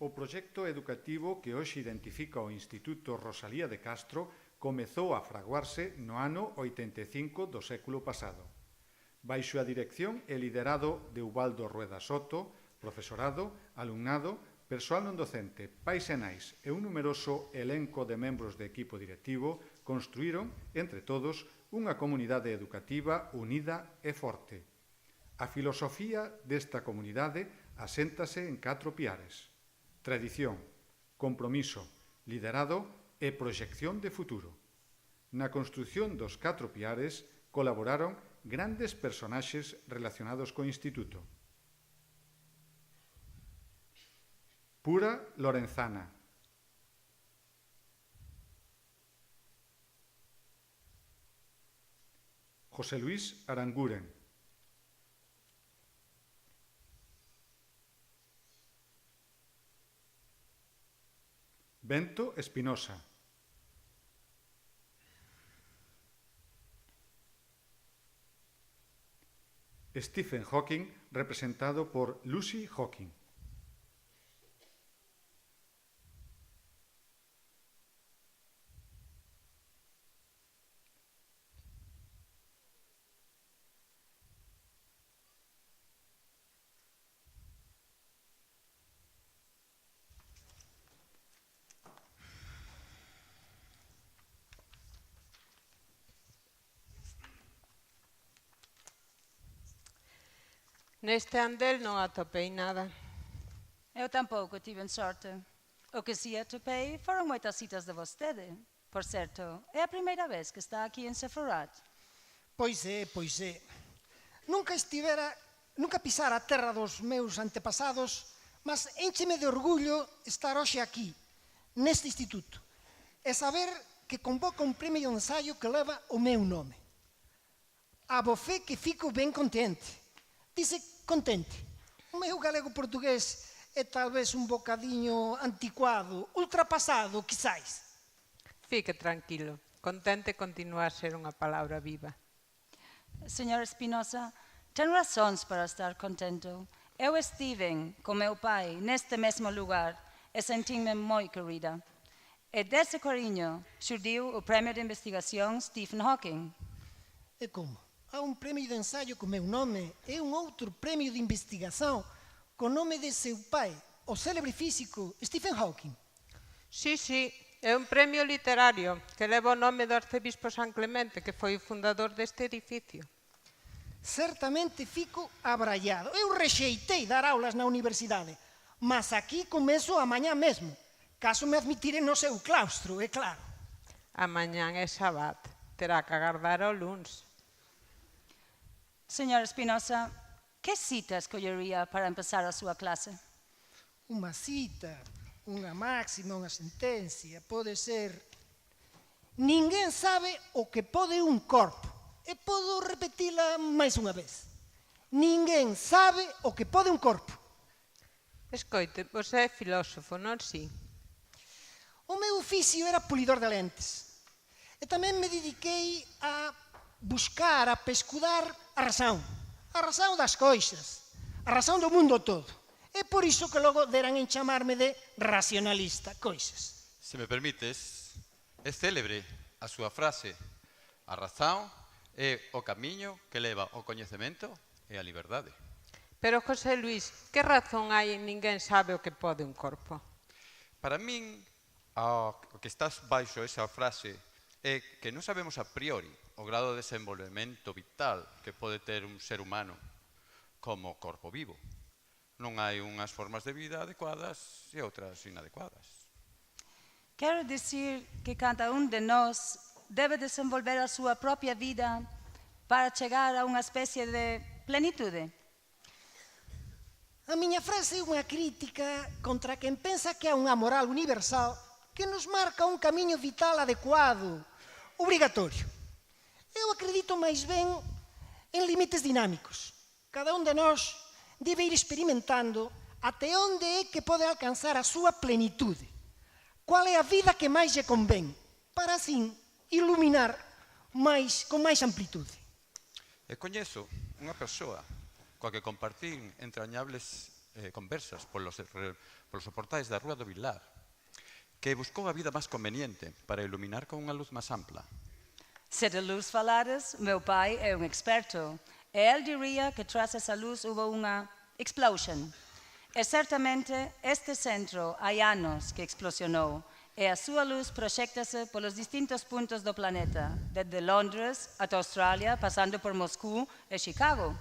O proxecto educativo que hoxe identifica o Instituto Rosalía de Castro comezou a fraguarse no ano 85 do século pasado. Baixo a dirección e liderado de Ubaldo Rueda Soto, profesorado, alumnado, persoal non docente, pais e nais e un numeroso elenco de membros de equipo directivo construíron, entre todos, unha comunidade educativa unida e forte. A filosofía desta comunidade aséntase en 4 piares: tradición, compromiso, liderado e proxección de futuro. Na construción dos 4 piares colaboraron grandes personaxes relacionados co Instituto. Pura Lorenzana, José Luis Aranguren, Bento Espinosa, Stephen Hawking, representado por Lucy Hawking. Neste andel non atopei nada. Eu tampouco tive sorte. O que si atopei foron moitas citas de vostede. Por certo, é a primeira vez que está aquí en Seforat. Pois é. Nunca pisara a terra dos meus antepasados, mas éncheme de orgullo estar hoxe aquí, neste instituto, e saber que convoca un premio de ensaio que leva o meu nome. A bofé que fico ben contente. Dice contente. O meu galego-portugués é talvez un bocadiño anticuado, ultrapasado, quizáis. Fique tranquilo. Contente continúa a ser unha palabra viva. Señor Espinosa, ten razóns para estar contento. Eu estive con meu pai neste mesmo lugar e sentinme moi querida. E dese cariño xurdiu o premio de investigación Stephen Hawking. E como? Há un premio de ensaio co meu nome e un outro premio de investigación co nome de seu pai, o célebre físico Stephen Hawking. Sí, é un premio literario que leva o nome do arcebispo San Clemente, que foi o fundador deste edificio. Certamente fico abraiado. Eu rexeitei dar aulas na universidade, mas aquí comezo amanhã mesmo, caso me admitiren no seu claustro, é claro. Amañán é sabat, terá que agardar ao luns. Señor Espinosa, que cita escollería para empezar a súa clase? Unha cita, unha máxima, unha sentencia, pode ser: ninguén sabe o que pode un corpo. E podo repetila máis unha vez. Ninguén sabe o que pode un corpo. Escoite, você é filósofo, non si? O meu oficio era polidor de lentes. E tamén me dediquei a buscar, a pescudar a razón das coisas, a razón do mundo todo. É por iso que logo deran en chamarme de racionalista, coisas. Se me permites, é célebre a súa frase: a razón é o camiño que leva ao coñecemento e a liberdade. Pero, José Luis, que razón hai en ninguén sabe o que pode un corpo? Para min, o que estás baixo esa frase é que non sabemos a priori o grado de desenvolvemento vital que pode ter un ser humano como corpo vivo. Non hai unhas formas de vida adecuadas e outras inadecuadas. Quero dicir que cada un de nós debe desenvolver a súa propia vida para chegar a unha especie de plenitude. A miña frase é unha crítica contra quen pensa que há unha moral universal que nos marca un camiño vital adecuado, obrigatorio. Eu acredito máis ben en límites dinámicos. Cada un de nós debe ir experimentando até onde é que pode alcanzar a súa plenitude. Qual é a vida que máis lle convén, para así iluminar con máis amplitude. E coñezo unha persoa coa que compartín entrañables conversas polos soportais da Rúa do Vilar, que buscou a vida máis conveniente para iluminar con unha luz máis ampla. Se de luz falares, meu pai é un experto. E ele diría que tras esa luz hubo unha explosion. E certamente este centro hai anos que explosionou e a súa luz proxéctase polos distintos puntos do planeta, desde Londres ata Australia, pasando por Moscú e Chicago.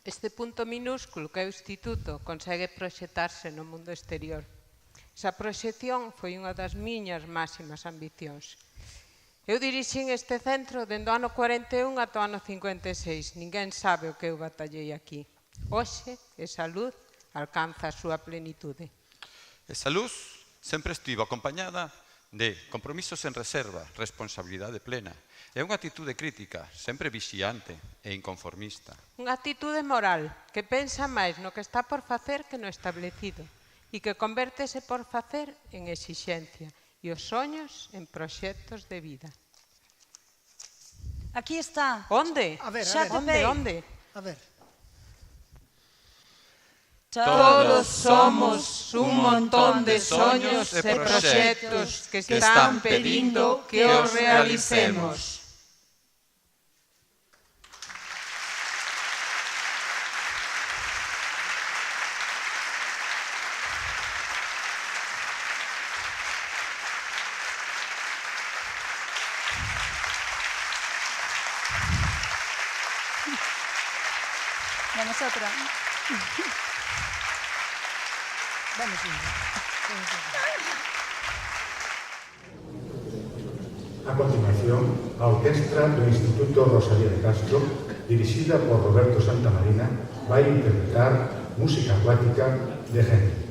Este punto minúsculo que é o instituto consegue proxetarse no mundo exterior. Esa proxección foi unha das miñas máximas ambicións. Eu dirixín este centro dende o ano 41 ata o ano 56. Ninguén sabe o que eu batallei aquí. Hoxe, esa luz alcanza a súa plenitude. Esa luz sempre estivo acompañada de compromisos en reserva, responsabilidade plena, e unha actitude crítica, sempre vixiante e inconformista. Unha actitude moral que pensa máis no que está por facer que no establecido e que convértese por facer en exixencia e os soños en proxectos de vida. Aquí está. Onde? A ver, Onde? A ver. Todos somos un montón de soños e proxectos que están pedindo que os realicemos. Vamos otra. Vamos indo. A continuación, a orquestra do Instituto Rosalía de Castro, dirixida por Roberto Santamarina, vai interpretar música acuática de Händel.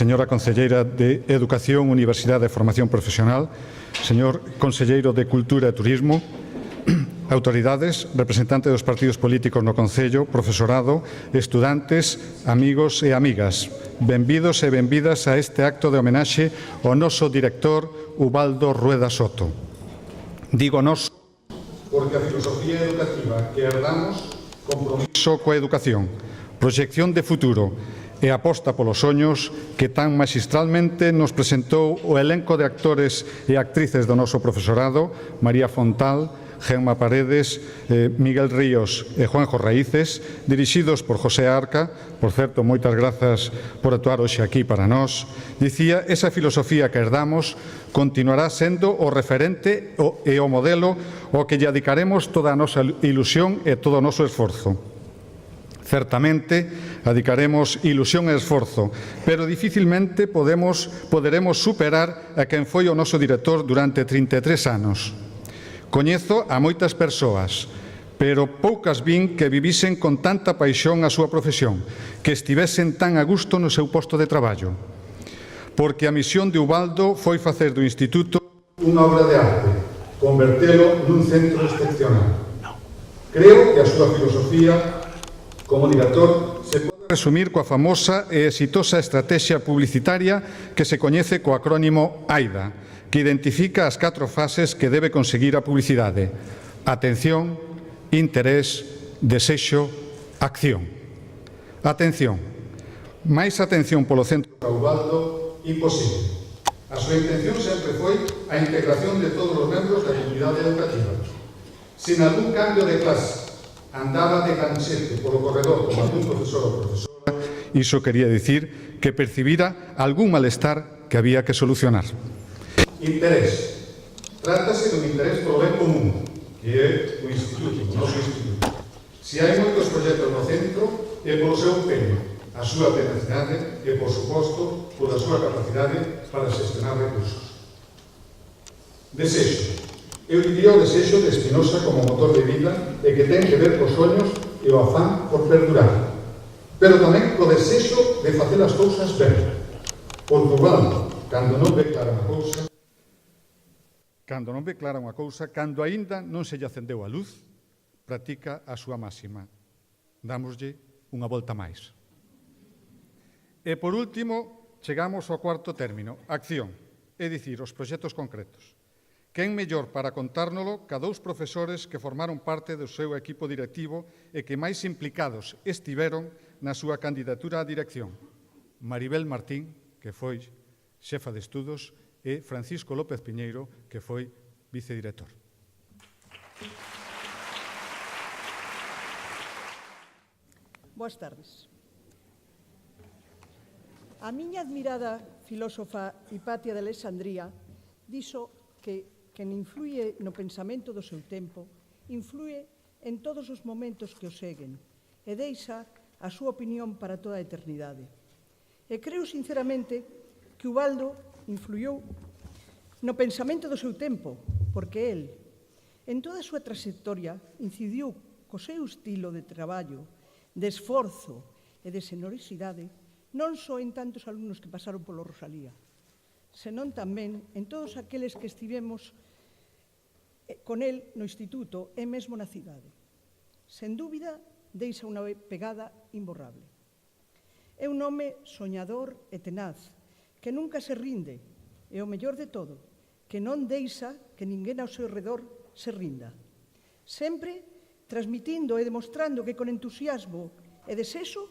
señora concelleira de Educación, Universidade e Formación Profesional, señor conselleiro de Cultura e Turismo, autoridades, representantes dos partidos políticos no Concello, profesorado, estudantes, amigos e amigas. Benvidos e benvidas a este acto de homenaxe ao noso director Ubaldo Rueda Soto. Digo noso porque a filosofía educativa que herdamos, compromiso coa educación, proxección de futuro e aposta polos soños que tan magistralmente nos presentou o elenco de actores e actrices do noso profesorado, María Fontal, Gemma Paredes, Miguel Ríos e Juanjo Raíces, dirixidos por José Arca, por certo, moitas grazas por actuar hoxe aquí para nós. Dicía, esa filosofía que herdamos continuará sendo o referente e o modelo ao que lle dedicaremos toda a nosa ilusión e todo o noso esforzo. Certamente, dedicaremos ilusión e esforzo, pero dificilmente poderemos superar a quen foi o noso director durante 33 anos. Coñezo a moitas persoas, pero poucas vin que vivisen con tanta paixón a súa profesión, que estivesen tan a gusto no seu posto de traballo. Porque a misión de Ubaldo foi facer do Instituto unha obra de arte, convertelo nun centro excepcional. Creo que a súa filosofía como director se pode resumir coa famosa e exitosa estrategia publicitaria que se coñece co acrónimo AIDA, que identifica as 4 fases que debe conseguir a publicidade: atención, interés, desexo, acción. Atención. Máis atención polo centro de Ubaldo, imposible. A súa intención sempre foi a integración de todos os membros da comunidade educativa. Sin algún cambio de clase, andaba de canchete polo corredor con algún profesor ou profesora, iso quería dicir que percibira algún malestar que había que solucionar. Interés. Trátase dun interés polo ben común, que é o Instituto, o noso Instituto. Se hai moitos proxectos no centro, é polo seu empeño, a súa tenacidade e, por suposto, pola súa capacidade para xestionar recursos. Desexo. Eu diría o desexo de Espinosa como motor de vida e que ten que ver cos soños e o afán por perdurar. Pero tamén co desexo de facer as cousas ben. Porque Ubaldo, cando non ve clara unha cousa, cando aínda non se lle acendeu a luz, practica a súa máxima. Dámoslle unha volta máis. E, por último, chegamos ao cuarto término, acción, é dicir, os proxectos concretos. Quen mellor para contárnolo ca 2 profesores que formaron parte do seu equipo directivo e que máis implicados estiveron na súa candidatura á dirección. Maribel Martín, que foi xefa de estudos, e Francisco López Piñeiro, que foi vicedirector. Boas tardes. A miña admirada filósofa Hipatia de Alexandría dixo que quen influye no pensamento do seu tempo influye en todos os momentos que o seguen e deixa a súa opinión para toda a eternidade. E creo sinceramente que Ubaldo influiu no pensamento do seu tempo, porque el, en toda a súa traxectoria, incidiu co seu estilo de traballo, de esforzo e de xenerosidade, non só en tantos alumnos que pasaron polo Rosalía, senón tamén en todos aqueles que estivemos con el no instituto e mesmo na cidade. Sen dúbida, deixa unha pegada imborrable. É un home soñador e tenaz, que nunca se rinde, e o mellor de todo, que non deixa que ninguén ao seu redor se rinda. Sempre transmitindo e demostrando que con entusiasmo e desexo,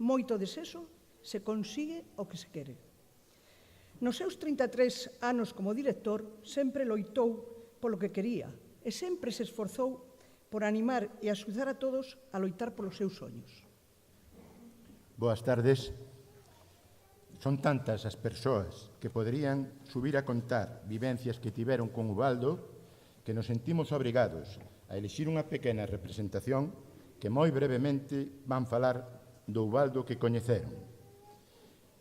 moito desexo, se consigue o que se quere. Nos seus 33 anos como director, sempre loitou polo que quería e sempre se esforzou por animar e axudar a todos a loitar polos seus soños. Boas tardes. Son tantas as persoas que poderían subir a contar vivencias que tiveron con Ubaldo que nos sentimos obrigados a elixir unha pequena representación que moi brevemente van falar do Ubaldo que coñeceron.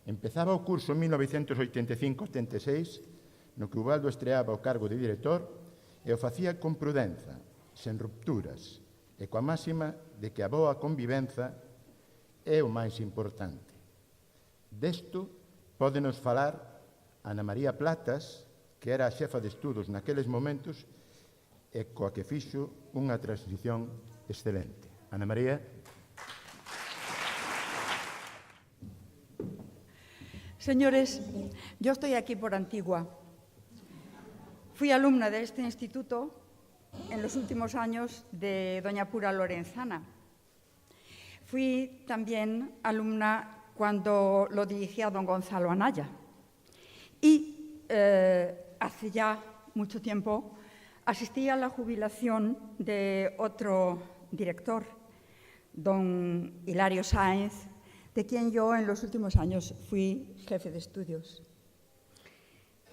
Empezaba o curso en 1985-86, no que Ubaldo estreaba o cargo de director e o facía con prudenza, sen rupturas e coa máxima de que a boa convivenza é o máis importante. Desto Pódenos falar Ana María Platas, que era a xefa de estudos naqueles momentos e coa que fixo unha transición excelente. Ana María. Señores, yo estoy aquí por Antigua. Fui alumna de este instituto en los últimos años de doña Pura Lorenzana. Fui también alumna cuando lo dirigía don Gonzalo Anaya. Y hace ya mucho tiempo asistí a la jubilación de otro director, don Hilario Sáenz, de quien yo en los últimos años fui jefe de estudios.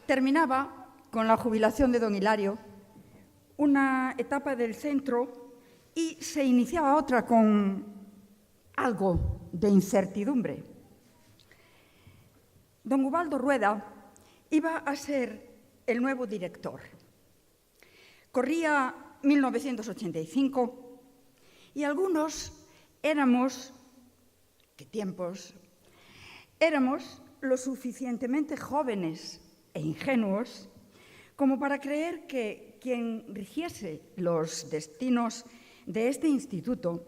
Terminaba con la jubilación de don Hilario una etapa del centro y se iniciaba otra con algo de incertidumbre. Don Ubaldo Rueda iba a ser el nuevo director. Corría 1985 y algunos éramos, ¿qué tiempos? Éramos lo suficientemente jóvenes e ingenuos como para creer que quien rigiese los destinos de este instituto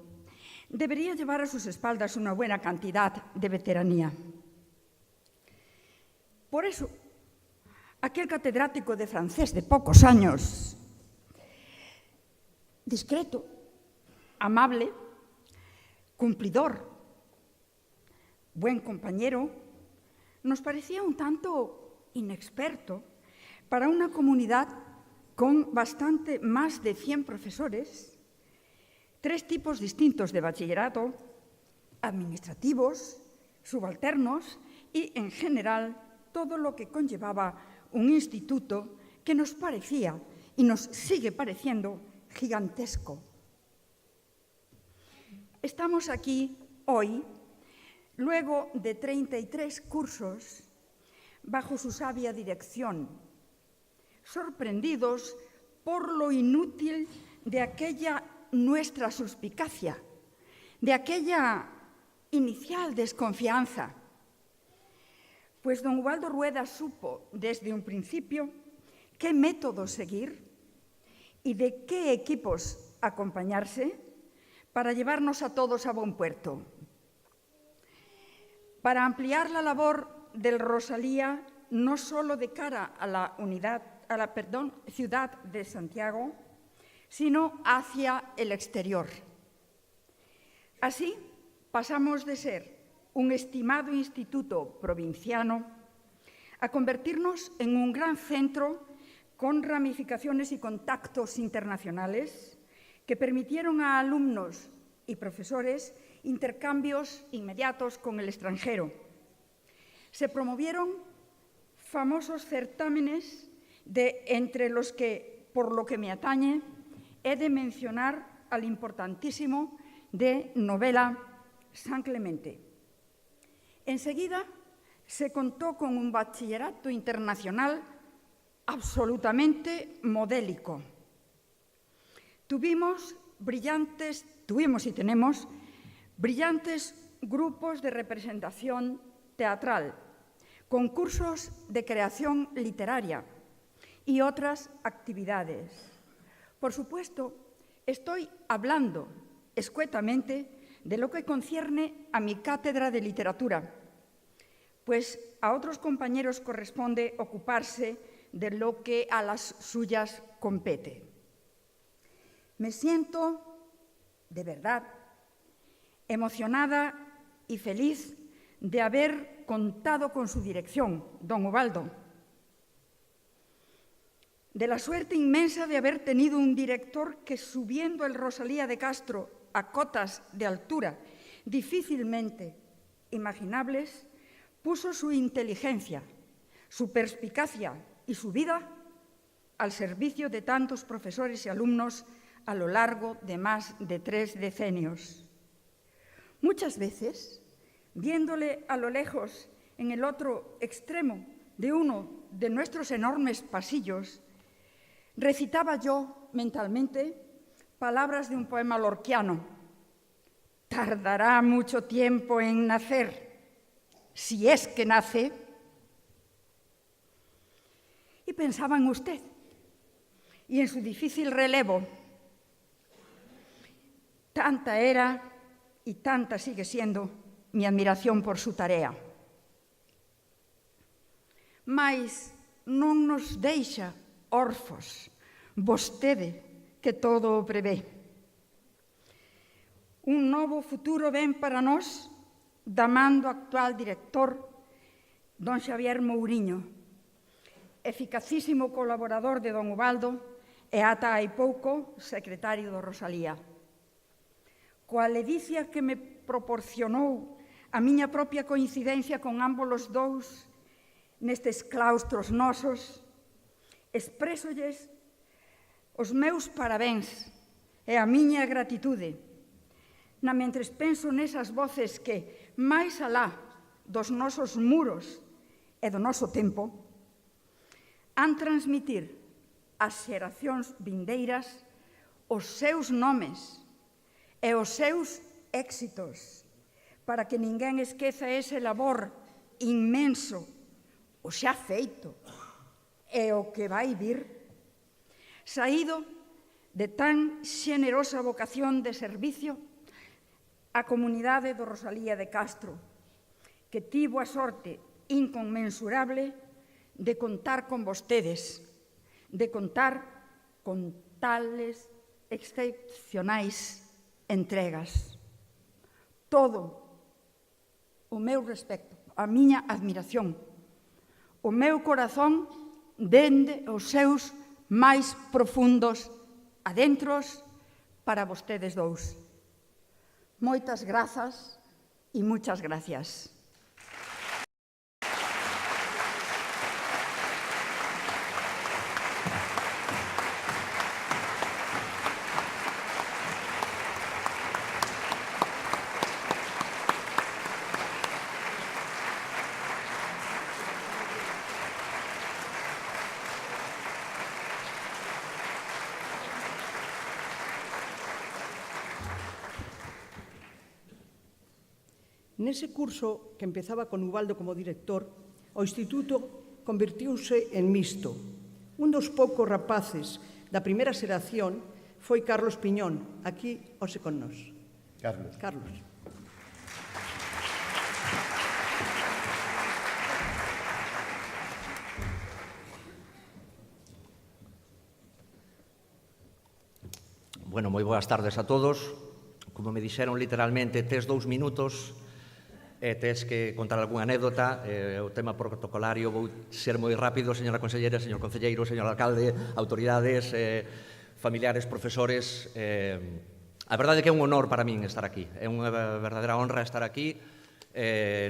debería llevar a sus espaldas una buena cantidad de veteranía. Por eso, aquel catedrático de francés de pocos años, discreto, amable, cumplidor, buen compañero, nos parecía un tanto inexperto para una comunidad con bastante más de 100 profesores, 3 tipos distintos de bachillerato, administrativos, subalternos y, en general, todo lo que conllevaba un instituto que nos parecía y nos sigue pareciendo gigantesco. Estamos aquí hoy, luego de 33 cursos, bajo su sabia dirección, sorprendidos por lo inútil de aquella nuestra suspicacia, de aquella inicial desconfianza. Pues don Ubaldo Rueda supo desde un principio qué método seguir y de qué equipos acompañarse para llevarnos a todos a buen puerto. Para ampliar la labor del Rosalía, no solo de cara a la ciudad de Santiago, sino hacia el exterior. Así, pasamos de ser un estimado instituto provinciano a convertirnos en un gran centro con ramificaciones y contactos internacionales que permitieron a alumnos y profesores intercambios inmediatos con el extranjero. Se promovieron famosos certámenes entre los que, por lo que me atañe, he de mencionar al importantísimo de novela San Clemente. Enseguida se contó con un bachillerato internacional absolutamente modélico. Tuvimos y tenemos brillantes grupos de representación teatral, concursos de creación literaria y otras actividades. Por supuesto, estoy hablando escuetamente de lo que concierne a mi cátedra de literatura, pues a otros compañeros corresponde ocuparse de lo que a las suyas compete. Me siento, de verdad, emocionada y feliz de haber contado con su dirección, don Ubaldo, de la suerte inmensa de haber tenido un director que, subiendo el Rosalía de Castro a cotas de altura difícilmente imaginables, puso su inteligencia, su perspicacia y su vida al servicio de tantos profesores y alumnos a lo largo de más de 3 decenios. Muchas veces, viéndole a lo lejos en el otro extremo de uno de nuestros enormes pasillos, recitaba yo mentalmente palabras de un poema lorquiano. Tardará mucho tiempo en nacer, si es que nace, pensaba en usted y en su difícil relevo. Tanta era y tanta sigue siendo mi admiración por su tarea. Mais non nos deixa órfos vostede que todo o prevé. Un novo futuro ven para nós da man do actual director, don Xavier Mouriño, eficacísimo colaborador de don Ubaldo e ata hai pouco secretario do Rosalía. Coa ledicia que me proporcionou a miña propia coincidencia con ambos os dous nestes claustros nosos, exprésolles os meus parabéns e a miña gratitude, na mentres penso nesas voces que, máis alá dos nosos muros e do noso tempo, han transmitir ás xeracións vindeiras os seus nomes e os seus éxitos, para que ninguén esqueza ese labor inmenso, o xa feito e o que vai vir, saído de tan xenerosa vocación de servicio á comunidade do Rosalía de Castro, que tivo a sorte inconmensurable de contar con vostedes, de contar con tales excepcionais entregas. Todo o meu respecto, a miña admiración, o meu corazón dende os seus máis profundos adentros para vostedes dous. Moitas grazas e muchas gracias. Nese curso, que empezaba con Ubaldo como director, o Instituto convertiuse en mixto. Un dos poucos rapaces da primeira xeración foi Carlos Piñón. Aquí, hoxe con nós. Carlos. Bueno, moi boas tardes a todos. Como me dixeron literalmente, tes 2 minutos e tes que contar algunha anécdota. O tema protocolario vou ser moi rápido, señora consellera, señor concelleiro, señor alcalde, autoridades, familiares, profesores. A verdade é que é un honor para min estar aquí. É unha verdadeira honra estar aquí.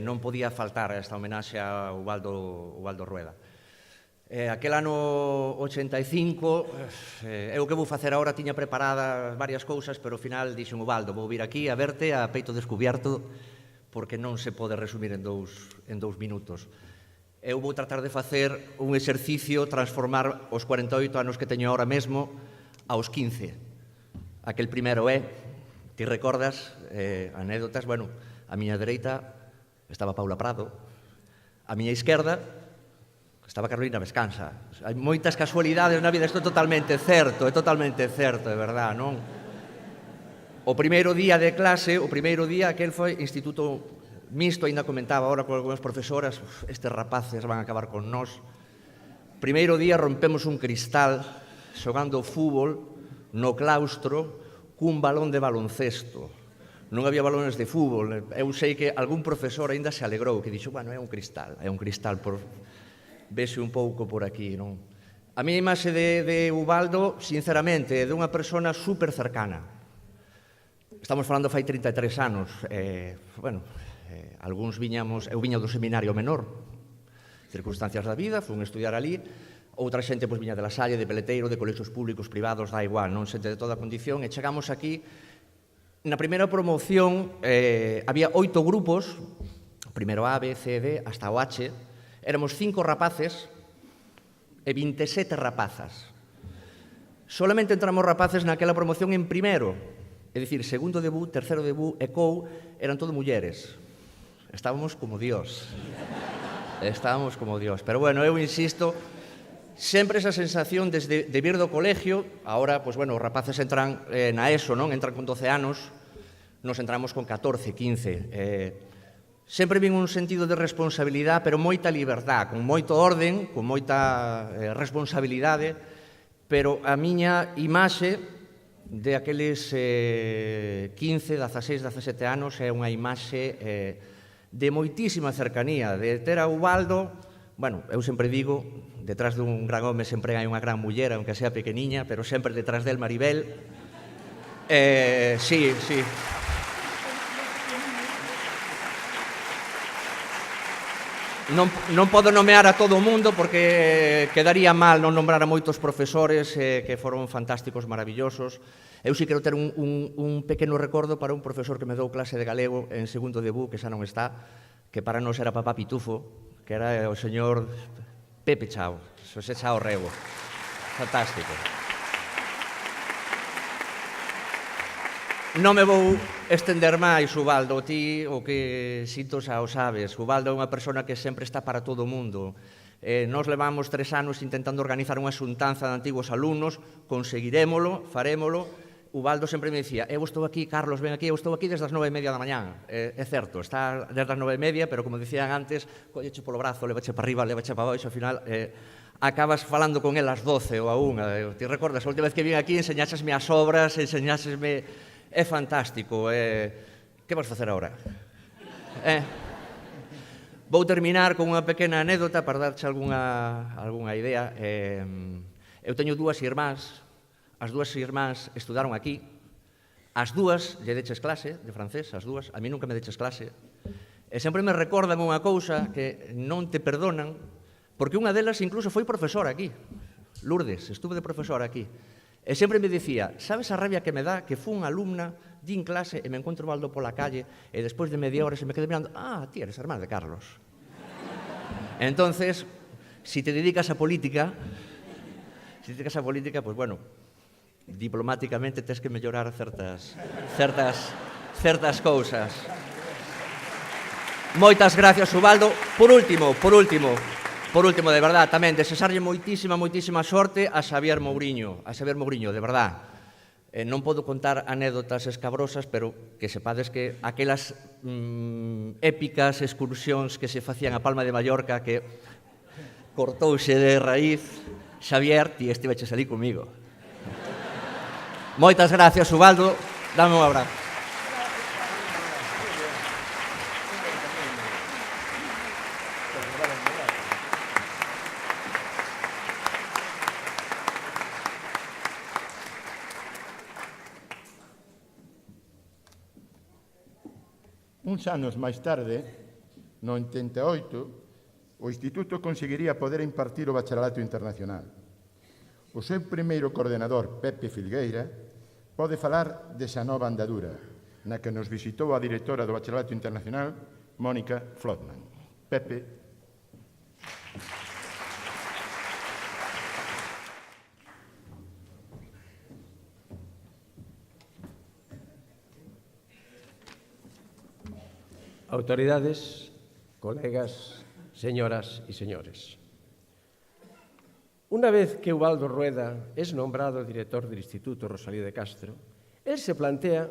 Non podía faltar esta homenaxe a Ubaldo Rueda. Aquel ano 85, eu que vou facer agora tiña preparadas varias cousas, pero ao final dixen, Ubaldo, vou vir aquí a verte a peito descubierto, porque non se pode resumir en dous minutos. Eu vou tratar de facer un exercicio, transformar os 48 anos que teño ahora mesmo aos 15. Aquel primeiro ti recordas, anécdotas, bueno, a miña dereita estaba Paula Prado, a miña esquerda estaba Carolina Vescansa. Hai moitas casualidades na vida, isto é totalmente certo, é verdad, non? O primeiro día de clase, aquel foi instituto mixto, ainda comentaba agora con algunhas profesoras, estes rapaces van a acabar con nós. Primeiro día rompemos un cristal xogando fútbol no claustro cun balón de baloncesto. Non había balones de fútbol. Eu sei que algún profesor ainda se alegrou, que dixo, bueno, é un cristal por... vese un pouco por aquí, non? A miña imaxe de Ubaldo, sinceramente, é dunha persona super cercana. Estamos falando fai 33 anos. Algúns viñamos, eu viña do seminario menor, circunstancias da vida, fun estudiar ali, outra xente viña de La Salle, de Peleteiro, de colexios públicos, privados, da igual, non, xente de toda a condición, e chegamos aquí. Na primeira promoción había 8 grupos, primeiro A, B, C, D, hasta o H, éramos 5 rapaces e 27 rapazas. Solamente entramos rapaces naquela promoción en primeiro, é dicir, segundo debut, terceiro debut e COU eran todo mulleres. Estábamos como Dios. Pero bueno, eu insisto, sempre esa sensación desde de vir do colegio, ahora, pois, bueno, os rapaces entran na ESO, non? Entran con 12 anos, nos entramos con 14, 15. Sempre vin un sentido de responsabilidade, pero moita liberdade, con moito orden, con moita responsabilidade, pero a miña imaxe de aqueles 15, 16, 17 anos é unha imaxe de moitísima cercanía, de ter a Ubaldo, bueno, eu sempre digo, detrás dun gran home sempre hai unha gran muller, aunque sea pequeniña, pero sempre detrás del Maribel. Sí. Non podo nomear a todo o mundo porque quedaría mal non nombrar a moitos profesores que foron fantásticos, maravillosos. Eu si quero ter un pequeno recordo para un profesor que me dou clase de galego en segundo de BU, que xa non está, que para nós era papá pitufo, que era o señor Pepe Chao, Xosé Chao Rego. Fantástico. Non me vou estender máis, Ubaldo, ti o que sinto xa o sabes. Ubaldo é unha persona que sempre está para todo o mundo. Nos levamos 3 anos intentando organizar unha xuntanza de antigos alumnos, conseguirémolo, farémolo. Ubaldo sempre me dicía, eu estou aquí, Carlos, ven aquí, eu estou aquí desde as 9:30 da mañá. É certo, está desde as 9:30, pero como dicían antes, colleche polo brazo, levache para arriba, levache para baixo, ao final acabas falando con el ás 12 ou a 1. Ti recordas, a última vez que vin aquí enseñáxesme as obras, enseñáxesme... É fantástico. Que vas facer agora? Vou terminar con unha pequena anécdota para darche algunha idea. Eu teño 2 irmás. As 2 irmás estudaron aquí. As 2 lle deches clase de francés, as 2. A mí nunca me deches clase. E sempre me recordan unha cousa que non te perdonan, porque unha delas incluso foi profesora aquí. Lourdes, estuve de profesora aquí. E sempre me dicía, sabes a rabia que me dá que fui unha alumna, din clase e me encontro o Baldo pola calle e despois de media hora se me quedé mirando, ti eres a irmá de Carlos. Entonces, si te dedicas a política, pues bueno, diplomáticamente tens que mellorar certas cousas. Moitas gracias, Ubaldo. Por último, de verdad, tamén, desexarlle moitísima sorte a Xavier Mouriño, de verdad. Non podo contar anécdotas escabrosas, pero que sepades que aquelas épicas excursións que se facían a Palma de Mallorca, que cortouse de raíz, Xavier, ti estiveches ali comigo. Moitas gracias, Ubaldo, dame un abrazo. Uns anos máis tarde, no 88, o Instituto conseguiría poder impartir o Bacharelato Internacional. O seu primeiro coordenador, Pepe Filgueira, pode falar desa nova andadura, na que nos visitou a directora do Bacharelato Internacional, Mónica Flotman. Pepe. Autoridades, colegas, señoras y señores. Una vez que Ubaldo Rueda es nombrado director del Instituto Rosalía de Castro, él se plantea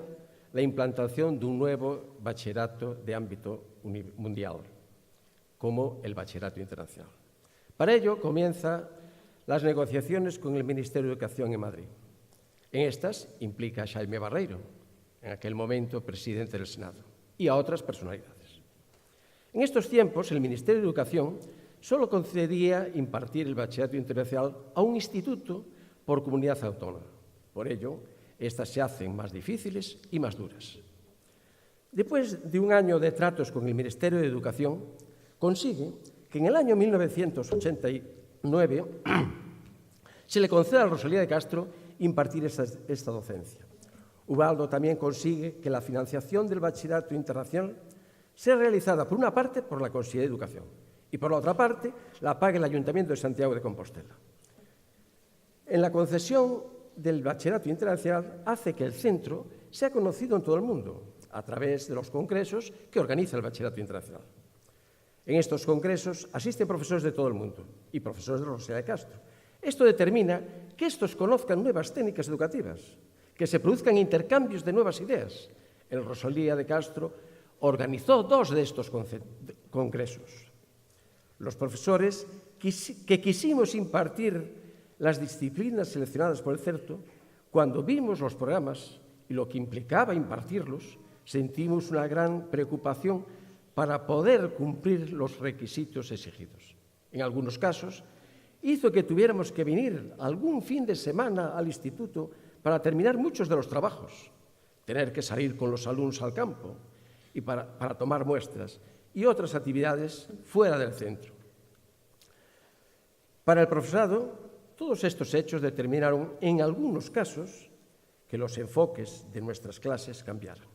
la implantación de un nuevo bachillerato de ámbito mundial, como el Bachillerato Internacional. Para ello comienza las negociaciones con el Ministerio de Educación en Madrid. En estas implica a Xaime Barreiro, en aquel momento presidente del Senado, y a otras personalidades. En estos tiempos, el Ministerio de Educación solo concedía impartir el Bachillerato Internacional a un instituto por comunidad autónoma. Por ello, estas se hacen más difíciles y más duras. Después de un año de tratos con el Ministerio de Educación, consigue que en el año 1989 se le conceda a Rosalía de Castro impartir esta docencia. Ubaldo también consigue que la financiación del Bachillerato Internacional sea realizada, por una parte, por la Consellería de Educación y, por la otra parte, la pague el Ayuntamiento de Santiago de Compostela. En la concesión del Bachillerato Internacional hace que el centro sea conocido en todo el mundo a través de los congresos que organiza el Bachillerato Internacional. En estos congresos asisten profesores de todo el mundo y profesores de Rosalía de Castro, Esto determina que estos conozcan nuevas técnicas educativas, que se produzcan intercambios de nuevas ideas. El Rosalía de Castro organizó 2 de estos congresos. Los profesores que quisimos impartir las disciplinas seleccionadas por el CERTO, cuando vimos los programas y lo que implicaba impartirlos, sentimos una gran preocupación para poder cumplir los requisitos exigidos. En algunos casos, hizo que tuviéramos que venir algún fin de semana al instituto para terminar muchos de los trabajos, tener que salir con los alumnos al campo y para tomar muestras y otras actividades fuera del centro. Para el profesorado, todos estos hechos determinaron, en algunos casos, que los enfoques de nuestras clases cambiaran.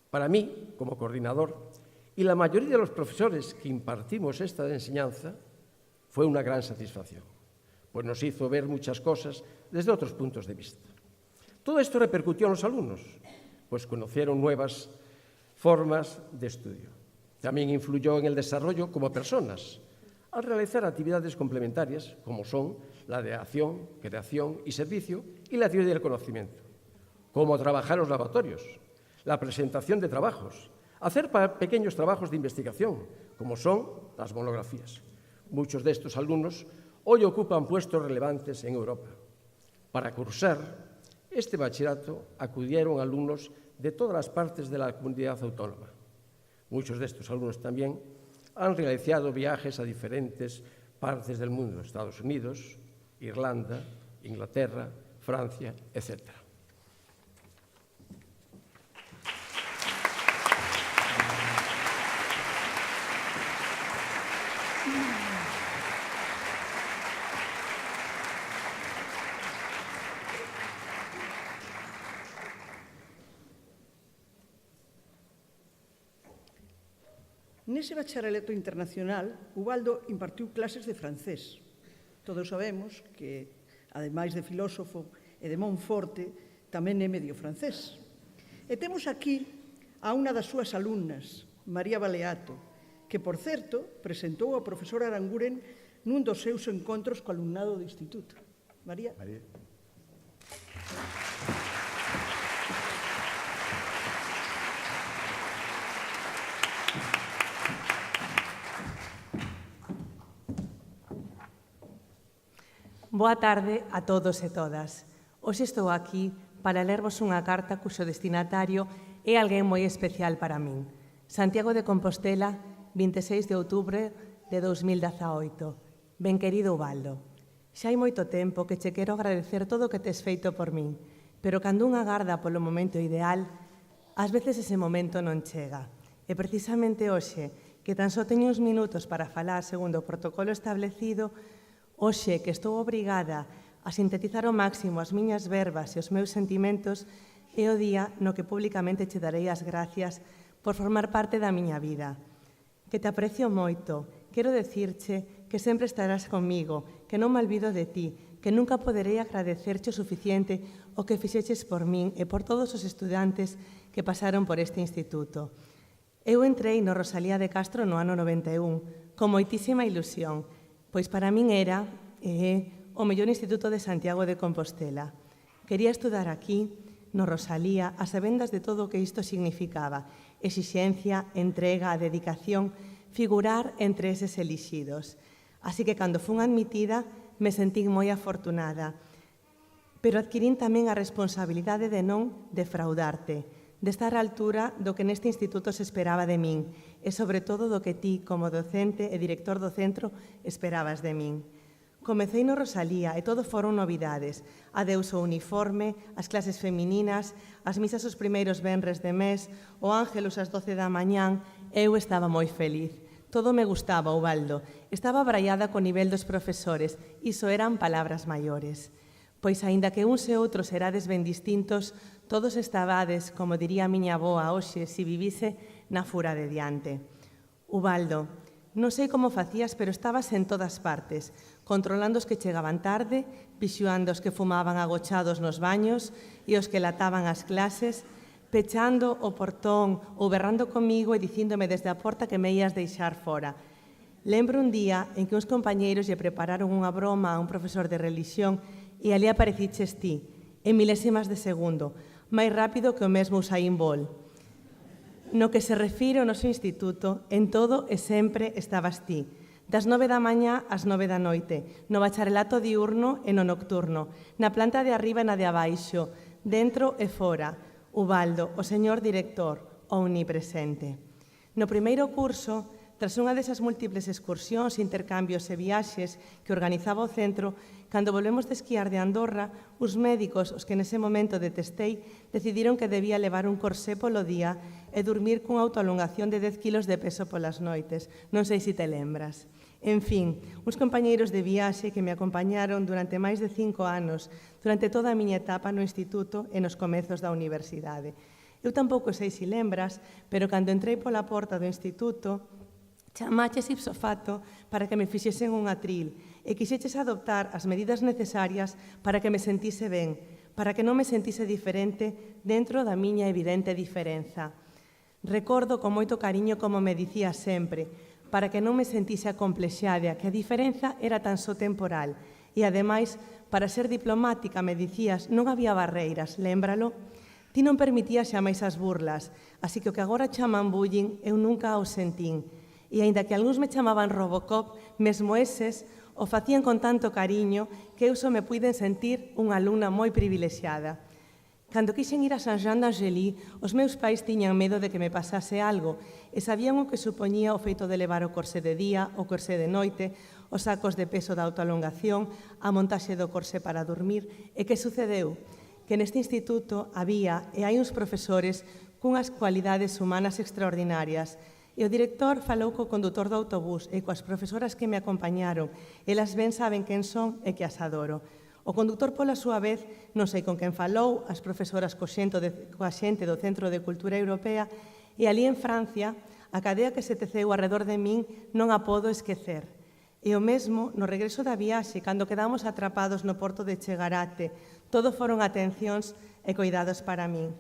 Para mí, como coordinador, y la mayoría de los profesores que impartimos esta enseñanza, fue una gran satisfacción, pues nos hizo ver muchas cosas desde otros puntos de vista. Todo esto repercutió en los alumnos, pues conocieron nuevas formas de estudio. También influyó en el desarrollo como personas, al realizar actividades complementarias, como son la de acción, creación y servicio, y la teoría del conocimiento, como trabajar en los laboratorios, la presentación de trabajos, hacer pequeños trabajos de investigación, como son las monografías. Muchos de estos alumnos hoy ocupan puestos relevantes en Europa. Para cursar este bachillerato acudieron alumnos de todas las partes de la comunidad autónoma. Muchos de estos alumnos también han realizado viajes a diferentes partes del mundo, Estados Unidos, Irlanda, Inglaterra, Francia, etc. Nese bacharelato internacional, Ubaldo impartiu clases de francés. Todos sabemos que, ademais de filósofo e de Monforte, tamén é medio francés. E temos aquí a unha das súas alumnas, María Baleato, que, por certo, presentou ao profesor Aranguren nun dos seus encontros co alumnado do instituto. María. Boa tarde a todos e todas. Hoxe estou aquí para lervos unha carta cuxo destinatario é alguén moi especial para min. Santiago de Compostela, 26 de outubro de 2018. Ben querido Ubaldo, xa hai moito tempo que che quero agradecer todo o que tes feito por min, pero cando unha agarda polo momento ideal, ás veces ese momento non chega. E precisamente hoxe, que tan só teño uns minutos para falar segundo o protocolo establecido, hoxe que estou obrigada a sintetizar ao máximo as miñas verbas e os meus sentimentos, é o día no que públicamente che darei as gracias por formar parte da miña vida. Que te aprecio moito, quero decirche que sempre estarás comigo, que non me olvido de ti, que nunca poderei agradecerche o suficiente o que fixeches por min e por todos os estudantes que pasaron por este instituto. Eu entrei no Rosalía de Castro no ano 91, con moitísima ilusión, pois para min era e é o mellor instituto de Santiago de Compostela. Quería estudar aquí, no Rosalía, a sabendas de todo o que isto significaba, exixencia, entrega, dedicación, figurar entre eses elixidos. Así que, cando fun admitida, me sentín moi afortunada, pero adquirín tamén a responsabilidade de non defraudarte, de estar á altura do que neste instituto se esperaba de min e, sobre todo, do que ti, como docente e director do centro, esperabas de min. Comecei no Rosalía e todo foron novidades. Adeus o uniforme, as clases femininas, as misas os primeiros venres de mes, o ángelus ás 12 da mañán. Eu estaba moi feliz. Todo me gustaba, Ubaldo. Estaba abraiada co nivel dos profesores. Iso eran palabras maiores. Pois, aínda que uns e outros erades ben distintos, todos estabades, como diría a miña avoa hoxe, se vivise na fura de diante. Ubaldo, non sei como facías, pero estabas en todas partes, controlando os que chegaban tarde, vixuando os que fumaban agochados nos baños e os que lataban as clases, pechando o portón ou berrando comigo e dicíndome desde a porta que me ías deixar fora. Lembro un día en que uns compañeiros lle prepararon unha broma a un profesor de religión e ali apareciches ti, en milésimas de segundo, máis rápido que o mesmo Usain Bolt. No que se refire ao noso instituto, en todo e sempre estabas ti, das 9 da mañá ás 9 da noite, no bacharelato diurno e no nocturno, na planta de arriba e na de abaixo, dentro e fora, Ubaldo, o señor director, omnipresente. No primeiro curso, tras unha desas múltiples excursións, intercambios e viaxes que organizaba o centro, cando volvemos de esquiar de Andorra, os médicos, os que nese momento detestei, decidiron que debía levar un corsé polo día e dormir cunha autoalongación de 10 kilos de peso polas noites. Non sei se te lembras. En fin, uns compañeiros de viaxe que me acompañaron durante máis de 5 anos, durante toda a miña etapa no instituto e nos comezos da universidade. Eu tampouco sei se lembras, pero cando entrei pola porta do instituto, chamaches ipso facto para que me fixesen un atril e quixeches adoptar as medidas necesarias para que me sentise ben, para que non me sentise diferente dentro da miña evidente diferenza. Recordo con moito cariño como me dicías sempre, para que non me sentise acomplexada, que a diferenza era tan só temporal. E, ademais, para ser diplomática, me dicías, non había barreiras, lémbralo? Ti non permitías xamais as burlas, así que o que agora chaman bullying, eu nunca o sentín. E, aínda que algúns me chamaban Robocop, mesmo eses o facían con tanto cariño que eu só me puiden sentir unha alumna moi privilexiada. Cando quixen ir a Saint-Jean d'Angély, os meus pais tiñan medo de que me pasase algo e sabían o que supoñía o feito de levar o corsé de día, o corsé de noite, os sacos de peso da autoalongación, a montaxe do corsé para dormir. E que sucedeu? Que neste instituto había e hai uns profesores cunhas cualidades humanas extraordinarias. E o director falou co condutor do autobús e coas profesoras que me acompañaron. Elas ben saben quen son e que as adoro. O condutor, pola súa vez, non sei con quen falou, as profesoras coa xente do Centro de Cultura Europea, e ali en Francia, a cadea que se teceu arredor de min non a podo esquecer. E o mesmo, no regreso da viaxe, cando quedamos atrapados no porto de Chegarate, todo foron atencións e cuidados para min.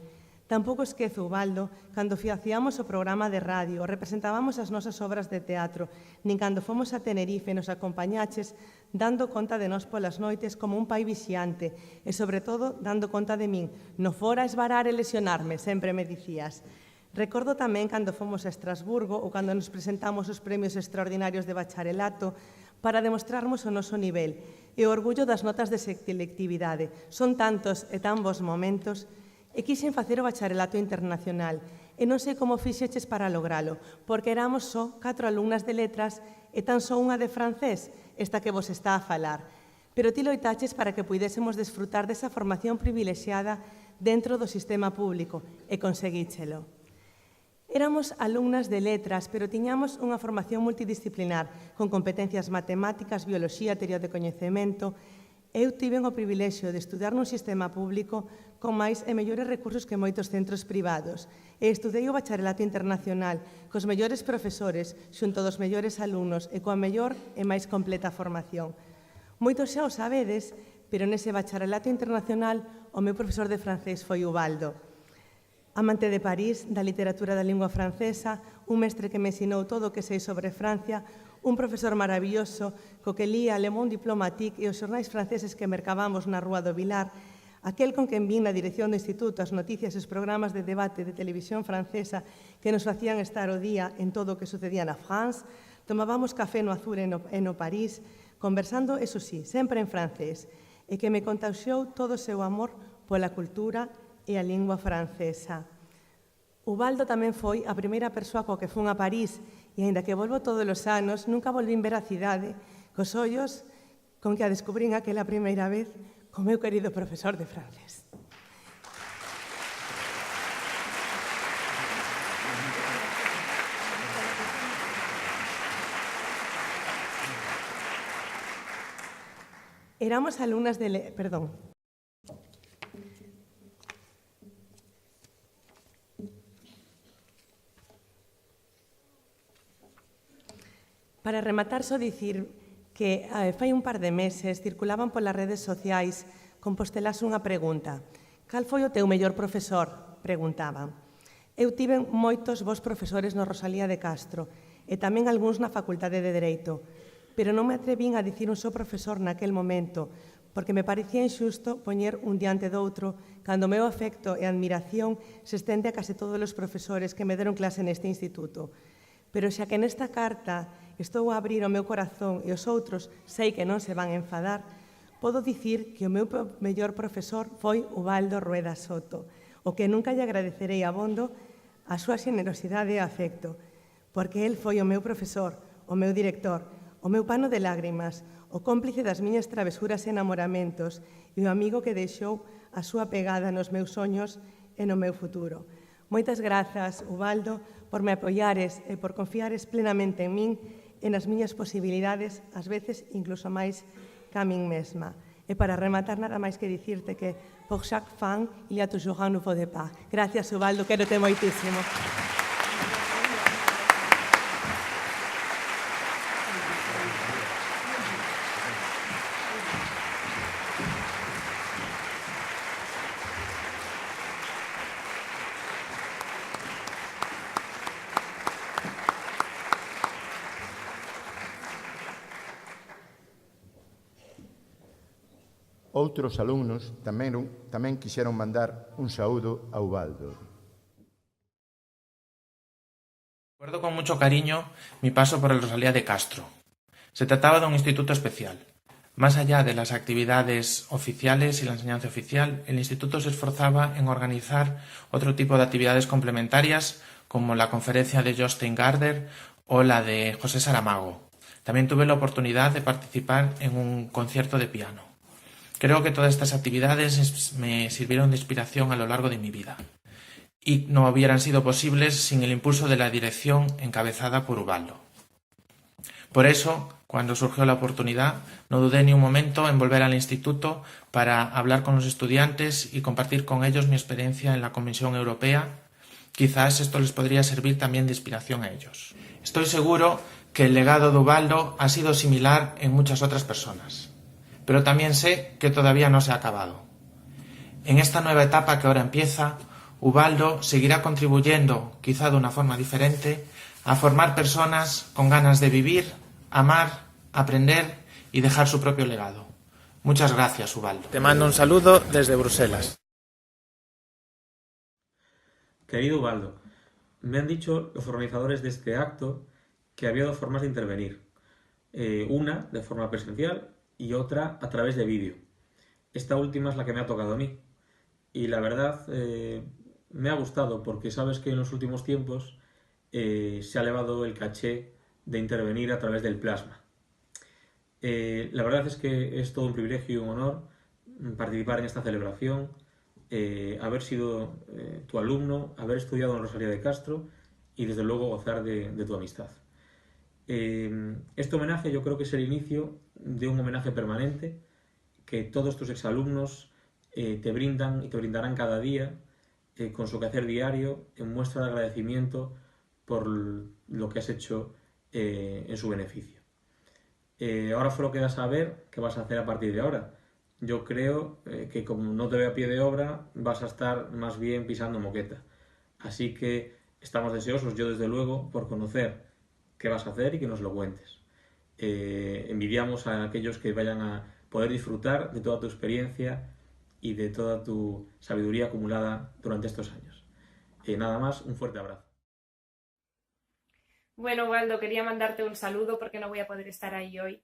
Tampouco esquezo, Ubaldo, cando facíamos o programa de radio, representábamos as nosas obras de teatro, nin cando fomos a Tenerife nos acompañaches dando conta de nós polas noites como un pai vixiante e, sobre todo, dando conta de min. No fora esvarar e lesionarme, sempre me dicías. Recordo tamén cando fomos a Estrasburgo ou cando nos presentamos os premios extraordinarios de bacharelato para demostrarmos o noso nivel e o orgullo das notas de selectividade. Son tantos e tan bons momentos. E quixen facer o bacharelato internacional e non sei como fixeches para logralo, porque éramos só 4 alumnas de letras e tan só unha de francés, esta que vos está a falar. Pero ti loitaches para que puidésemos desfrutar desa formación privilexiada dentro do sistema público e conseguíchelo. Éramos alumnas de letras, pero tiñamos unha formación multidisciplinar, con competencias matemáticas, bioloxía, teoría de coñecemento. Eu tiven o privilexio de estudar nun sistema público con máis e mellores recursos que moitos centros privados. E estudei o bacharelato internacional cos mellores profesores, xunto dos mellores alumnos e coa mellor e máis completa formación. Moitos xa o sabedes, pero nese bacharelato internacional o meu profesor de francés foi Ubaldo. Amante de París, da literatura da lingua francesa, un mestre que me ensinou todo o que sei sobre Francia, un profesor maravilloso co que lía Le Monde Diplomatique e os xornais franceses que mercábamos na Rúa do Vilar, aquel con quen vin na dirección do instituto as noticias e os programas de debate de televisión francesa que nos facían estar o día en todo o que sucedía na France, tomábamos café no Azul e no París, conversando, eso sí, sempre en francés, e que me contaxiou todo o seu amor pola cultura e a lingua francesa. Ubaldo tamén foi a primeira persoa coa que fun a París e, aínda que volvo todos os anos, nunca volvín ver a cidade cos ollos con que a descubrín aquela primeira vez co meu querido profesor de francés. Éramos alumnas de... Perdón. Para rematar, só dicir que fai un par de meses circulaban polas redes sociais Compostelas unha pregunta. Cal foi o teu mellor profesor? Preguntaban. Eu tiven moitos bons profesores no Rosalía de Castro e tamén algúns na Facultade de Dereito, pero non me atrevín a dicir un só profesor naquel momento, porque me parecía injusto poñer un diante doutro cando o meu afecto e admiración se estende a case todos os profesores que me deron clase neste instituto. Pero xa que nesta carta estou a abrir o meu corazón e os outros sei que non se van a enfadar, podo dicir que o meu mellor profesor foi Ubaldo Rueda Soto, o que nunca lle agradecerei abondo a súa xenerosidade e afecto, porque el foi o meu profesor, o meu director, o meu pano de lágrimas, o cómplice das miñas travesuras e enamoramentos e o amigo que deixou a súa pegada nos meus soños e no meu futuro. Moitas grazas, Ubaldo, por me apoiares e por confiares plenamente en min e nas miñas posibilidades, ás veces incluso máis que a min mesma. E para rematar, nada máis que dicirte que por chaque fin, il y a toujours un nouveau départ. Gracias, Ubaldo, quérote moitísimo. Outros alumnos tamén quixeron mandar un saúdo a Ubaldo. Recuerdo con mucho cariño mi paso por el Rosalía de Castro. Se trataba de un instituto especial. Más allá de las actividades oficiales y la enseñanza oficial, el instituto se esforzaba en organizar otro tipo de actividades complementarias como la conferencia de Jostein Gaarder o la de José Saramago. También tuve la oportunidad de participar en un concierto de piano. Creo que todas estas actividades me sirvieron de inspiración a lo largo de mi vida y no hubieran sido posibles sin el impulso de la dirección encabezada por Ubaldo. Por eso, cuando surgió la oportunidad, no dudé ni un momento en volver al instituto para hablar con los estudiantes y compartir con ellos mi experiencia en la Comisión Europea. Quizás esto les podría servir también de inspiración a ellos. Estoy seguro que el legado de Ubaldo ha sido similar en muchas otras personas. Pero también sé que todavía no se ha acabado. En esta nueva etapa que ahora empieza, Ubaldo seguirá contribuyendo, quizá de una forma diferente, a formar personas con ganas de vivir, amar, aprender y dejar su propio legado. Muchas gracias, Ubaldo. Te mando un saludo desde Bruselas. Querido Ubaldo, me han dicho los organizadores de este acto que había dos formas de intervenir. Una de forma presencial y otra a través de vídeo. Esta última es la que me ha tocado a mí. Y la verdad me ha gustado porque sabes que en los últimos tiempos se ha elevado el caché de intervenir a través del plasma. La verdad es que es todo un privilegio y un honor participar en esta celebración, haber sido tu alumno, haber estudiado en Rosalía de Castro y desde luego gozar de tu amistad. Este homenaje yo creo que es el inicio de un homenaje permanente que todos tus exalumnos te brindan y te brindarán cada día con su quehacer diario en muestra de agradecimiento por lo que has hecho en su beneficio. Ahora solo queda saber qué vas a hacer a partir de ahora. Yo creo que como no te veo a pie de obra vas a estar más bien pisando moqueta. Así que estamos deseosos, yo desde luego, por conocer qué vas a hacer y que nos lo cuentes. Envidiamos a aquellos que vayan a poder disfrutar de toda tu experiencia y de toda tu sabiduría acumulada durante estos años. Nada más, un fuerte abrazo. Bueno, Ubaldo, quería mandarte un saludo porque no voy a poder estar ahí hoy.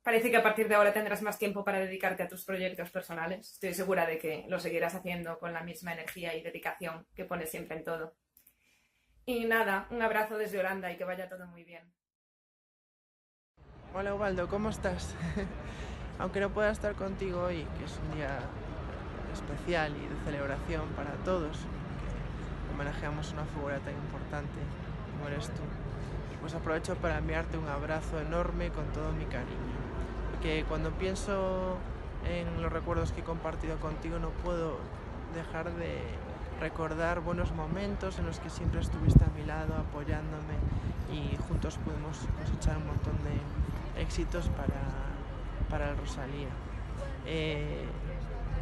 Parece que a partir de ahora tendrás más tiempo para dedicarte a tus proyectos personales. Estoy segura de que lo seguirás haciendo con la misma energía y dedicación que pones siempre en todo. Y nada, un abrazo desde Holanda y que vaya todo muy bien. Hola Ubaldo, ¿cómo estás? Aunque no pueda estar contigo hoy, que es un día especial y de celebración para todos, que homenajeamos a una figura tan importante como eres tú, pues aprovecho para enviarte un abrazo enorme con todo mi cariño. Porque cuando pienso en los recuerdos que he compartido contigo no puedo dejar de recordar buenos momentos en los que siempre estuviste a mi lado apoyándome y juntos pudimos cosechar un montón de éxitos para el Rosalía.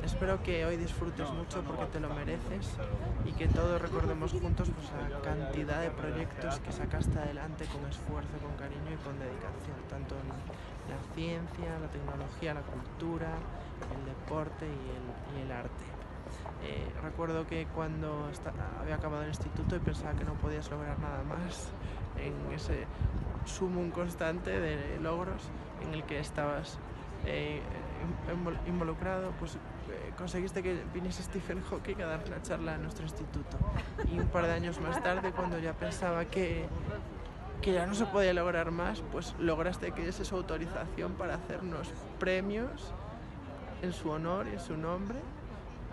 Espero que hoy disfrutes mucho porque te lo mereces y que todos recordemos juntos pues, la cantidad de proyectos que sacaste adelante con esfuerzo, con cariño y con dedicación, tanto en la ciencia, la tecnología, la cultura, el deporte y el arte. Recuerdo que cuando había acabado el instituto y pensaba que no podías lograr nada más en ese sumum constante de logros en el que estabas involucrado, pues conseguiste que viniese Stephen Hawking a dar una charla a nuestro instituto. Y un par de años más tarde, cuando ya pensaba que ya no se podía lograr más, pues lograste que diese su autorización para hacernos premios en su honor y en su nombre,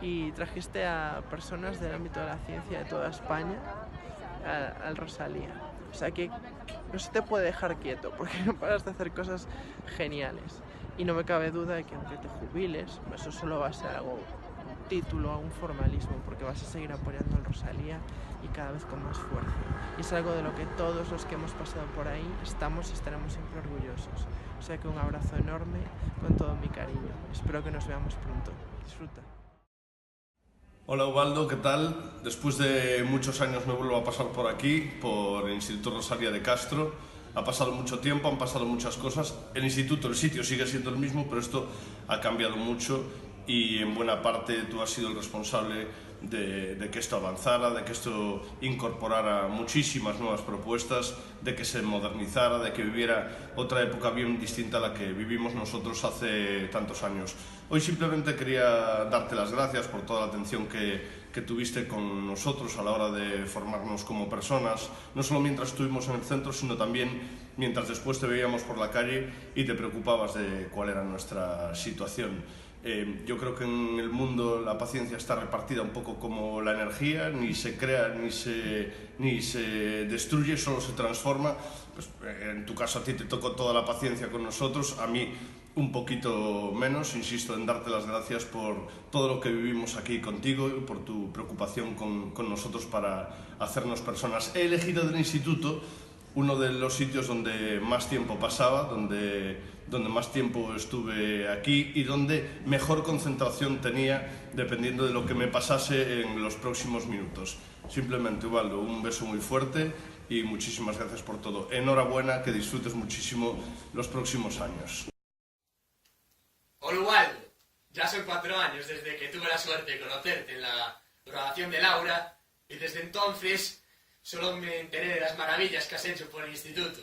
y trajiste a personas del ámbito de la ciencia de toda España al Rosalía. O sea que no se te puede dejar quieto porque no paras de hacer cosas geniales. Y no me cabe duda de que aunque te jubiles, eso solo va a ser algo, un título, un formalismo, porque vas a seguir apoyando al Rosalía y cada vez con más fuerza. Y es algo de lo que todos los que hemos pasado por ahí estamos y estaremos siempre orgullosos. O sea que un abrazo enorme con todo mi cariño. Espero que nos veamos pronto. Disfruta. Hola Ubaldo, ¿qué tal? Después de muchos años me vuelvo a pasar por aquí, por el Instituto Rosalía de Castro. Ha pasado mucho tiempo, han pasado muchas cosas. El instituto, el sitio sigue siendo el mismo, pero esto ha cambiado mucho y en buena parte tú has sido el responsable de que esto avanzara, de que esto incorporara muchísimas nuevas propuestas, de que se modernizara, de que viviera otra época bien distinta a la que vivimos nosotros hace tantos años. Hoy simplemente quería darte las gracias por toda la atención que tuviste con nosotros a la hora de formarnos como personas, no solo mientras estuvimos en el centro, sino también mientras después te veíamos por la calle y te preocupabas de cuál era nuestra situación. Yo creo que en el mundo la paciencia está repartida un poco como la energía, ni se crea ni se destruye, solo se transforma. Pues, en tu caso a ti te tocó toda la paciencia con nosotros, a mí un poquito menos. Insisto en darte las gracias por todo lo que vivimos aquí contigo y por tu preocupación con nosotros para hacernos personas. He elegido del instituto uno de los sitios donde más tiempo pasaba, donde más tiempo estuve aquí y donde mejor concentración tenía dependiendo de lo que me pasase en los próximos minutos. Simplemente, Ubaldo, un beso muy fuerte y muchísimas gracias por todo. Enhorabuena, que disfrutes muchísimo los próximos años. Hola Ubaldo, ya son 4 años desde que tuve la suerte de conocerte en la graduación de Laura y desde entonces solo me enteré de las maravillas que has hecho por el instituto,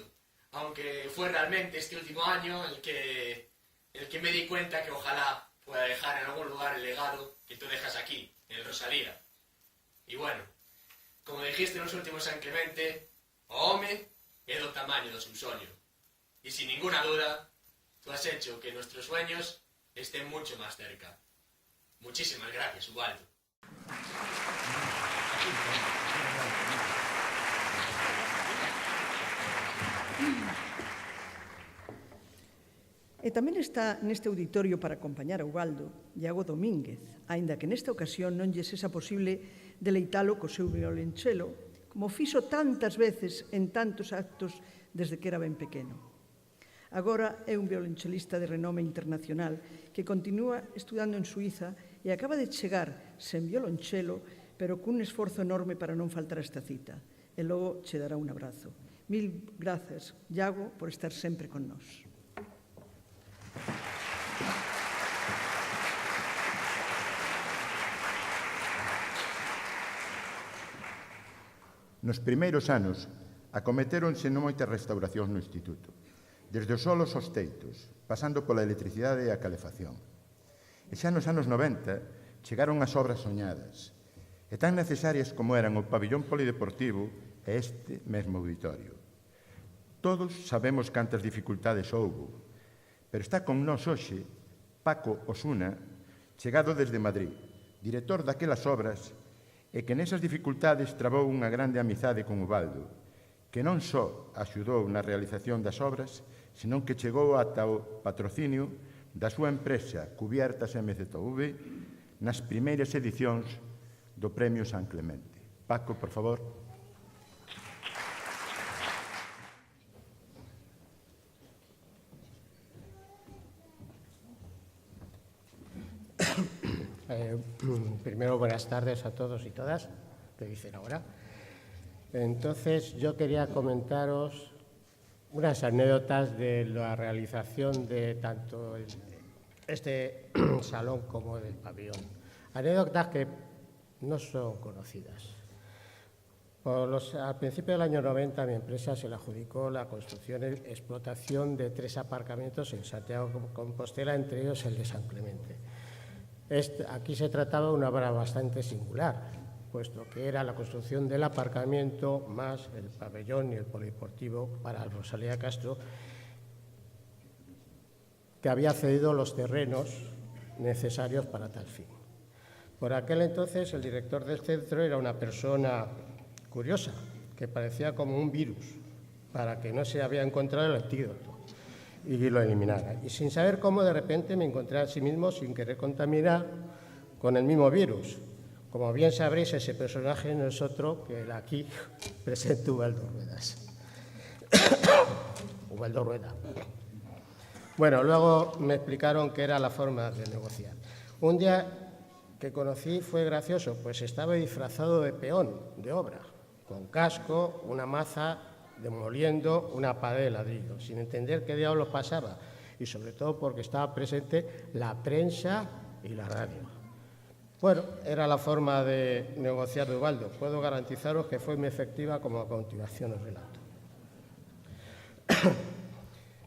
aunque fue realmente este último año el que me di cuenta que ojalá pueda dejar en algún lugar el legado que tú dejas aquí, en el Rosalía. Y bueno, como dijiste nos últimos San Clemente, o home é do tamaño do seu soño. Y sin ninguna duda, tú has hecho que nuestros sueños estén mucho más cerca. Muchísimas gracias, Ubaldo. E tamén está neste auditorio para acompañar a Ubaldo, Iago Domínguez, aínda que nesta ocasión non lle sexa posible deleitalo co seu violonchelo, como fixo tantas veces en tantos actos desde que era ben pequeno. Agora é un violonchelista de renome internacional que continúa estudando en Suiza e acaba de chegar sen violonchelo, pero cun esforzo enorme para non faltar a esta cita. E logo che dará un abrazo. Mil grazas, Iago, por estar sempre con nós. Nos primeiros anos, acometéronse non moitas restauracións no Instituto, desde os solos aos teitos, pasando pola electricidade e a calefacción. E xa nos anos 90 chegaron as obras soñadas, e tan necesarias como eran o pabillón polideportivo e este mesmo auditorio. Todos sabemos cantas dificultades houbo, pero está con nós hoxe Paco Osuna, chegado desde Madrid, director daquelas obras, e que nesas dificultades trabou unha grande amizade con Ubaldo, que non só axudou na realización das obras, senón que chegou ata o patrocinio da súa empresa Cubiertas MZV nas primeiras edicións do Premio San Clemente. Paco, por favor. Primero, buenas tardes a todos y todas, que dicen ahora. Entonces, yo quería comentaros unas anécdotas de la realización de tanto este salón como del pabellón. Anécdotas que no son conocidas. Al principio del año 90, mi empresa se le adjudicó la construcción y explotación de 3 aparcamientos en Santiago de Compostela, entre ellos el de San Clemente. Aquí se trataba de una obra bastante singular, puesto que era la construcción del aparcamiento más el pabellón y el polideportivo para el Rosalía de Castro, que había cedido los terrenos necesarios para tal fin. Por aquel entonces, el director del centro era una persona curiosa, que parecía como un virus, para que no se había encontrado el antídoto y lo eliminara. Y sin saber cómo, de repente me encontré a sí mismo sin querer contaminar con el mismo virus. Como bien sabréis, ese personaje no es otro que el aquí presente Ubaldo Ruedas. Ubaldo Rueda. Bueno, luego me explicaron que era la forma de negociar. Un día que conocí fue gracioso, pues estaba disfrazado de peón de obra, con casco, una maza, demoliendo una pared de ladrillo, sin entender qué diablos pasaba, y sobre todo porque estaba presente la prensa y la radio. Bueno, era la forma de negociar de Ubaldo. Puedo garantizaros que fue muy efectiva, como a continuación os relato.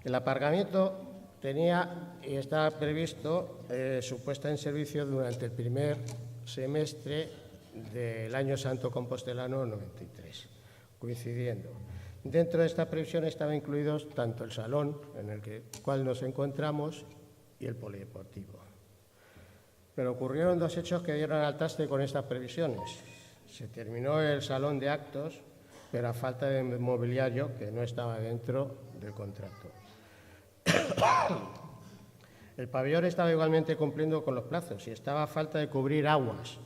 El aparcamiento tenía y estaba previsto su puesta en servicio durante el primer semestre del año santo compostelano 93, coincidiendo. Dentro de esta previsión estaban incluidos tanto el salón en el cual nos encontramos y el polideportivo. Pero ocurrieron 2 hechos que dieron al traste con estas previsiones. Se terminó el salón de actos, pero a falta de mobiliario que no estaba dentro del contrato. El pabellón estaba igualmente cumpliendo con los plazos y estaba a falta de cubrir aguas,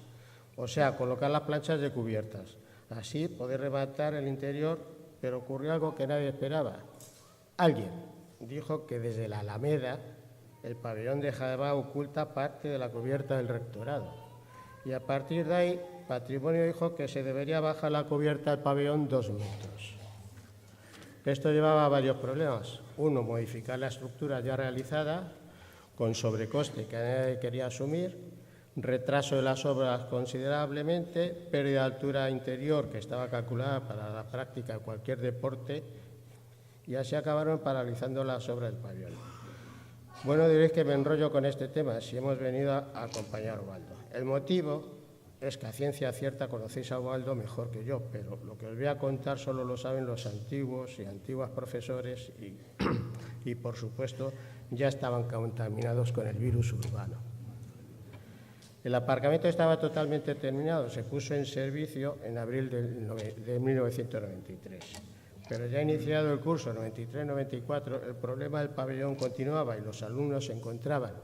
o sea, colocar las planchas de cubiertas. Así poder rematar el interior, pero ocurrió algo que nadie esperaba. Alguien dijo que desde la Alameda el pabellón dejaba oculta parte de la cubierta del rectorado. Y a partir de ahí, Patrimonio dijo que se debería bajar la cubierta del pabellón 2 metros. Esto llevaba a varios problemas. Uno, modificar la estructura ya realizada, con sobrecoste que nadie quería asumir, retraso de las obras considerablemente, pérdida de altura interior que estaba calculada para la práctica de cualquier deporte, y así acabaron paralizando las obras del pabellón. Bueno, diréis que me enrollo con este tema si hemos venido a acompañar a Ubaldo. El motivo es que a ciencia cierta conocéis a Ubaldo mejor que yo, pero lo que os voy a contar solo lo saben los antiguos y antiguas profesores y por supuesto, ya estaban contaminados con el virus urbano. El aparcamiento estaba totalmente terminado, se puso en servicio en abril de 1993. Pero ya iniciado el curso 93-94, el problema del pabellón continuaba y los alumnos se encontraban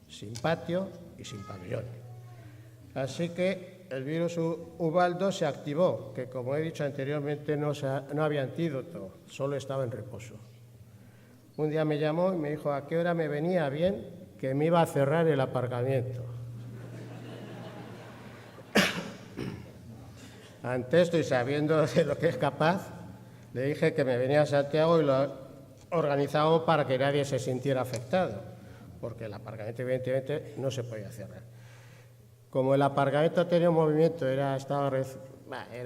sin patio y sin pabellón. Así que el virus Ubaldo se activó, que como he dicho anteriormente no había antídoto, solo estaba en reposo. Un día me llamó y me dijo a qué hora me venía bien que me iba a cerrar el aparcamiento. Ante esto y sabiendo de lo que es capaz, le dije que me venía a Santiago y lo organizábamos para que nadie se sintiera afectado, porque el aparcamiento evidentemente no se podía cerrar. Como el aparcamiento tenía un movimiento, era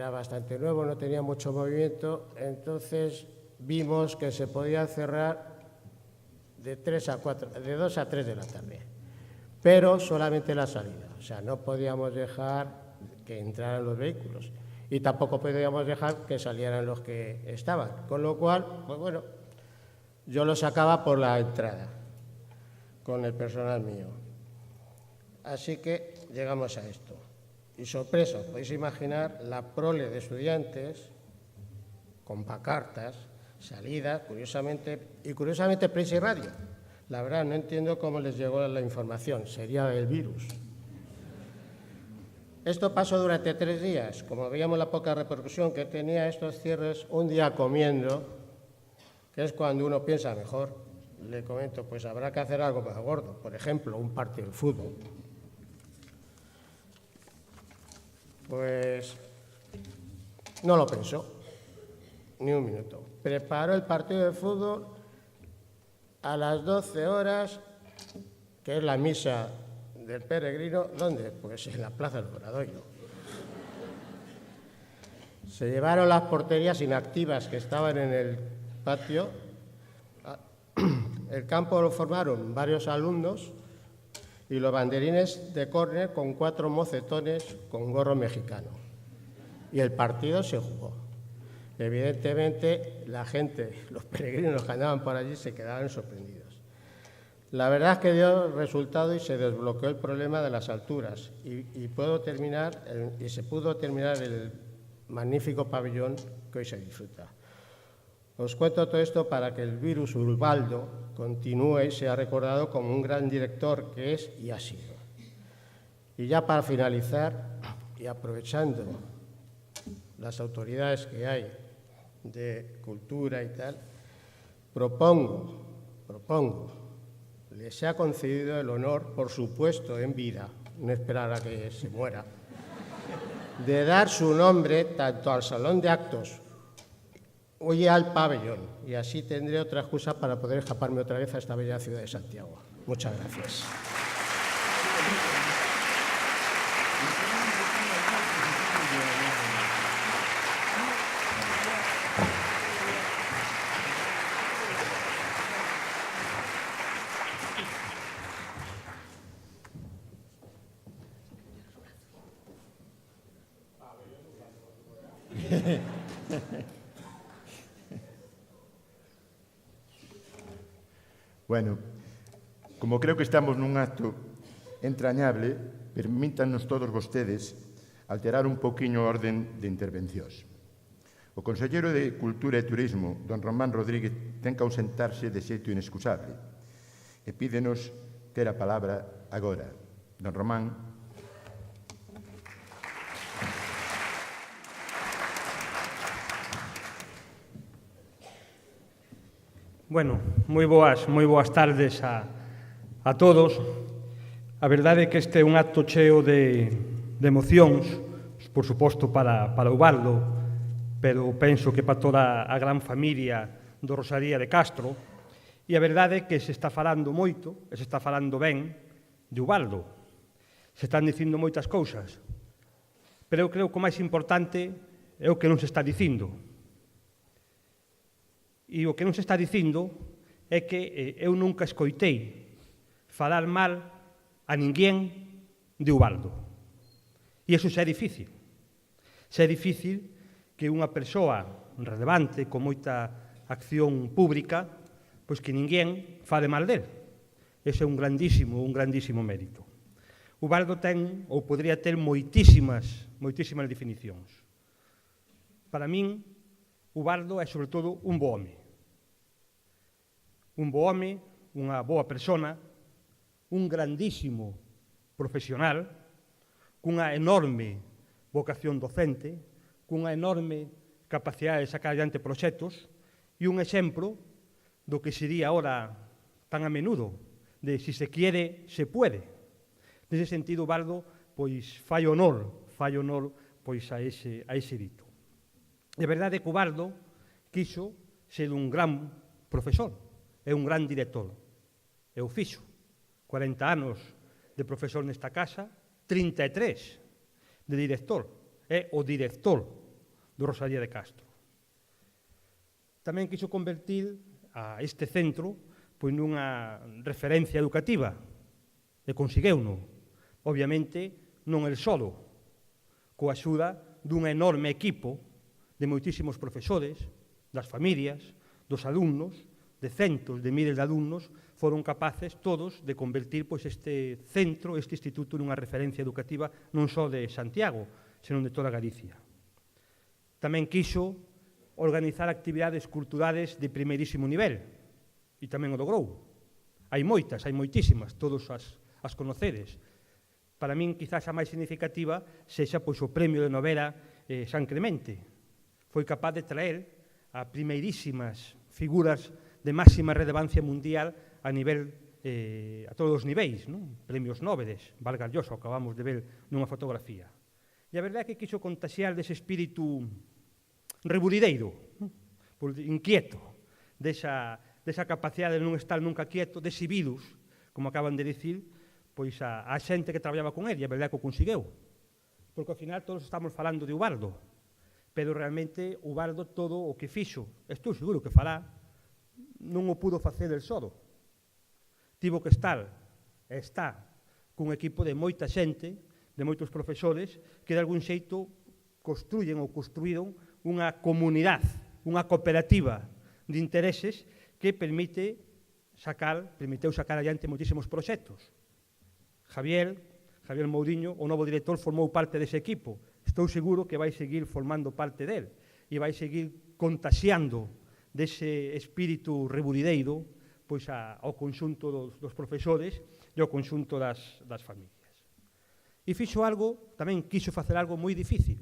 bastante nuevo, no tenía mucho movimiento, entonces vimos que se podía cerrar de 2 a 3 de la tarde, pero solamente la salida, o sea, no podíamos dejar que entraran los vehículos. Y tampoco podíamos dejar que salieran los que estaban. Con lo cual, pues bueno, yo lo sacaba por la entrada, con el personal mío. Así que llegamos a esto. Y sorpresa, podéis imaginar la prole de estudiantes con pancartas, salidas, curiosamente prensa y radio. La verdad, no entiendo cómo les llegó la información, sería el virus. Esto pasó durante 3 días. Como veíamos la poca repercusión que tenía estos cierres, un día comiendo, que es cuando uno piensa mejor, le comento, pues habrá que hacer algo más gordo, por ejemplo, un partido de fútbol. Pues no lo pensó, ni un minuto. Preparó el partido de fútbol a las 12 horas, que es la misa del peregrino. ¿Dónde? Pues en la Plaza del Obradoiro. Se llevaron las porterías inactivas que estaban en el patio. El campo lo formaron varios alumnos y los banderines de córner con 4 mocetones con gorro mexicano. Y el partido se jugó. Evidentemente, la gente, los peregrinos que andaban por allí, se quedaban sorprendidos. La verdad es que dio resultado y se desbloqueó el problema de las alturas y se pudo terminar el magnífico pabellón que hoy se disfruta. Os cuento todo esto para que el virus Ubaldo continúe y sea recordado como un gran director que es y ha sido. Y ya para finalizar, y aprovechando las autoridades que hay de cultura y tal, propongo, le sea concedido el honor, por supuesto en vida, no esperar a que se muera, de dar su nombre tanto al salón de actos y al pabellón, y así tendré otra excusa para poder escaparme otra vez a esta bella ciudad de Santiago. Muchas gracias. Bueno, como creo que estamos nun acto entrañable, permítanos todos vostedes alterar un poquinho o orden de intervencións. O conselleiro de Cultura e Turismo, don Román Rodríguez, ten que ausentarse de xeito inexcusable e pídenos ter a palabra agora. Don Román. Bueno, moi boas tardes a todos. A verdade é que este é un acto cheo de emocións, por suposto para Ubaldo, pero penso que para toda a gran familia do Rosalía de Castro, e a verdade é que se está falando moito, e se está falando ben, de Ubaldo. Se están dicindo moitas cousas, pero eu creo que o máis importante é o que non se está dicindo. E o que non se está dicindo é que eu nunca escoitei falar mal a ninguén de Ubaldo. E iso xa é difícil. Xa é difícil que unha persoa relevante, con moita acción pública, pois que ninguén fale mal del. Ese é un grandísimo mérito. Ubaldo ten, ou podría ter, moitísimas definicións. Para min, Ubaldo é, sobre todo, un bo home. Un bo home, unha boa persona, un grandísimo profesional, cunha enorme vocación docente, cunha enorme capacidade de sacar adiante proxectos e un exemplo do que se di ahora tan a menudo, de si se quiere, se puede. Nese sentido, Ubaldo, pois fai honor pois a ese dito. De verdade que Ubaldo quiso ser un gran profesor, é un gran director. Eu fixo 40 anos de profesor nesta casa, 33 de director. É o director do Rosalía de Castro. Tamén quiso convertir a este centro pois nunha referencia educativa e consegueuno. Obviamente, non el solo, coa axuda dunha enorme equipo de moitísimos profesores, das familias, dos alumnos, de centos de miles de alumnos, foron capaces todos de convertir pois este centro, este instituto, nunha referencia educativa non só de Santiago, senón de toda Galicia. Tamén quiso organizar actividades culturales de primeirísimo nivel, e tamén o logrou. Hai moitísimas, todos as conocedes. Para min, quizás a máis significativa sexa pois o premio de novela San Clemente. Foi capaz de traer a primeirísimas figuras de máxima relevancia mundial a nivel, a todos os niveis, premios Nobel, valga Dios, acabamos de ver nunha fotografía. E a verdade é que quixo contaxiar dese espírito rebulideiro, inquieto, desa capacidade de non estar nunca quieto, dese virus, como acaban de dicir, pois a xente que traballaba con ele, e a verdade é que o conseguiu. Porque ao final todos estamos falando de Ubaldo, pero realmente Ubaldo todo o que fixo, estou seguro que fará, non o pudo facer del sodo. Tivo que estar, e está, cun equipo de moita xente, de moitos profesores, que de algún xeito construyen ou construíron unha comunidade, unha cooperativa de intereses que permiteu sacar adiante moitísimos proxectos. Javier Mouriño, o novo director, formou parte dese equipo. Estou seguro que vai seguir formando parte del e vai seguir contaxiando dese espírito rebulideiro pois ao conxunto dos profesores e ao conxunto das familias. E fixo algo, tamén quixo facer algo moi difícil,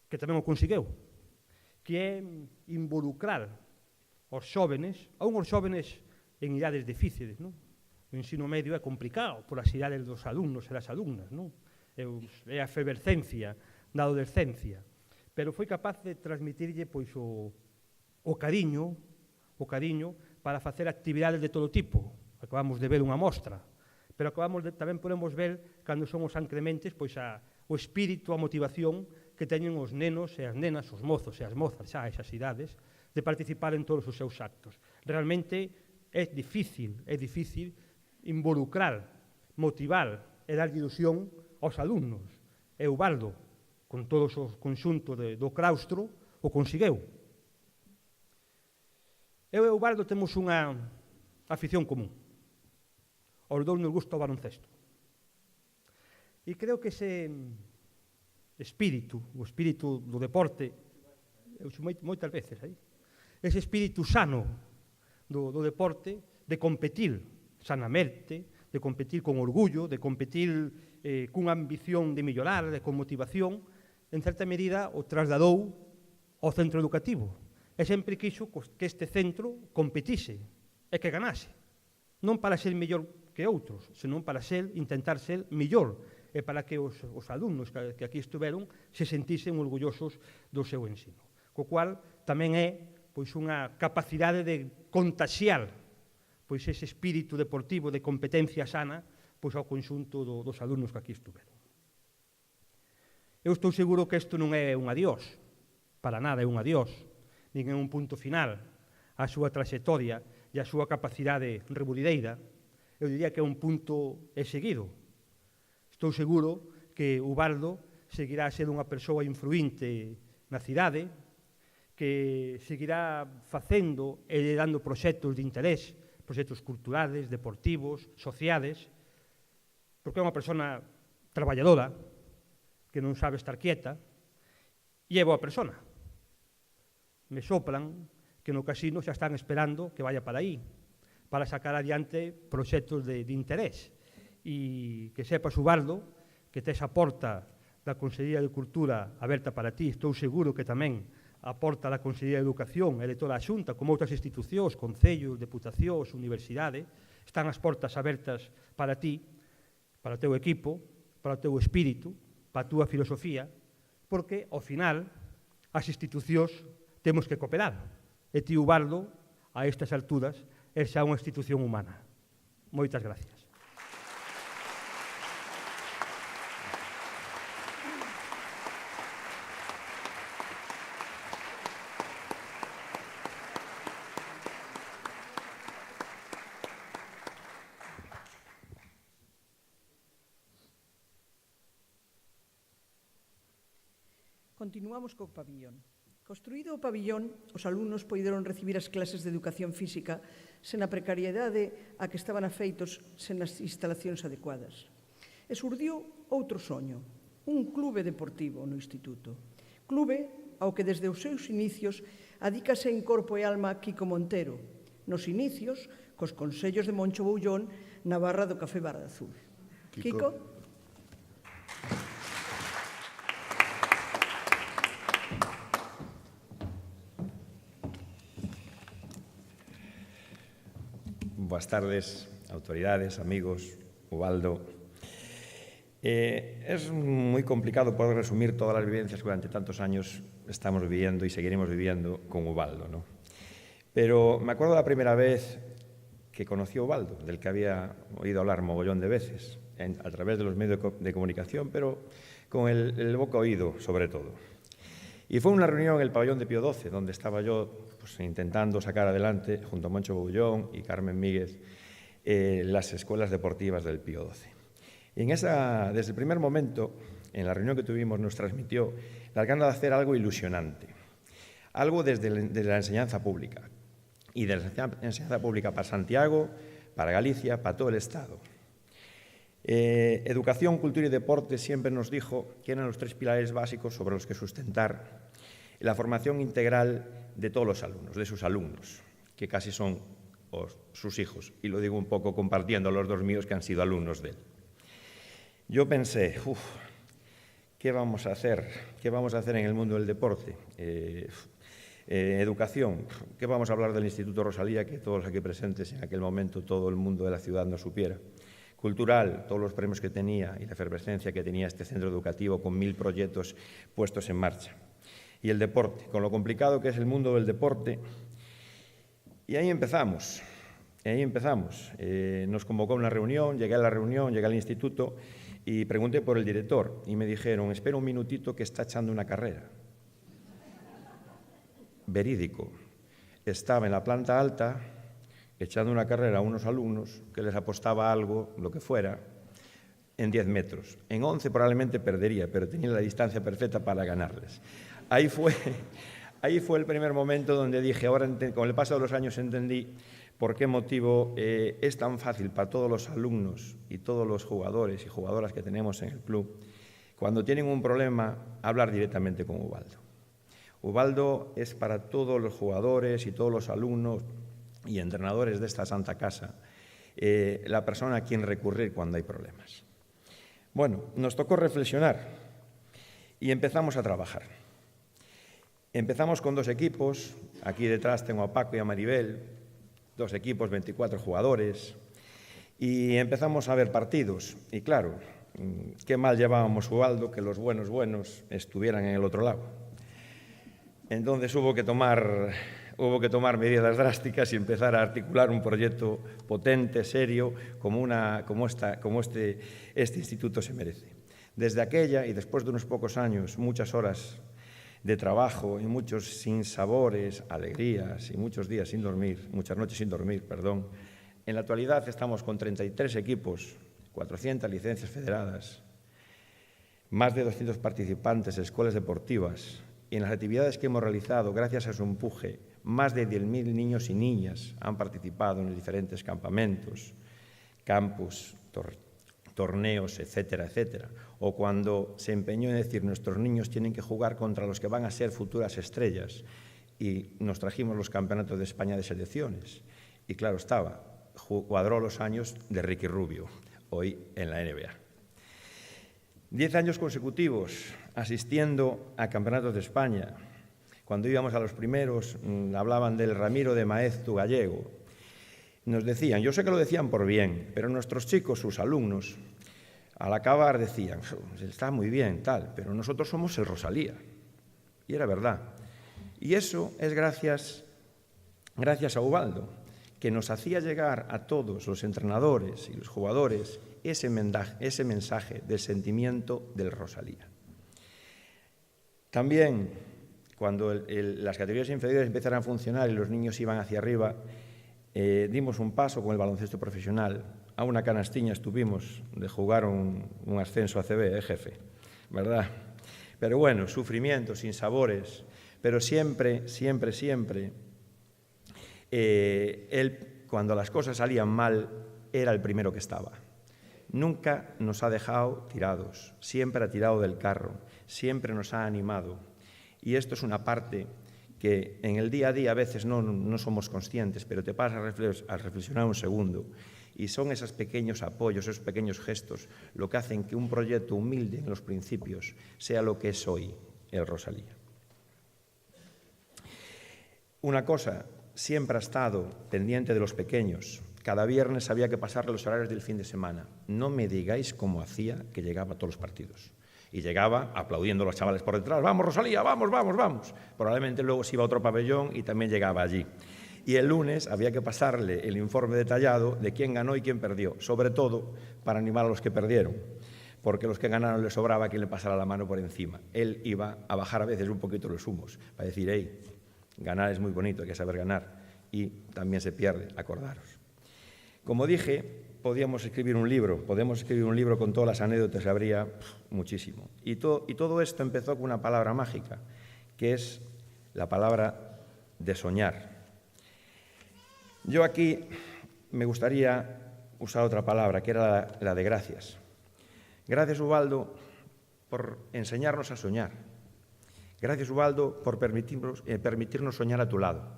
que tamén o conseguiu, que é involucrar os xóvenes, a unhos xóvenes en idades difíciles, non? O ensino medio é complicado por as idades dos alumnos e das alumnas, non? É a efervescencia da adolescencia, pero foi capaz de transmitirlle pois o cariño para facer actividades de todo tipo. Acabamos de ver unha mostra, pero tamén podemos ver, cando son os sancrementes, pois o espírito, a motivación que teñen os nenos e as nenas, os mozos e as mozas, xa a esas idades, de participar en todos os seus actos. Realmente é difícil involucrar, motivar e dar ilusión aos alumnos. E Ubaldo, con todo o conxunto do claustro, o conseguiu. Eu e Ubaldo temos unha afición común. Aos dous nos gusta o baloncesto. E creo que ese espírito, o espírito do deporte, eu xo moitas veces aí, ese espírito sano do deporte, de competir sanamente, de competir con orgullo, de competir cunha ambición de mellorar, con motivación, en certa medida o trasladou ao centro educativo. E sempre quixo que este centro competise e que ganase. Non para ser mellor que outros, senón para intentar ser mellor e para que os alumnos que aquí estuveron se sentisen orgullosos do seu ensino. Co cual tamén é unha capacidade de contaxiar ese espírito deportivo de competencia sana ao conxunto dos alumnos que aquí estuveron. Eu estou seguro que isto non é un adiós, para nada é un adiós, nin é un punto final á súa traxectoria e á súa capacidade rebulideira. Eu diría que é un punto seguido. Estou seguro que Ubaldo seguirá sendo unha persoa influinte na cidade, que seguirá facendo e dando proxectos de interés, proxectos culturales, deportivos, sociales, porque é unha persona traballadora, que non sabe estar quieta, e é boa persona. Me soplan que no casino xa están esperando que vaya para aí, para sacar adiante proxectos de interés. E que sepas, Ubaldo, que tes a porta da Consellería de Cultura aberta para ti. Estou seguro que tamén a porta da Consellería de Educación e de toda a Xunta, como outras institucións, concellos, deputacións, universidade, están as portas abertas para ti, para o teu equipo, para o teu espírito, para a túa filosofía, porque, ao final, as institucións temos que cooperar. E ti, Ubaldo, a estas alturas, é xa unha institución humana. Moitas gracias. Continuamos co pabillón. Construído o pabillón, os alumnos poideron recibir as clases de educación física sen a precariedade a que estaban afeitos sen as instalacións adecuadas. E surdiu outro soño, un clube deportivo no instituto. Clube ao que desde os seus inicios adícase en corpo e alma Kiko Montero, nos inicios cos consellos de Moncho Boullón na barra do Café Barra Azul. Kiko? Boas tardes, autoridades, amigos, Ubaldo. Es muy complicado poder resumir todas las vivencias que durante tantos años estamos viviendo y seguiremos viviendo con Ubaldo, ¿no? Pero me acuerdo la primera vez que conocí a Ubaldo, del que había oído hablar mogollón de veces, a través de los medios de comunicación, pero con el boca oído sobre todo. Y fue una reunión en el pabellón de Pío XII, donde estaba yo pues, intentando sacar adelante, junto a Moncho Bobullón y Carmen Míguez, las escuelas deportivas del Pío XII. Y desde el primer momento, en la reunión que tuvimos, nos transmitió las ganas de hacer algo ilusionante, algo desde la enseñanza pública, y de la enseñanza pública para Santiago, para Galicia, para todo el Estado. Educación, cultura y deporte siempre nos dijo que eran los 3 pilares básicos sobre los que sustentar la formación integral de todos los alumnos, de sus alumnos, que casi son sus hijos, y lo digo un poco compartiendo los 2 míos que han sido alumnos de él. Yo pensé, ¿qué vamos a hacer? ¿Qué vamos a hacer en el mundo del deporte? Educación, ¿qué vamos a hablar del Instituto Rosalía, que todos los aquí presentes en aquel momento todo el mundo de la ciudad no supiera? Cultural, todos los premios que tenía y la efervescencia que tenía este centro educativo con 1000 proyectos puestos en marcha. Y el deporte, con lo complicado que es el mundo del deporte. Y ahí empezamos. Nos convocó a una reunión, llegué a la reunión, llegué al instituto y pregunté por el director y me dijeron, espera un minutito que está echando una carrera. Verídico. Estaba en la planta alta echando una carrera a unos alumnos que les apostaba algo, lo que fuera, en 10 metros. En 11 probablemente perdería, pero tenía la distancia perfecta para ganarles. Ahí fue el primer momento donde dije, ahora con el paso de los años entendí por qué motivo es tan fácil para todos los alumnos y todos los jugadores y jugadoras que tenemos en el club, cuando tienen un problema, hablar directamente con Ubaldo. Ubaldo es para todos los jugadores y todos los alumnos y entrenadores de esta santa casa la persona a quien recurrir cuando hay problemas. Bueno, nos tocó reflexionar y empezamos a trabajar. Empezamos con 2 equipos, aquí detrás tengo a Paco y a Maribel, 2 equipos, 24 jugadores, y empezamos a ver partidos. Y claro, qué mal llevábamos Ubaldo que los buenos estuvieran en el otro lado. Entonces hubo que tomar medidas drásticas y empezar a articular un proyecto potente, serio, como este instituto se merece. Desde aquella, y después de unos pocos años, muchas horas de trabajo y muchos sinsabores, alegrías y muchos días sin dormir, muchas noches sin dormir, perdón. En la actualidad estamos con 33 equipos, 400 licencias federadas, más de 200 participantes, escuelas deportivas, y en las actividades que hemos realizado, gracias a su empuje, más de 10.000 niños y niñas han participado en los diferentes campamentos, campus, torneos, etcétera, etcétera. O cuando se empeñó en decir nuestros niños tienen que jugar contra los que van a ser futuras estrellas y nos trajimos los campeonatos de España de selecciones. Y claro cuadró los años de Ricky Rubio, hoy en la NBA. 10 años consecutivos asistiendo a campeonatos de España. Cuando íbamos a los primeros, hablaban del Ramiro de Maeztu gallego. Nos decían, yo sé que lo decían por bien, pero nuestros chicos, sus alumnos, al acabar decían, está muy bien, tal, pero nosotros somos el Rosalía. Y era verdad. Y eso es gracias a Ubaldo, que nos hacía llegar a todos los entrenadores y los jugadores ese mensaje del sentimiento del Rosalía. También, cuando las categorías inferiores empezaron a funcionar y los niños iban hacia arriba, dimos un paso con el baloncesto profesional. A una canastiña estuvimos de jugar un ascenso a ACB, jefe, ¿verdad? Pero bueno, sufrimiento, sinsabores, pero siempre, él, cuando las cosas salían mal, era el primero que estaba. Nunca nos ha dejado tirados, siempre ha tirado del carro, siempre nos ha animado. Y esto es una parte que en el día a día a veces no somos conscientes, pero te paras a reflexionar un segundo. Y son esos pequeños apoyos, esos pequeños gestos, lo que hacen que un proyecto humilde en los principios sea lo que es hoy el Rosalía. Una cosa, siempre ha estado pendiente de los pequeños, Cada viernes había que pasarle los horarios del fin de semana. No me digáis cómo hacía que llegaba a todos los partidos. Y llegaba aplaudiendo a los chavales por detrás. ¡Vamos, Rosalía! ¡Vamos, vamos, vamos! Probablemente luego se iba a otro pabellón y también llegaba allí. Y el lunes había que pasarle el informe detallado de quién ganó y quién perdió, sobre todo para animar a los que perdieron, porque a los que ganaron les sobraba quien le pasara la mano por encima. Él iba a bajar a veces un poquito los humos, para decir, hey, ganar es muy bonito, hay que saber ganar, y también se pierde, acordaros. Como dije, podemos escribir un libro con todas las anécdotas, habría muchísimo. Y todo esto empezó con una palabra mágica, que es la palabra de soñar. Yo aquí me gustaría usar otra palabra, que era la de gracias. Gracias, Ubaldo, por enseñarnos a soñar. Gracias, Ubaldo, por permitirnos soñar a tu lado.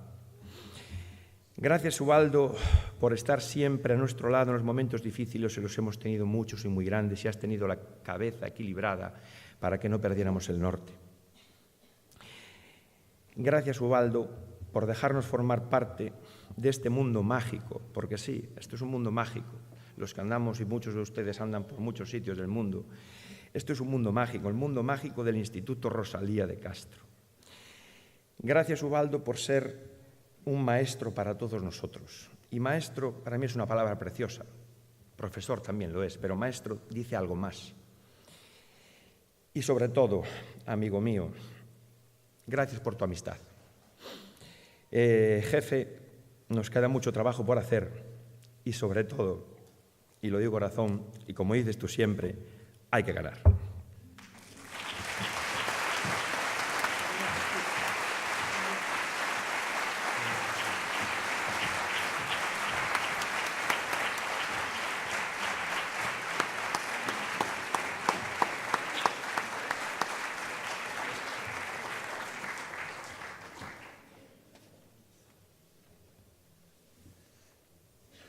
Gracias, Ubaldo, por estar siempre a nuestro lado en los momentos difíciles, y los hemos tenido muchos y muy grandes, y has tenido la cabeza equilibrada para que no perdiéramos el norte. Gracias, Ubaldo, por dejarnos formar parte de este mundo mágico, porque sí, esto es un mundo mágico. Los que andamos, y muchos de ustedes andan por muchos sitios del mundo, esto es un mundo mágico, el mundo mágico del Instituto Rosalía de Castro. Gracias, Ubaldo, por ser un maestro para todos nosotros. Y maestro, para mí es una palabra preciosa. Profesor también lo es, pero maestro dice algo más. Y sobre todo, amigo mío, gracias por tu amistad. Jefe, nos queda mucho trabajo por hacer, y sobre todo, y lo digo corazón, y como dices tú siempre, hay que ganar.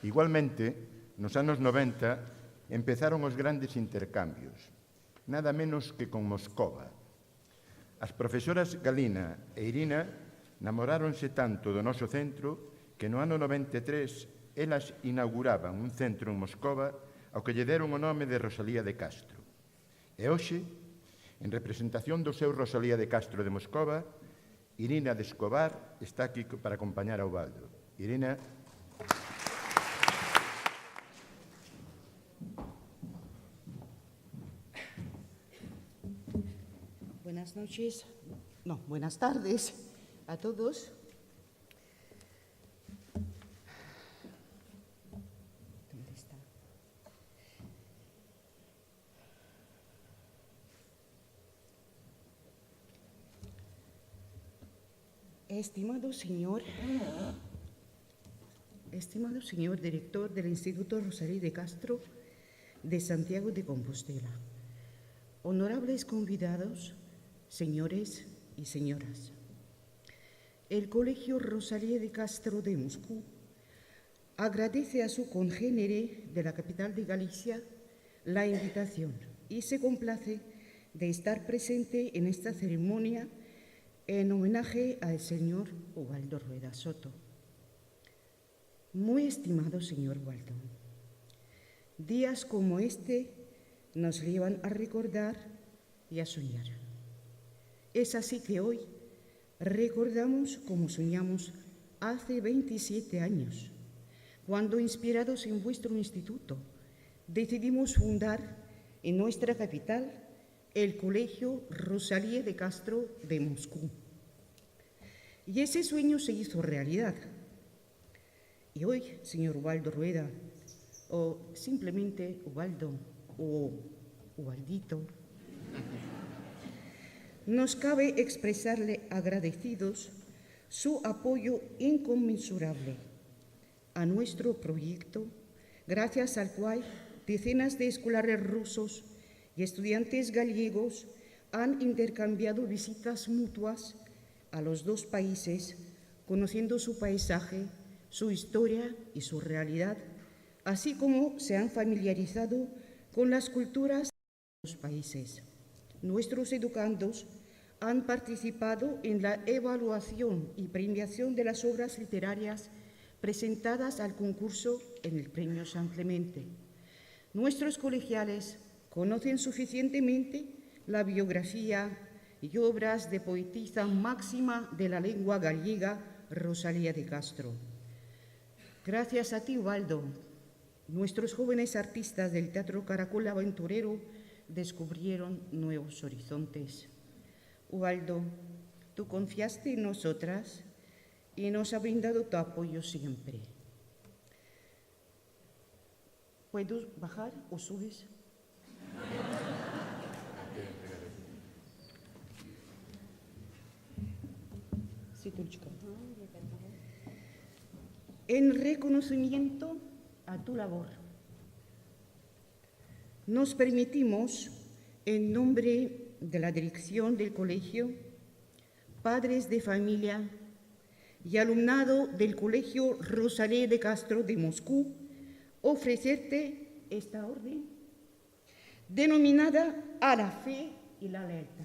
Igualmente, nos anos 90 empezaron os grandes intercambios, nada menos que con Moscova. As profesoras Galina e Irina namoráronse tanto do noso centro que no ano 93 elas inauguraban un centro en Moscova ao que lle deron o nome de Rosalía de Castro. E hoxe, en representación do seu Rosalía de Castro de Moscova, Irina de Escobar está aquí para acompañar a Ubaldo. Irina. Buenas noches, no, buenas tardes a todos. ¿Dónde está? Estimado señor director del Instituto Rosalía de Castro de Santiago de Compostela, honorables convidados, señores y señoras, el Colegio Rosalía de Castro de Moscú agradece a su congénere de la capital de Galicia la invitación y se complace de estar presente en esta ceremonia en homenaje al señor Ubaldo Rueda Soto. Muy estimado señor Ubaldo, días como este nos llevan a recordar y a soñar. Es así que hoy recordamos como soñamos hace 27 años, cuando, inspirados en vuestro instituto, decidimos fundar en nuestra capital el Colegio Rosalía de Castro de Moscú. Y ese sueño se hizo realidad. Y hoy, señor Ubaldo Rueda, o simplemente Ubaldo, o Ubaldito, nos cabe expresarle agradecidos su apoyo inconmensurable a nuestro proyecto, gracias al cual decenas de escolares rusos y estudiantes gallegos han intercambiado visitas mutuas a los dos países, conociendo su paisaje, su historia y su realidad, así como se han familiarizado con las culturas de los países. Nuestros educandos han participado en la evaluación y premiación de las obras literarias presentadas al concurso en el Premio San Clemente. Nuestros colegiales conocen suficientemente la biografía y obras de poetisa máxima de la lengua gallega, Rosalía de Castro. Gracias a ti, Ubaldo, nuestros jóvenes artistas del Teatro Caracol Aventurero descubrieron nuevos horizontes. Ubaldo, tú confiaste en nosotras y nos ha brindado tu apoyo siempre. ¿Puedo bajar o subes? Sí, Tulchka. En reconocimiento a tu labor, nos permitimos, en nombre de la dirección del colegio, padres de familia y alumnado del Colegio Rosalía de Castro de Moscú, ofrecerte esta orden denominada a la fe y la lealtad.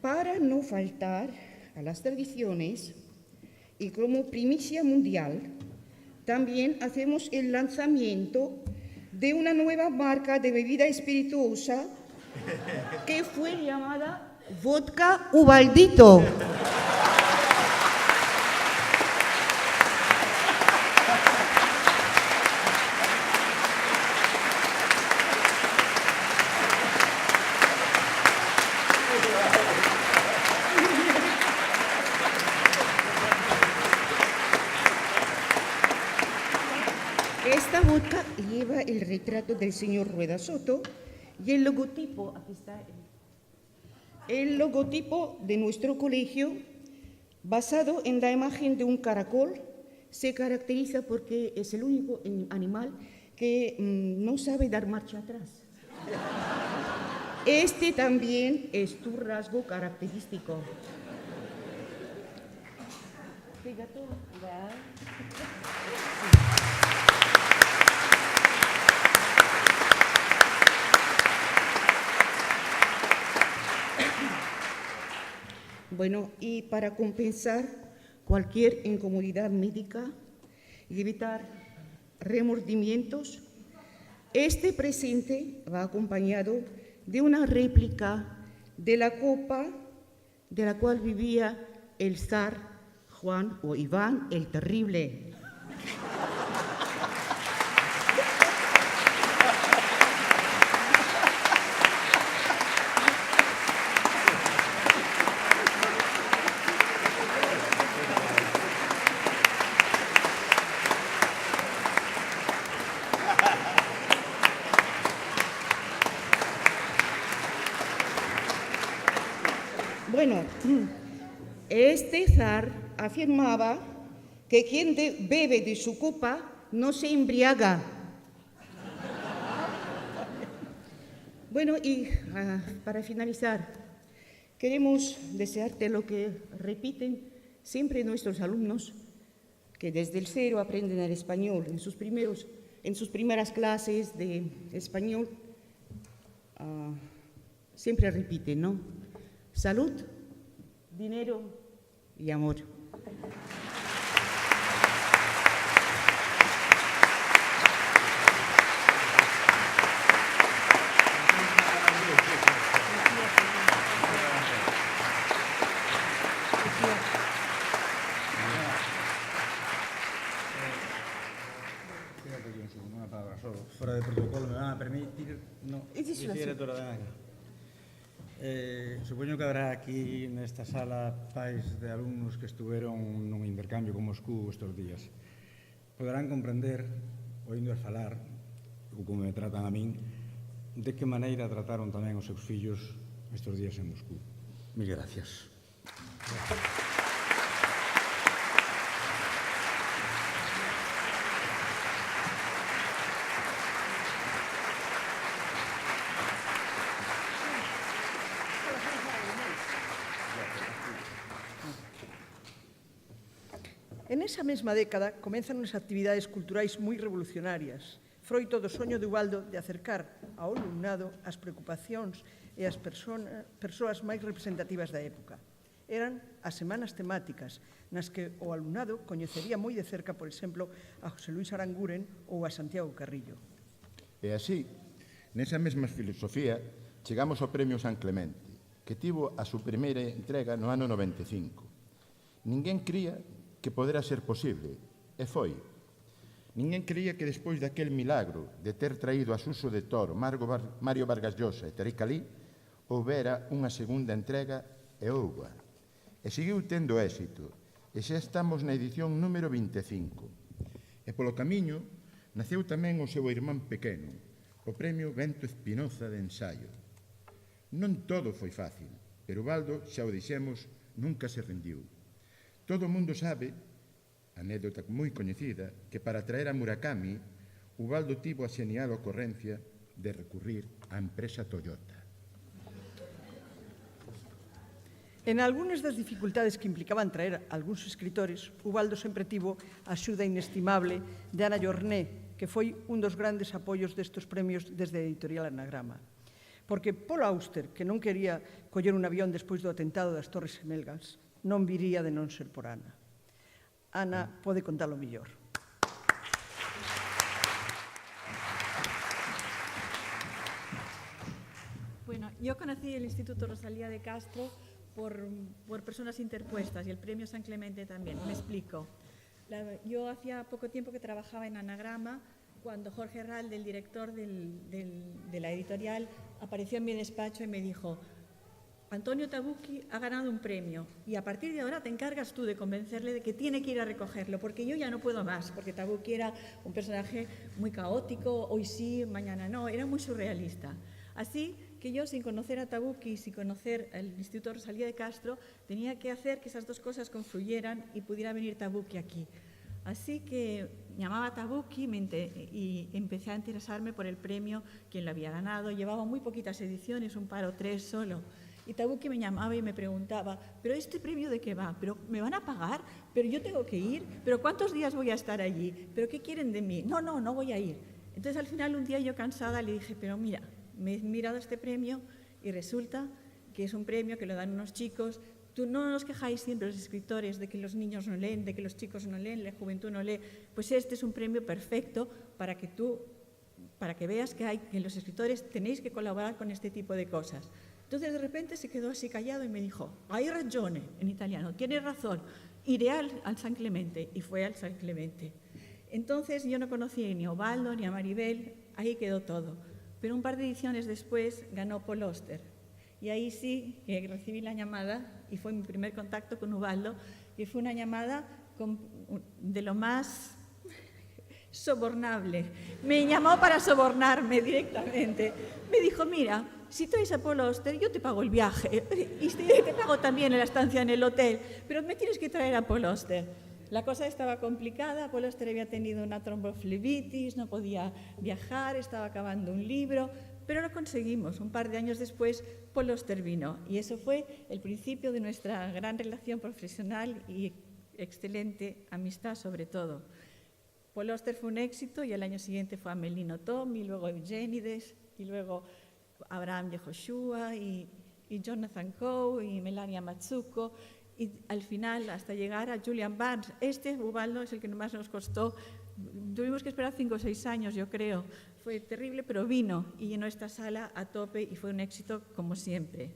Para no faltar a las tradiciones y como primicia mundial, también hacemos el lanzamiento de una nueva marca de bebida espirituosa que fue llamada Vodka Ubaldito. Esta vodka lleva el retrato del señor Rueda Soto y el logotipo, aquí está, el logotipo de nuestro colegio, basado en la imagen de un caracol, se caracteriza porque es el único animal que no sabe dar marcha atrás. Este también es tu rasgo característico. Fíjate, ¿verdad? Bueno, y para compensar cualquier incomodidad médica y evitar remordimientos, este presente va acompañado de una réplica de la copa de la cual vivía el zar Juan o Iván el Terrible. Bueno, este zar afirmaba que quien bebe de su copa no se embriaga. Bueno, y para finalizar, queremos desearte lo que repiten siempre nuestros alumnos, que desde el cero aprenden el español. En sus primeras clases de español siempre repiten, ¿no? Salud, dinero y amor. Una palabra solo, fuera de protocolo, me van a permitir no dicir toda a acá. Supoño que habrá aquí nesta sala pais de alumnos que estuveron nun intercambio con Moscú estes días. Poderán comprender oíndo falar, ou como me tratan a min, de que maneira trataron tamén os seus fillos estes días en Moscú. Mil gracias. En esa mesma década comenzan unhas actividades culturais moi revolucionarias, froito do soño de Ubaldo de acercar ao alumnado as preocupacións e as persoas máis representativas da época. Eran as semanas temáticas, nas que o alumnado coñecería moi de cerca, por exemplo, a José Luis Aranguren ou a Santiago Carrillo. E así, nesa mesma filosofía, chegamos ao Premio San Clemente, que tivo a súa primeira entrega no ano 95. Ninguén cría que podera ser posible, e foi. Ninguén creía que despois daquel milagro de ter traído a Suso de Toro, Mario Vargas Llosa e Tariq Ali, houbera unha segunda entrega e houba. E seguiu tendo éxito, e xa estamos na edición número 25. E polo camiño naceu tamén o seu irmán pequeno, o Premio Bento Espinoza de Ensaio. Non todo foi fácil, pero Ubaldo, xa o dixemos, nunca se rendiu. Todo o mundo sabe, anécdota moi coñecida, que para traer a Murakami, Ubaldo tivo a xenial ocorrencia de recurrir á empresa Toyota. En algunhas das dificultades que implicaban traer algúns escritores, Ubaldo sempre tivo a axuda inestimable de Ana Llorné, que foi un dos grandes apoios destes premios desde a editorial Anagrama. Porque Paul Auster, que non quería coller un avión despois do atentado das Torres Gemelgas, non viría de non ser por Ana. Ana pode contalo mellor. Bueno, yo conocí el Instituto Rosalía de Castro por personas interpuestas y el Premio San Clemente también. Me explico. Yo hacía poco tiempo que trabajaba en Anagrama cuando Jorge Herralde, el director de la editorial, apareció en mi despacho y me dijo: Antonio Tabucchi ha ganado un premio y a partir de ahora te encargas tú de convencerle de que tiene que ir a recogerlo, porque yo ya no puedo más, porque Tabucchi era un personaje muy caótico, hoy sí, mañana no, era muy surrealista. Así que yo, sin conocer a Tabucchi, sin conocer el Instituto Rosalía de Castro, tenía que hacer que esas dos cosas confluyeran y pudiera venir Tabucchi aquí. Así que llamaba a Tabucchi y empecé a interesarme por el premio, quien lo había ganado. Llevaba muy poquitas ediciones, un par o tres solo. Y Tabucchi me llamaba y me preguntaba: ¿pero este premio de qué va? ¿Pero me van a pagar? ¿Pero yo tengo que ir? ¿Pero cuántos días voy a estar allí? ¿Pero qué quieren de mí? No voy a ir. Entonces al final un día yo cansada le dije: pero mira, me he mirado este premio y resulta que es un premio que lo dan unos chicos. Tú no nos quejáis siempre los escritores de que los niños no leen, de que los chicos no leen, la juventud no lee. Pues este es un premio perfecto para que veas que los escritores tenéis que colaborar con este tipo de cosas. Entonces de repente se quedó así callado y me dijo: hai ragione, en italiano, tienes razón, iré al San Clemente. Y fue al San Clemente. Entonces yo no conocía ni a Ubaldo ni a Maribel, ahí quedó todo. Pero un par de ediciones después ganó Paul Auster. Y ahí sí que recibí la llamada y fue mi primer contacto con Ubaldo, y fue una llamada de lo más sobornable. Me llamó para sobornarme directamente. Me dijo: mira, si traes a Paul Auster, yo te pago el viaje y te pago también la estancia en el hotel, pero me tienes que traer a Paul Auster. La cosa estaba complicada. Paul Auster había tenido una tromboflebitis, no podía viajar, estaba acabando un libro, pero lo conseguimos. Un par de años después, Paul Auster vino, y eso fue el principio de nuestra gran relación profesional y excelente amistad, sobre todo. Paul Auster fue un éxito y al año siguiente fue Amélie Nothomb y luego Eugénides y luego Abraham Yehoshua y Jonathan Coe y Melania Matsuko, y al final hasta llegar a Julian Barnes. Ubaldo es el que más nos costó. Tuvimos que esperar 5 o 6 años, yo creo. Fue terrible, pero vino y llenó esta sala a tope y fue un éxito como siempre.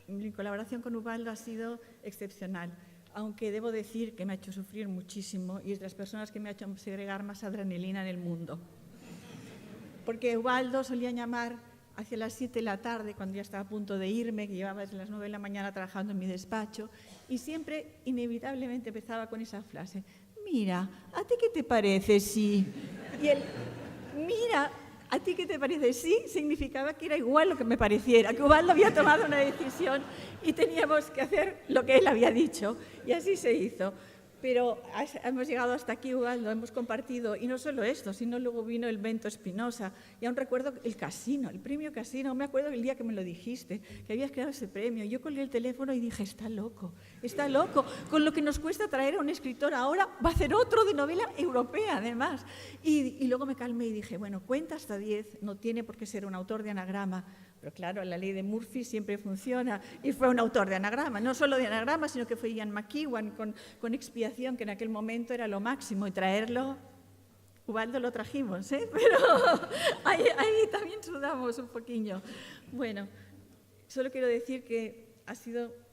Mi colaboración con Ubaldo ha sido excepcional, aunque debo decir que me ha hecho sufrir muchísimo y es de las personas que me ha hecho segregar más adrenalina en el mundo. Porque Ubaldo solía llamar hacia las 7 de la tarde, cuando ya estaba a punto de irme, que llevaba desde las 9 de la mañana trabajando en mi despacho, y siempre, inevitablemente, empezaba con esa frase: mira, ¿a ti qué te parece si? Y el, mira, ¿a ti qué te parece si? Significaba que era igual lo que me pareciera, que Ubaldo había tomado una decisión y teníamos que hacer lo que él había dicho. Y así se hizo. Pero hemos llegado hasta aquí, Ubaldo, hemos compartido, y no solo esto, sino luego vino el Bento Espinosa, y aún recuerdo el casino, el premio casino, me acuerdo el día que me lo dijiste, que habías creado ese premio, yo colgué el teléfono y dije, está loco, con lo que nos cuesta traer a un escritor ahora, va a hacer otro de novela europea, además. Y luego me calmé y dije, bueno, cuenta hasta 10, no tiene por qué ser un autor de anagrama, pero claro, la ley de Murphy siempre funciona, y fue un autor de anagrama, no solo de anagrama, sino que fue Ian McEwan con Expiación, que en aquel momento era lo máximo, y traerlo, Ubaldo lo trajimos, pero ahí también sudamos un poquillo. Bueno, solo quiero decir que ha sido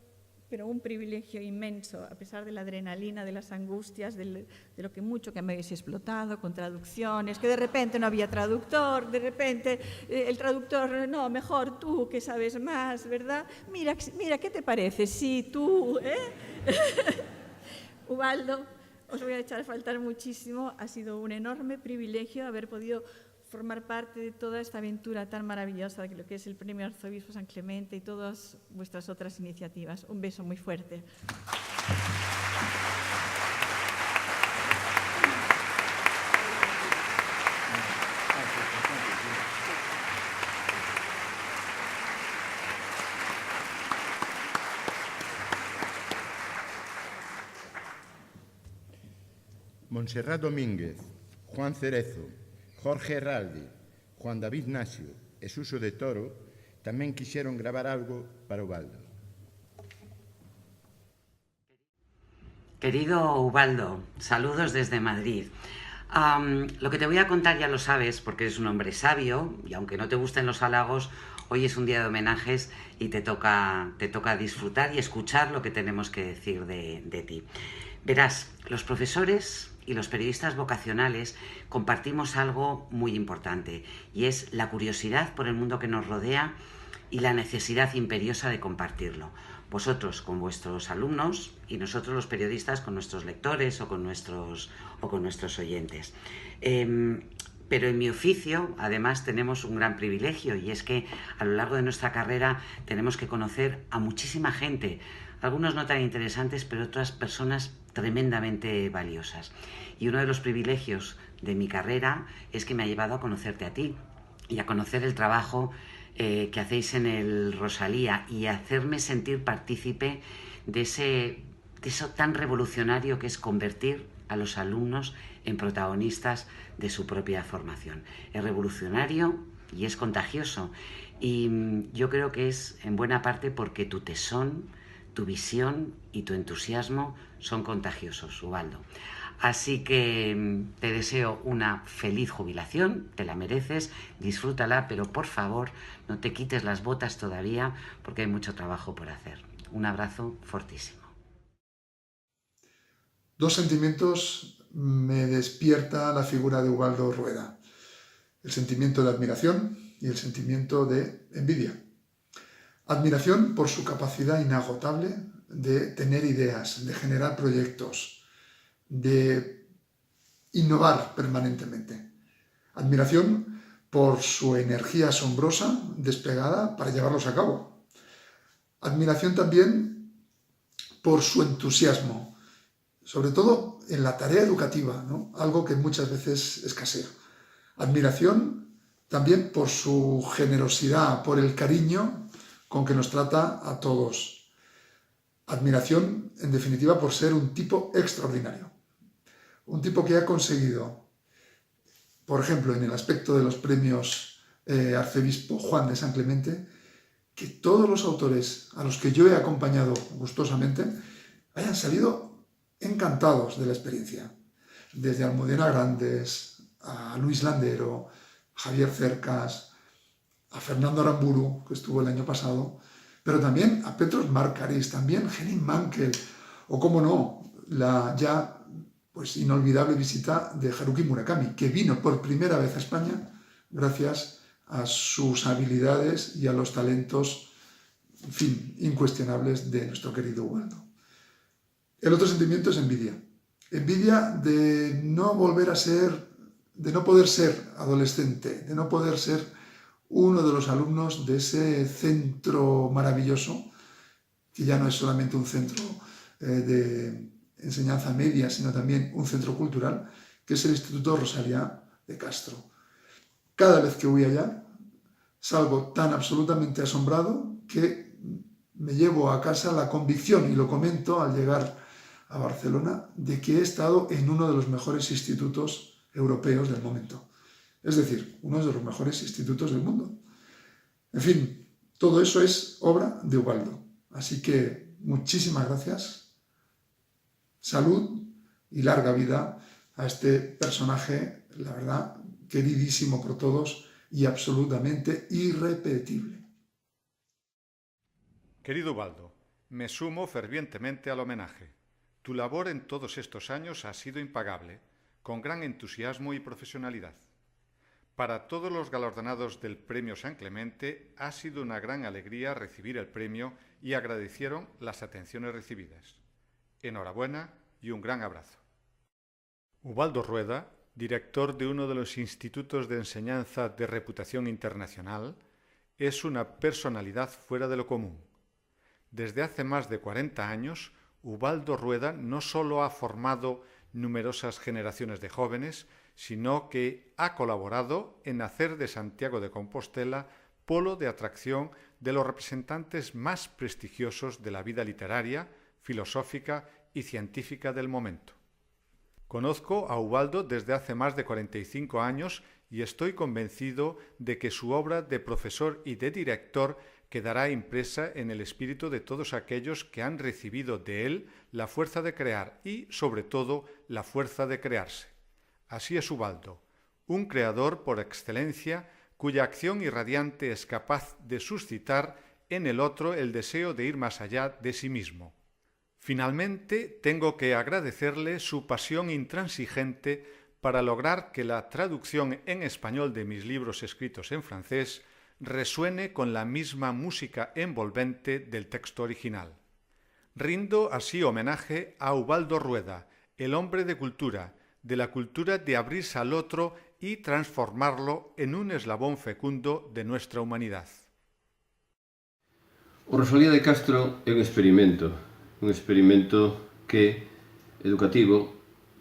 un privilegio inmenso, a pesar de la adrenalina, de las angustias, de lo que mucho que me habéis explotado, con traducciones, que de repente no había traductor, de repente el traductor, no, mejor tú, que sabes más, ¿verdad? Mira, ¿qué te parece? Sí, tú, Ubaldo, os voy a echar a faltar muchísimo, ha sido un enorme privilegio haber podido formar parte de toda esta aventura tan maravillosa de lo que es el Premio Arzobispo San Clemente y todas vuestras otras iniciativas. Un beso muy fuerte. Montserrat Domínguez, Juan Cerezo, Jorge Herralde, Juan David Nasio e Suso de Toro tamén quixeron gravar algo para Ubaldo. Querido Ubaldo, saludos desde Madrid. Lo que te voy a contar ya lo sabes porque eres un hombre sabio y aunque no te gusten los halagos, hoy es un día de homenajes y te toca disfrutar y escuchar lo que tenemos que decir de ti. Verás, los profesores y los periodistas vocacionales compartimos algo muy importante y es la curiosidad por el mundo que nos rodea y la necesidad imperiosa de compartirlo. Vosotros con vuestros alumnos y nosotros los periodistas con nuestros lectores o con nuestros oyentes. Pero en mi oficio, además, tenemos un gran privilegio y es que a lo largo de nuestra carrera tenemos que conocer a muchísima gente, algunos no tan interesantes, pero otras personas tremendamente valiosas. Y uno de los privilegios de mi carrera es que me ha llevado a conocerte a ti y a conocer el trabajo que hacéis en el Rosalía y a hacerme sentir partícipe de eso tan revolucionario que es convertir a los alumnos en protagonistas de su propia formación. Es revolucionario y es contagioso. Y yo creo que es en buena parte porque tu tesón, tu visión y tu entusiasmo son contagiosos, Ubaldo. Así que te deseo una feliz jubilación, te la mereces, disfrútala, pero por favor no te quites las botas todavía porque hay mucho trabajo por hacer. Un abrazo fortísimo. Dos sentimientos me despierta la figura de Ubaldo Rueda. El sentimiento de admiración y el sentimiento de envidia. Admiración por su capacidad inagotable de tener ideas, de generar proyectos, de innovar permanentemente. Admiración por su energía asombrosa desplegada para llevarlos a cabo. Admiración también por su entusiasmo, sobre todo en la tarea educativa, ¿no? Algo que muchas veces escasea. Admiración también por su generosidad, por el cariño con que nos trata a todos. Admiración, en definitiva, por ser un tipo extraordinario. Un tipo que ha conseguido, por ejemplo, en el aspecto de los premios Arzobispo Juan de San Clemente, que todos los autores a los que yo he acompañado gustosamente hayan salido encantados de la experiencia. Desde Almudena Grandes, a Luis Landero, Javier Cercas, a Fernando Aramburu, que estuvo el año pasado, pero también a Petros Markaris, también Henning Mankell, o cómo no, la ya inolvidable visita de Haruki Murakami, que vino por primera vez a España gracias a sus habilidades y a los talentos, en fin, incuestionables de nuestro querido Ubaldo. El otro sentimiento es envidia. Envidia de no volver a ser, de no poder ser adolescente, de no poder ser uno de los alumnos de ese centro maravilloso, que ya no es solamente un centro de enseñanza media, sino también un centro cultural, que es el Instituto Rosalía de Castro. Cada vez que voy allá, salgo tan absolutamente asombrado que me llevo a casa la convicción, y lo comento al llegar a Barcelona, de que he estado en uno de los mejores institutos europeos del momento. Es decir, uno de los mejores institutos del mundo. En fin, todo eso es obra de Ubaldo. Así que muchísimas gracias, salud y larga vida a este personaje, la verdad, queridísimo por todos y absolutamente irrepetible. Querido Ubaldo, me sumo fervientemente al homenaje. Tu labor en todos estos años ha sido impagable, con gran entusiasmo y profesionalidad. Para todos los galardonados del Premio San Clemente ha sido una gran alegría recibir el premio y agradecieron las atenciones recibidas. Enhorabuena y un gran abrazo. Ubaldo Rueda, director de uno de los institutos de enseñanza de reputación internacional, es una personalidad fuera de lo común. Desde hace más de 40 años, Ubaldo Rueda no solo ha formado numerosas generaciones de jóvenes, sino que ha colaborado en hacer de Santiago de Compostela polo de atracción de los representantes más prestigiosos de la vida literaria, filosófica y científica del momento. Conozco a Ubaldo desde hace más de 45 años y estoy convencido de que su obra de profesor y de director quedará impresa en el espíritu de todos aquellos que han recibido de él la fuerza de crear y, sobre todo, la fuerza de crearse. Así es Ubaldo, un creador por excelencia cuya acción irradiante es capaz de suscitar en el otro el deseo de ir más allá de sí mismo. Finalmente, tengo que agradecerle su pasión intransigente para lograr que la traducción en español de mis libros escritos en francés resuene con la misma música envolvente del texto original. Rindo así homenaje a Ubaldo Rueda, el hombre de la cultura de abrirse al otro y transformarlo en un eslabón fecundo de nuestra humanidad. O Rosalía de Castro é un experimento educativo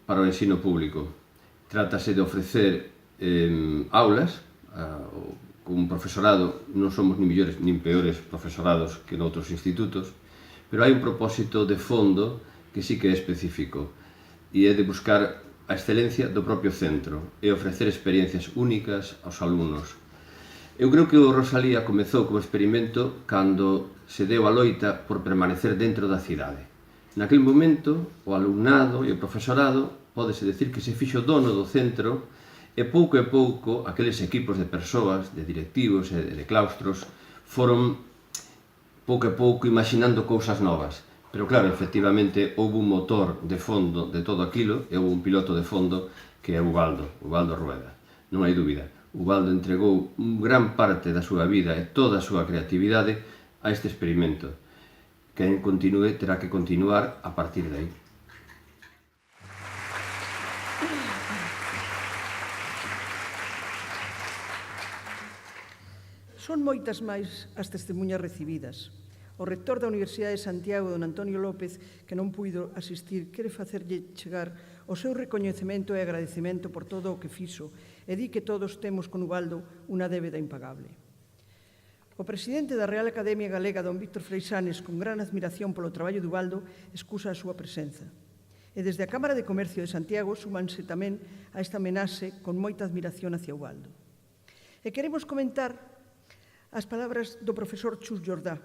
para o ensino público. Trátase de ofrecer aulas con un profesorado, non somos nin mellores nin peores profesorados que noutros institutos, pero hai un propósito de fondo que sí que é específico, e é de buscar a excelencia do propio centro e ofrecer experiencias únicas aos alumnos. Eu creo que o Rosalía comezou como experimento cando se deu a loita por permanecer dentro da cidade. Naquel momento, o alumnado e o profesorado pódese decir que se fixo dono do centro e pouco aqueles equipos de persoas, de directivos e de claustros foron pouco a pouco imaginando cousas novas. Pero claro, efectivamente, houve un motor de fondo de todo aquilo e houve un piloto de fondo que é Ubaldo Rueda. Non hai dúbida. Ubaldo entregou gran parte da súa vida e toda a súa creatividade a este experimento. Quen continúe terá que continuar a partir de aí. Son moitas máis as testemunhas recibidas. O rector da Universidade de Santiago, don Antonio López, que non puido asistir, quere facerlle chegar o seu recoñecemento e agradecemento por todo o que fixo e di que todos temos con Ubaldo unha débeda impagable. O presidente da Real Academia Galega, don Víctor Freixanes, con gran admiración polo traballo de Ubaldo, excusa a súa presenza. E desde a Cámara de Comercio de Santiago súmanse tamén a esta homenaxe con moita admiración hacia Ubaldo. E queremos comentar as palabras do profesor Chus Jordá,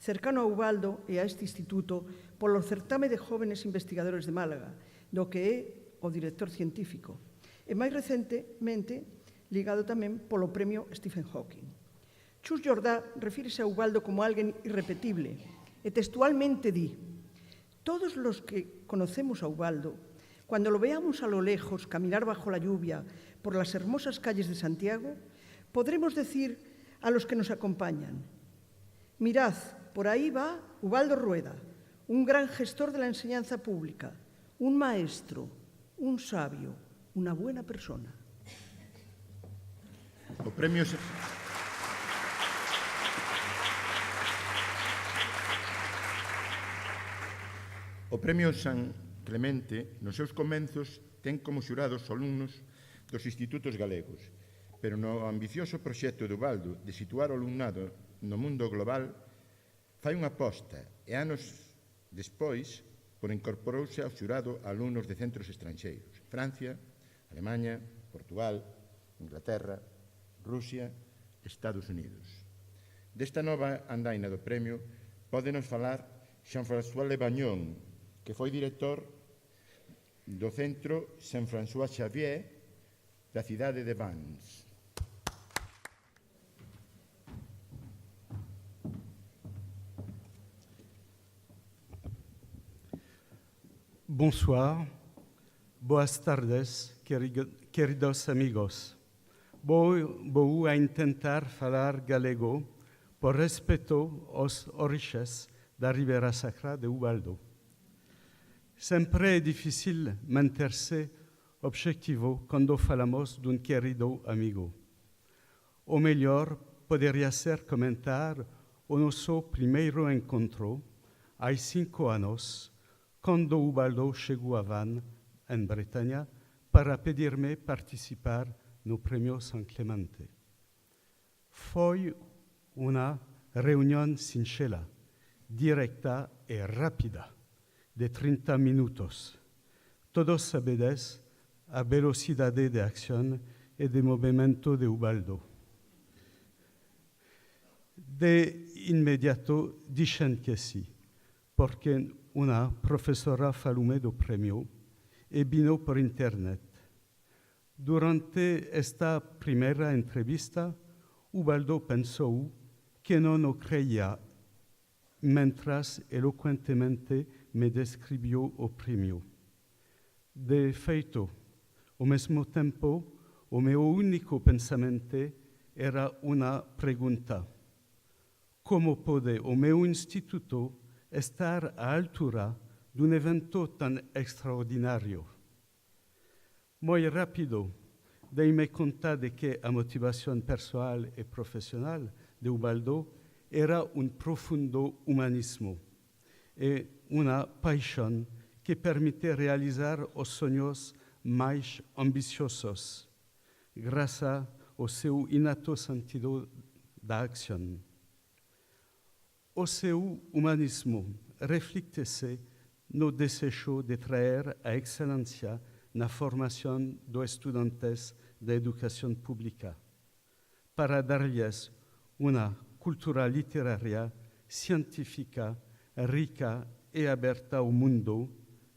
cercano a Ubaldo e a este instituto polo certame de jóvenes investigadores de Málaga, do que é o director científico, e máis recentemente ligado tamén polo premio Stephen Hawking. Chus Jordá refírese a Ubaldo como alguén irrepetible e textualmente di: todos los que conocemos a Ubaldo, cuando lo veamos a lo lejos caminar bajo la lluvia por las hermosas calles de Santiago, podremos decir a los que nos acompañan: mirad, por ahí va Ubaldo Rueda, un gran gestor de la enseñanza pública, un maestro, un sabio, una buena persona. O premio... O Premio San Clemente, nos seus comenzos, ten como xurados alumnos dos institutos galegos, pero no ambicioso proxecto de Ubaldo de situar o alumnado no mundo global, fai unha aposta e anos despois por incorporouse ao xurado alumnos de centros estranxeiros, Francia, Alemanha, Portugal, Inglaterra, Rusia, Estados Unidos. Desta nova andaina do premio pódenos falar Jean-François Le Bagnon, que foi director do Centro Saint-François Xavier da cidade de Vannes. Bonsoir, boas tardes, queridos amigos. Vou a intentar falar galego por respeto aos orixes da Ribeira Sacra de Ubaldo. Sempre é difícil manter-se objetivo quando falamos de um querido amigo. O melhor poderia ser comentar o nosso primeiro encontro, há 5 anos, quando Ubaldo chegou a Vannes, em Bretanha, para pedir-me participar no Premio San Clemente. Foi uma reunião sincera, direta e rápida, de 30 minutos. Todos sabedes a velocidade de acción e de movimento de Ubaldo. De inmediato dixen que sí, porque uma professora falou-me do premio e vino por internet. Durante esta primeira entrevista, Ubaldo pensou que não o creia, mientras eloquentemente me descreviu o premio. De feito, ao mesmo tempo, o meu único pensamento era uma pergunta: como pode o meu instituto estar à altura de um evento tão extraordinário? Muito rápido, dei-me conta de que a motivação pessoal e profissional de Ubaldo era um profundo humanismo e uma paixão que permite realizar os sonhos mais ambiciosos, graças ao seu inato sentido da ação. O seu humanismo reflete-se no desejo de trazer a excelência na formação dos estudantes da educação pública, para dar-lhes uma cultura literária, científica, rica e aberta ao mundo,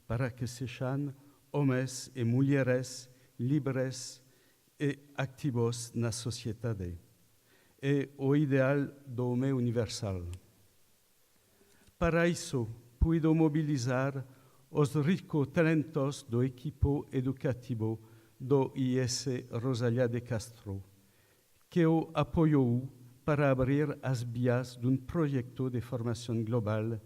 para que sejam homens e mulheres livres e ativos na sociedade. É o ideal do homem universal. Para isso, puido mobilizar os ricos talentos do equipo educativo do IS Rosalía de Castro, que o apoiou para abrir as vias de um projeto de formação global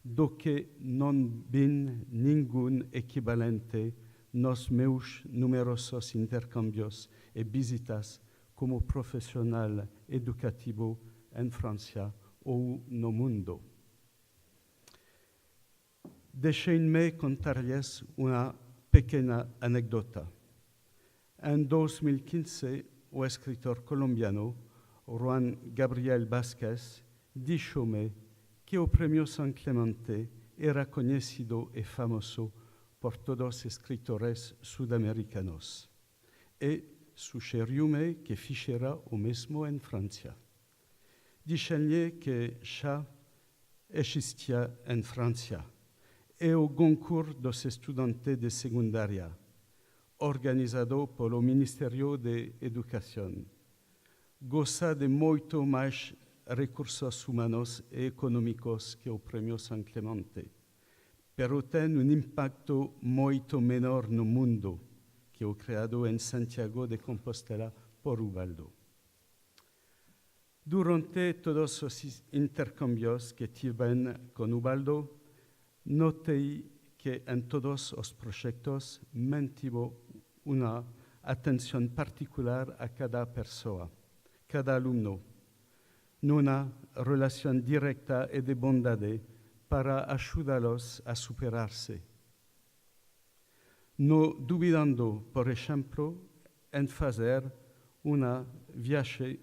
do que não vi nenhum equivalente nos meus numerosos intercâmbios e visitas como profissional educativo em França ou no mundo. Deixem-me contar-lhes uma pequena anedota. Em 2015, o escritor colombiano Juan Gabriel Vázquez disse-me que o Premio San Clemente era conhecido e famoso por todos os escritores sudamericanos. E sugeriu-me que fizera o mesmo em França. Disse-lhe que já existia em França e o concurso dos estudantes de secundária, organizado pelo Ministério de Educação, goza de muito mais recursos humanos e econômicos que o Premio San Clemente, pero tem um impacto muito menor no mundo que o criado em Santiago de Compostela por Ubaldo. Durante todos os intercâmbios que tive com Ubaldo, notei que en todos los proyectos mantuvo una atención particular a cada persona, cada alumno, una relación directa y de bondad para ayudarlos a superarse. No dudando, por ejemplo, en hacer una viaje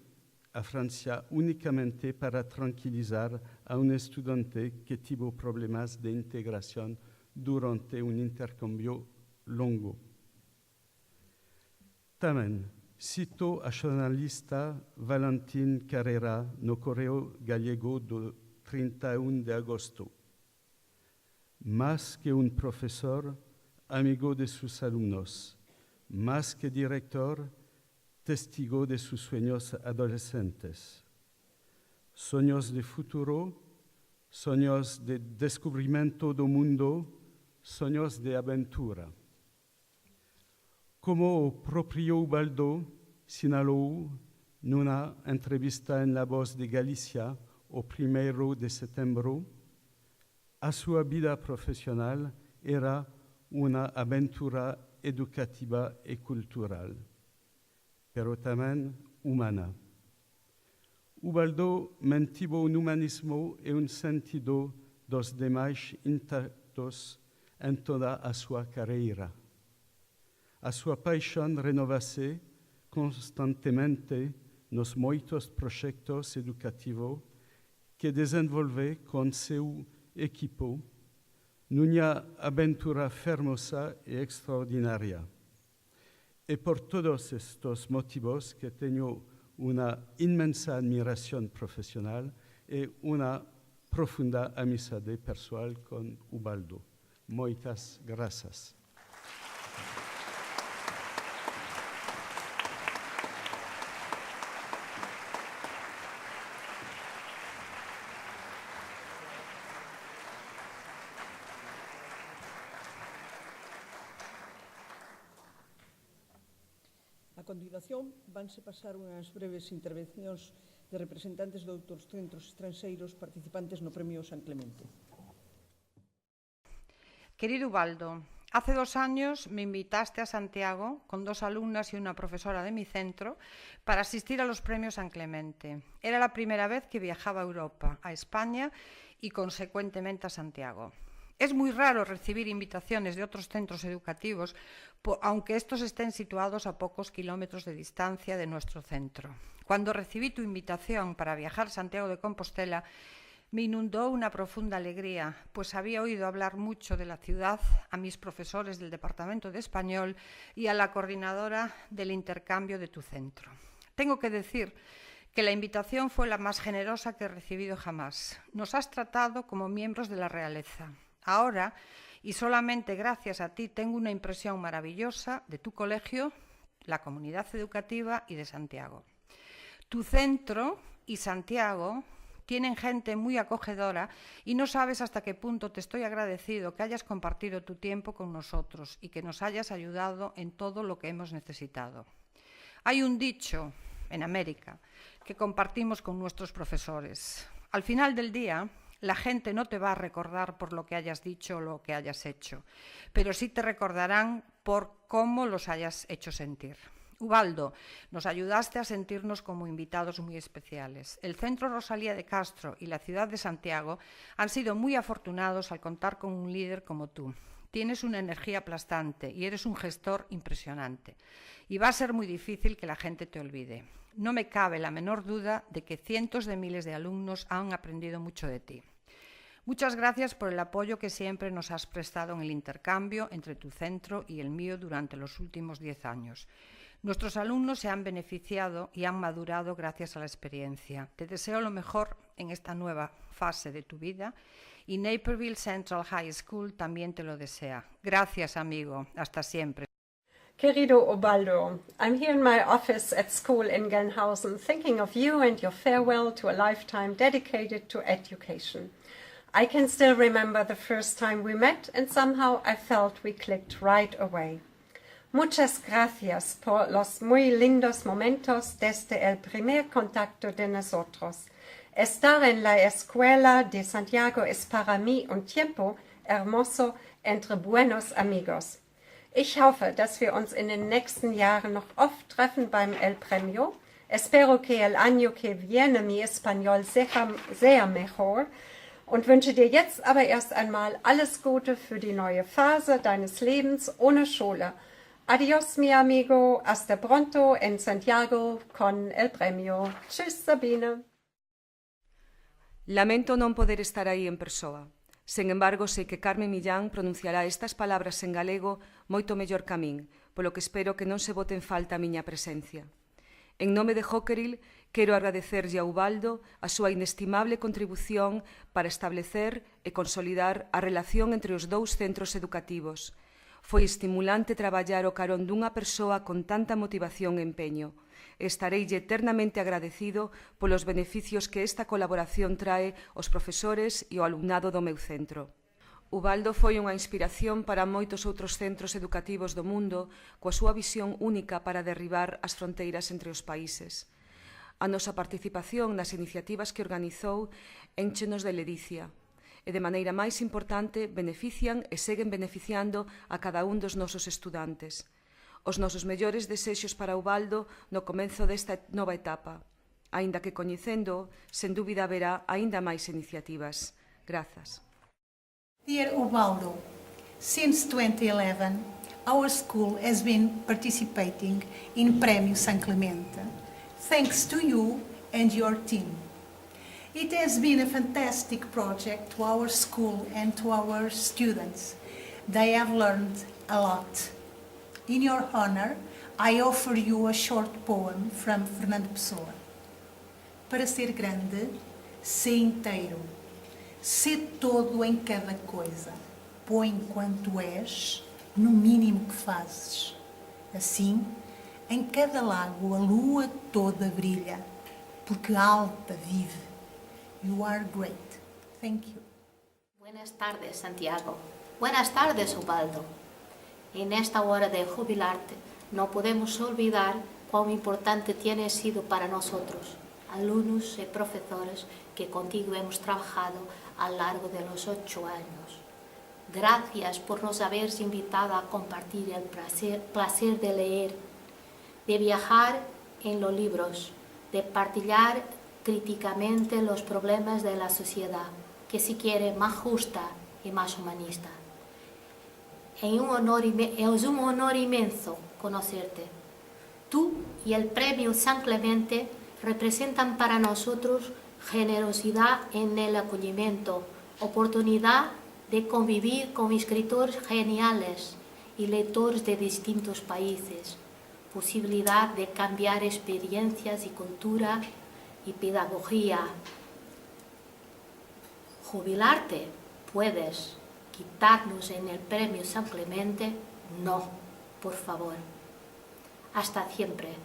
a Francia únicamente para tranquilizar a un estudiante que tuvo problemas de integración durante un intercambio longo. También cito al jornalista Valentín Carrera no Correo Gallego do 31 de agosto. Más que un profesor, amigo de sus alumnos, más que director, testigo de sus sueños adolescentes. Sueños de futuro, sueños de descubrimiento del mundo, sueños de aventura. Como o proprio Ubaldo señaló en una entrevista en La Voz de Galicia el 1 de septiembre, a su vida profesional era una aventura educativa y cultural, pero también humana. Ubaldo mantuvo un humanismo y un sentido dos demás intactos en toda a su carrera. A sua paixão renovase constantemente nos muitos projetos educativos que desenvolve com seu equipo numa aventura fermosa e extraordinária. E por todos estes motivos que tenho uma imensa admiração profissional e uma profunda amizade pessoal com Ubaldo. Muitas graças. A continuación, vanse pasar unhas breves intervencións de representantes de outros centros estranxeiros participantes no Premio San Clemente. Querido Ubaldo, hace 2 años me invitaste a Santiago con 2 alumnas y una profesora de mi centro para asistir a los Premios San Clemente. Era la primera vez que viajaba a Europa, a España y consecuentemente a Santiago. Es muy raro recibir invitaciones de otros centros educativos, aunque estos estén situados a pocos kilómetros de distancia de nuestro centro. Cuando recibí tu invitación para viajar a Santiago de Compostela, me inundó una profunda alegría, pues había oído hablar mucho de la ciudad a mis profesores del Departamento de Español y a la coordinadora del intercambio de tu centro. Tengo que decir que la invitación fue la más generosa que he recibido jamás. Nos has tratado como miembros de la realeza. Ahora, y solamente gracias a ti, tengo una impresión maravillosa de tu colegio, la comunidad educativa y de Santiago. Tu centro y Santiago tienen gente muy acogedora y no sabes hasta qué punto te estoy agradecido que hayas compartido tu tiempo con nosotros y que nos hayas ayudado en todo lo que hemos necesitado. Hay un dicho en América que compartimos con nuestros profesores. Al final del día, la gente no te va a recordar por lo que hayas dicho o lo que hayas hecho, pero sí te recordarán por cómo los hayas hecho sentir. Ubaldo, nos ayudaste a sentirnos como invitados muy especiales. El Centro Rosalía de Castro y la ciudad de Santiago han sido muy afortunados al contar con un líder como tú. Tienes una energía aplastante y eres un gestor impresionante. Y va a ser muy difícil que la gente te olvide. No me cabe la menor duda de que cientos de miles de alumnos han aprendido mucho de ti. Muchas gracias por el apoyo que siempre nos has prestado en el intercambio entre tu centro y el mío durante los últimos 10 años. Nuestros alumnos se han beneficiado y han madurado gracias a la experiencia. Te deseo lo mejor en esta nueva fase de tu vida y Naperville Central High School también te lo desea. Gracias, amigo. Hasta siempre. Querido Ubaldo, I'm here in my office at school in Gelnhausen thinking of you and your farewell to a lifetime dedicated to education. I can still remember the first time we met and somehow I felt we clicked right away. Muchas gracias por los muy lindos momentos desde el primer contacto de nosotros. Estar en la escuela de Santiago es para mí un tiempo hermoso entre buenos amigos. Ich hoffe, dass wir uns in den nächsten Jahren noch oft treffen beim El Premio. Espero que el año que viene mi español sea mejor und wünsche dir jetzt aber erst einmal alles Gute für die neue Phase deines Lebens ohne Schule. Adiós, mi amigo. Hasta pronto en Santiago con el Premio. Tschüss, Sabine. Lamento non poder estar aí en persoa. Sen embargo, sei que Carmen Millán pronunciará estas palabras en galego moito mellor que a min, polo que espero que non se bote en falta a miña presencia. En nome de Jokeril, quero agradecerlle a Ubaldo a súa inestimable contribución para establecer e consolidar a relación entre os dous centros educativos. Foi estimulante traballar o carón dunha persoa con tanta motivación e empeño. Estareille eternamente agradecido polos beneficios que esta colaboración trae aos profesores e ao alumnado do meu centro. Ubaldo foi unha inspiración para moitos outros centros educativos do mundo coa súa visión única para derribar as fronteiras entre os países. A nosa participación nas iniciativas que organizou énchenos de ledicia e, de maneira máis importante, benefician e seguen beneficiando a cada un dos nosos estudantes. Os nosos mellores desexos para Ubaldo no comezo desta nova etapa. Aínda que coñecendo, sen dúbida haberá aínda máis iniciativas. Grazas. Dear Ubaldo, since 2011, our school has been participating in Prémio San Clemente, thanks to you and your team. It has been a fantastic project to our school and to our students. They have learned a lot. In your honor, I offer you a short poem from Fernando Pessoa. Para ser grande, sê inteiro. Sê todo em cada coisa. Põe quanto és no mínimo que fazes. Assim, em cada lago a lua toda brilha, porque alta vive. You are great. Thank you. Buenas tardes, Santiago. Buenas tardes, Ubaldo. En esta hora de jubilarte, no podemos olvidar cuán importante tienes sido para nosotros, alumnos y profesores que contigo hemos trabajado a lo largo de los 8 años. Gracias por nos haber invitado a compartir el placer de leer, de viajar en los libros, de partillar críticamente los problemas de la sociedad, que se quiere más justa y más humanista. Es un honor inmenso conocerte. Tú y el Premio San Clemente representan para nosotros generosidad en el acogimiento, oportunidad de convivir con escritores geniales y lectores de distintos países, posibilidad de cambiar experiencias y cultura y pedagogía. Jubilarte puedes. Quitarnos en el Premio San Clemente, no, por favor. Hasta siempre.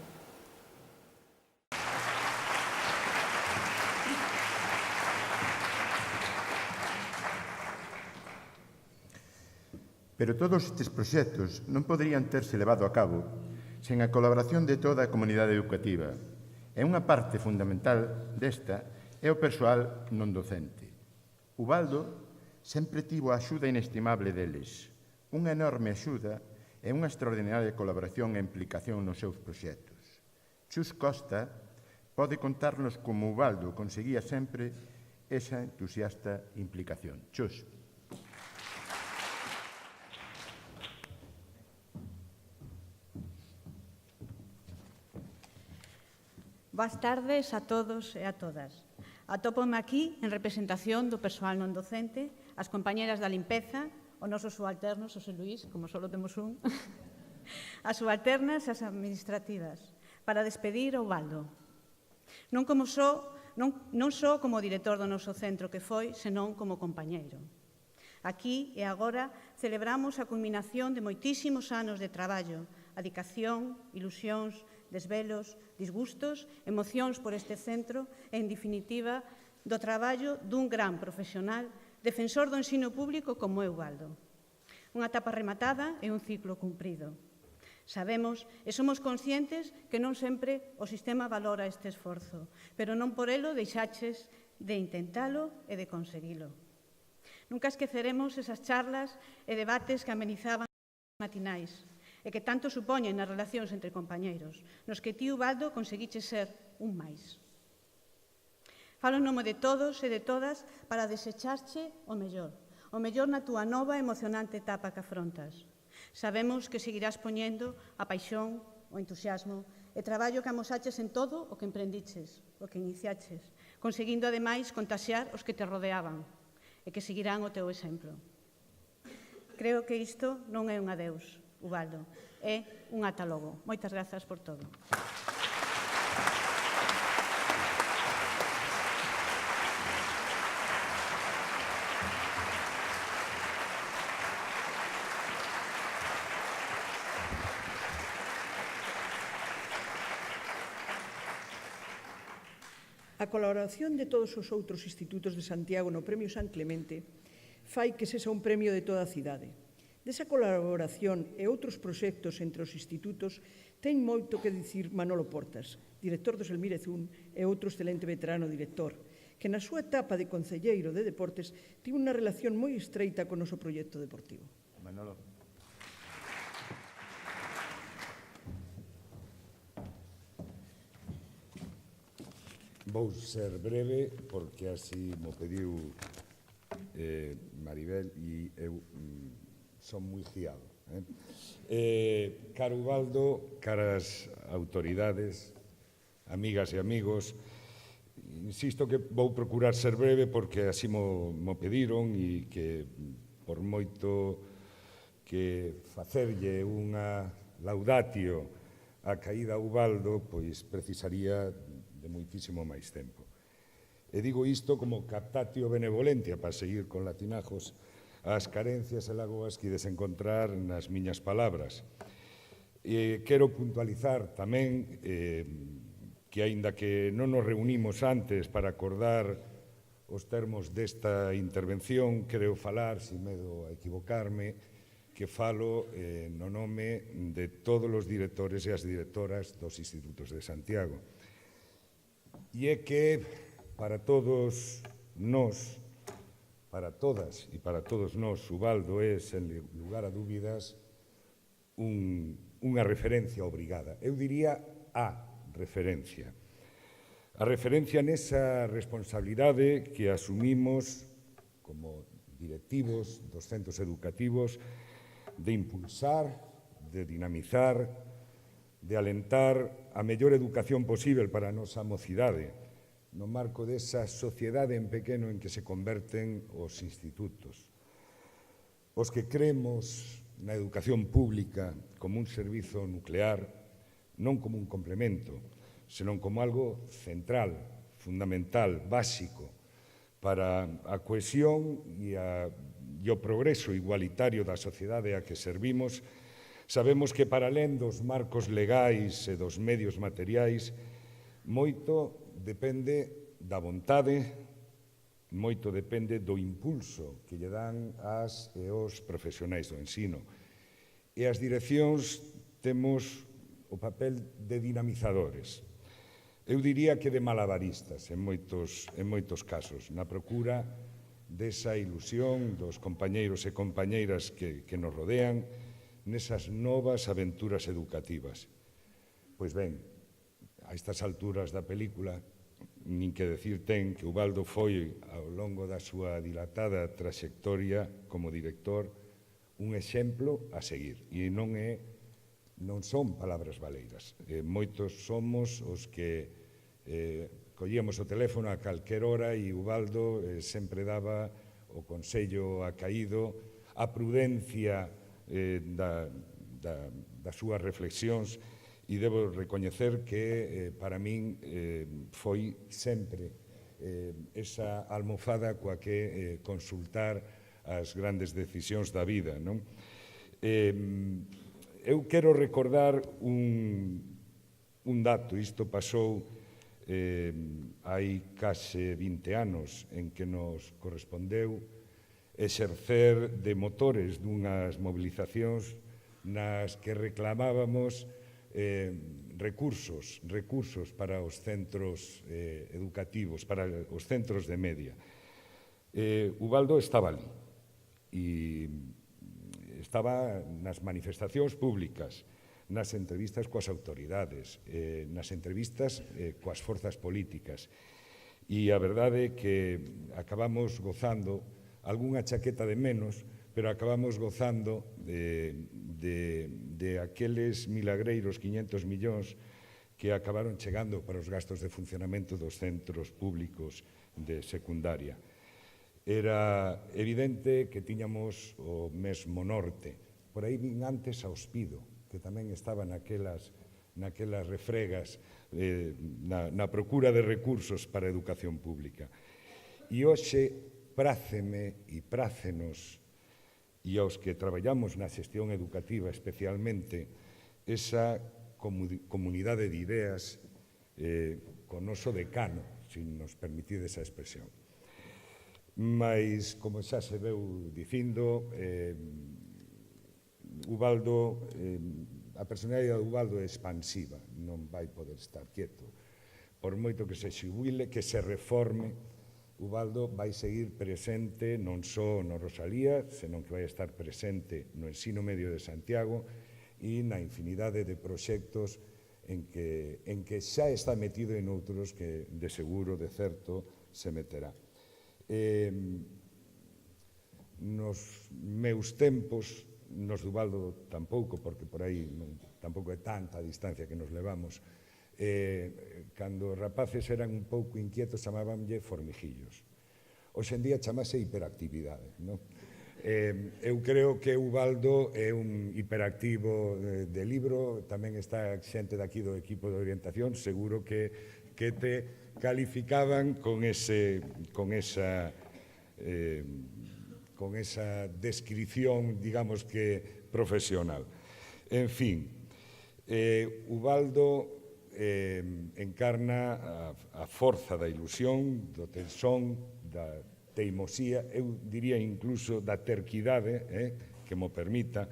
Pero todos estes proxectos non poderían terse levado a cabo sen a colaboración de toda a comunidade educativa. E unha parte fundamental desta é o persoal non docente. Ubaldo sempre tivo a axuda inestimable deles, unha enorme axuda e unha extraordinaria colaboración e implicación nos seus proxectos. Chus Costa pode contarnos como Ubaldo conseguía sempre esa entusiasta implicación. Chus. Boas tardes a todos e a todas. Atópome aquí en representación do persoal non docente, as compañeras da limpeza, o noso subalterno, Xosé Luís, como só temos un, as subalternas e as administrativas, para despedir o Ubaldo. Non só como director do noso centro que foi, senón como compañeiro. Aquí e agora celebramos a culminación de moitísimos anos de traballo, adicación, ilusións, desvelos, disgustos, emocións por este centro e, en definitiva, do traballo dun gran profesional defensor do ensino público como é Ubaldo. Unha etapa rematada e un ciclo cumprido. Sabemos e somos conscientes que non sempre o sistema valora este esforzo, pero non por elo deixaches de intentalo e de conseguilo. Nunca esqueceremos esas charlas e debates que amenizaban matinais e que tanto supoñen nas relacións entre compañeiros, nos que ti, Ubaldo, conseguiches ser un máis. Falo en nome de todos e de todas para desecharche o mellor na túa nova e emocionante etapa que afrontas. Sabemos que seguirás poñendo a paixón, o entusiasmo e traballo que amosaches en todo o que emprendiches, o que iniciaches, conseguindo ademais contaxiar os que te rodeaban e que seguirán o teu exemplo. Creo que isto non é un adeus, Ubaldo, é un ata logo. Moitas grazas por todo. A colaboración de todos os outros institutos de Santiago no Premio San Clemente fai que sexa un premio de toda a cidade. Desa colaboración e outros proxectos entre os institutos ten moito que dicir Manolo Portas, director do Selmírez 1 e outro excelente veterano director, que na súa etapa de concelleiro de deportes tivo unha relación moi estreita con o noso proxecto deportivo. Manolo. Vou ser breve porque así mo pediu Maribel e eu son moi fiado. Caro Ubaldo, caras autoridades, amigas e amigos, insisto que vou procurar ser breve porque así mo pediron e que por moito que facerlle unha laudatio a caída a Ubaldo, pois precisaría de moitísimo máis tempo. E digo isto como captatio benevolentia para seguir con latinajos as carencias e lagoas que ides encontrar nas miñas palabras. Quero puntualizar tamén que, aínda que non nos reunimos antes para acordar os termos desta intervención, creo falar, sin medo a equivocarme, que falo no nome de todos os directores e as directoras dos institutos de Santiago. E é que para todos nós, para todas e para todos nós, Ubaldo é, sen lugar a dúbidas, unha referencia obrigada. Eu diría a referencia. A referencia nesa responsabilidade que asumimos como directivos dos centros educativos de impulsar, de dinamizar, de alentar a mellor educación posible para a nosa mocidade, no marco desa sociedade en pequeno en que se converten os institutos. Os que creemos na educación pública como un servizo nuclear, non como un complemento, senón como algo central, fundamental, básico, para a cohesión e o progreso igualitario da sociedade a que servimos. Sabemos que para alén dos marcos legais e dos medios materiais, moito depende da vontade, moito depende do impulso que lle dan as e os profesionais do ensino. E as direccións temos o papel de dinamizadores. Eu diría que de malabaristas en moitos casos, na procura desa ilusión dos compañeiros e compañeiras que nos rodean, nesas novas aventuras educativas. Pois ben, a estas alturas da película, nin que decir ten que Ubaldo foi, ao longo da súa dilatada traxectoria como director, un exemplo a seguir. E non son palabras baleiras. Moitos somos os que collíamos o teléfono a calquer hora e Ubaldo sempre daba o consello acaído, a prudencia das súas reflexións, e debo recoñecer que para min foi sempre esa almofada coa que consultar as grandes decisións da vida. Eu quero recordar un dato, isto pasou hai case 20 anos, en que nos correspondeu exercer de motores dunhas mobilizacións nas que reclamábamos recursos para os centros educativos, para os centros de media. Ubaldo estaba ali e estaba nas manifestacións públicas, nas entrevistas coas autoridades, nas entrevistas coas forzas políticas. E a verdade é que acabamos gozando, algunha chaqueta de menos, pero acabamos gozando de aqueles milagreiros 500 millóns que acabaron chegando para os gastos de funcionamento dos centros públicos de secundaria. Era evidente que tiñamos o mesmo norte. Por aí vin antes a Ospido, que tamén estaba naquelas refregas na procura de recursos para a educación pública. E hoxe práceme e prácenos, e aos que traballamos na xestión educativa especialmente, esa comunidade de ideas con noso decano, se nos permitide esa expresión. Mas, como xa se veu dicindo, Ubaldo, a personalidade de Ubaldo é expansiva, non vai poder estar quieto. Por moito que se xubile, que se reforme, Ubaldo vai seguir presente non só no Rosalía, senón que vai estar presente no ensino medio de Santiago e na infinidade de proxectos en que xa está metido en outros que de seguro, de certo, se meterá. Nos meus tempos, nos de Ubaldo tampouco, porque por aí tampouco é tanta a distancia que nos levamos, cando os rapaces eran un pouco inquietos chamábanlle formijillos. Hoxe en día chamase hiperactividade, non? Eu creo que Ubaldo é un hiperactivo de libro, tamén está xente daqui do equipo de orientación, seguro que te calificaban con esa descripción, digamos que profesional. En fin, Ubaldo encarna a forza da ilusión, do tesón, da teimosía, eu diría incluso da terquidade, que mo permita,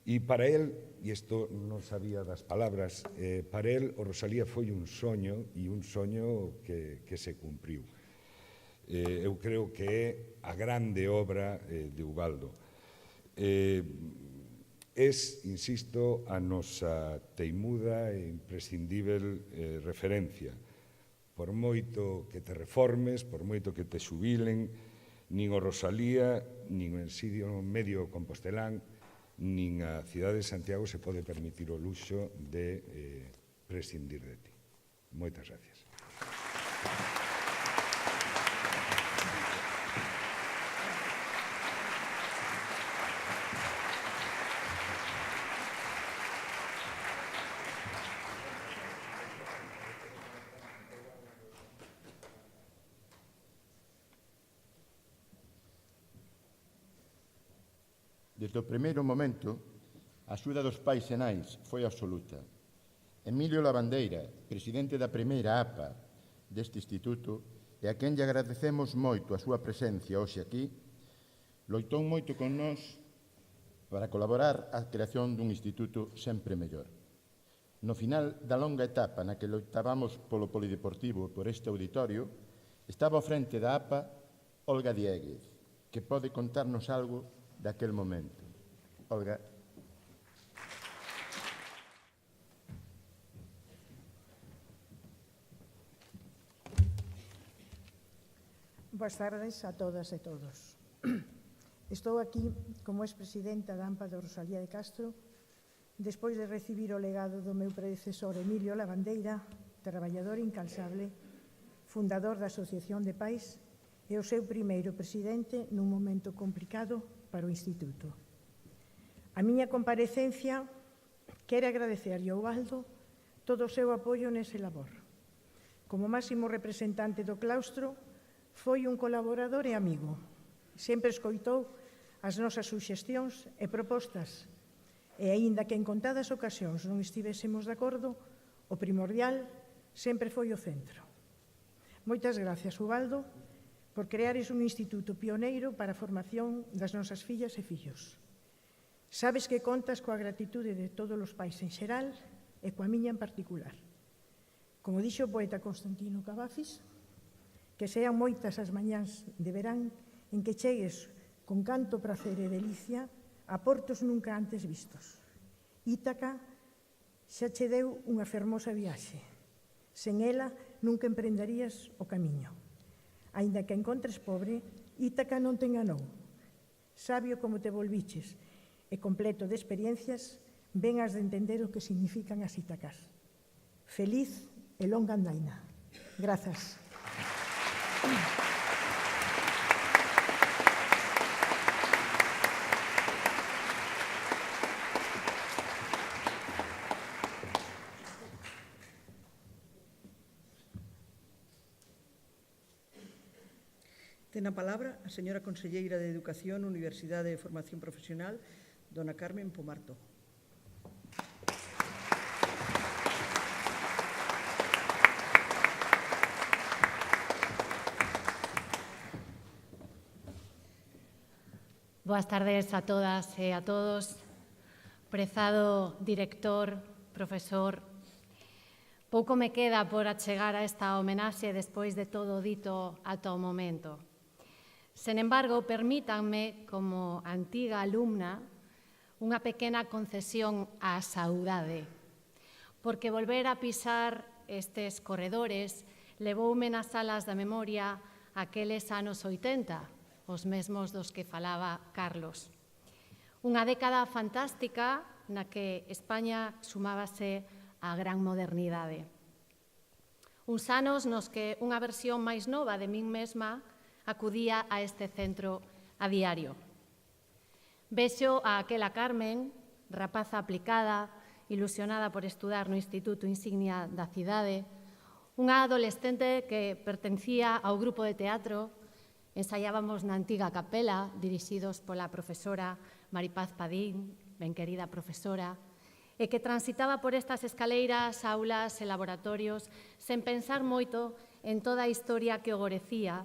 e para él, e isto non sabía das palabras, para él o Rosalía foi un soño, e un soño que se cumpriu. Eu creo que é a grande obra de Ubaldo. Insisto, a nosa teimuda e imprescindível referencia. Por moito que te reformes, por moito que te xubilen, nin o Rosalía, nin o ensino medio compostelán, nin a cidade de Santiago se pode permitir o luxo de prescindir de ti. Moitas gracias. Desde o primeiro momento, a axuda dos pais e nais foi absoluta. Emilio Lavandeira, presidente da primeira APA deste instituto, e a quen lle agradecemos moito a súa presencia hoxe aquí, loitou moito con nós para colaborar á creación dun instituto sempre mellor. No final da longa etapa na que loitábamos polo polideportivo por este auditorio, estaba ao frente da APA Olga Dieguez, que pode contarnos algo daquel momento. Olga. Boas tardes a todas e todos. Estou aquí como expresidenta da AMPA de Rosalía de Castro despois de recibir o legado do meu predecesor Emilio Lavandeira, traballador incansable, fundador da Asociación de Pais e o seu primeiro presidente nun momento complicado para o Instituto. A miña comparecencia quere agradecerlle ao Ubaldo todo o seu apoio nese labor. Como máximo representante do claustro, foi un colaborador e amigo. Sempre escoitou as nosas suxestións e propostas e, aínda que en contadas ocasións non estivésemos de acordo, o primordial sempre foi o centro. Moitas gracias, Ubaldo, por creares un instituto pioneiro para a formación das nosas fillas e fillos. Sabes que contas coa gratitude de todos os pais en xeral e coa miña en particular. Como dixo o poeta Constantino Cavafis, que sean moitas as mañás de verán en que chegues con canto prazer e delicia a portos nunca antes vistos. Ítaca xa che deu unha fermosa viaxe. Sen ela nunca emprenderías o camiño. Aínda que encontres pobre, Ítaca non te enganou. Sabio como te volviches e completo de experiencias, ben has de entender o que significan as Ítacas. Feliz e longa andaina. Grazas. Ten a palabra a señora conselleira de Educación, Universidade e Formación Profesional, dona Carmen Pomarto. Boas tardes a todas e a todos. Prezado director, profesor, pouco me queda por achegar a esta homenaxe despois de todo dito ata o momento. Sen embargo, permítanme, como antiga alumna, unha pequena concesión á saudade, porque volver a pisar estes corredores levoume nas salas da memoria aqueles anos 80, os mesmos dos que falaba Carlos. Unha década fantástica na que España sumábase á gran modernidade. Uns anos nos que unha versión máis nova de min mesma acudía a este centro a diario. Vexo a aquela Carmen, rapaza aplicada, ilusionada por estudar no Instituto Insignia da cidade, unha adolescente que pertencía ao grupo de teatro. Ensaiábamos na antiga capela, dirixidos pola profesora Maripaz Padín, ben querida profesora, e que transitaba por estas escaleiras, aulas e laboratorios sen pensar moito en toda a historia que o gorecía,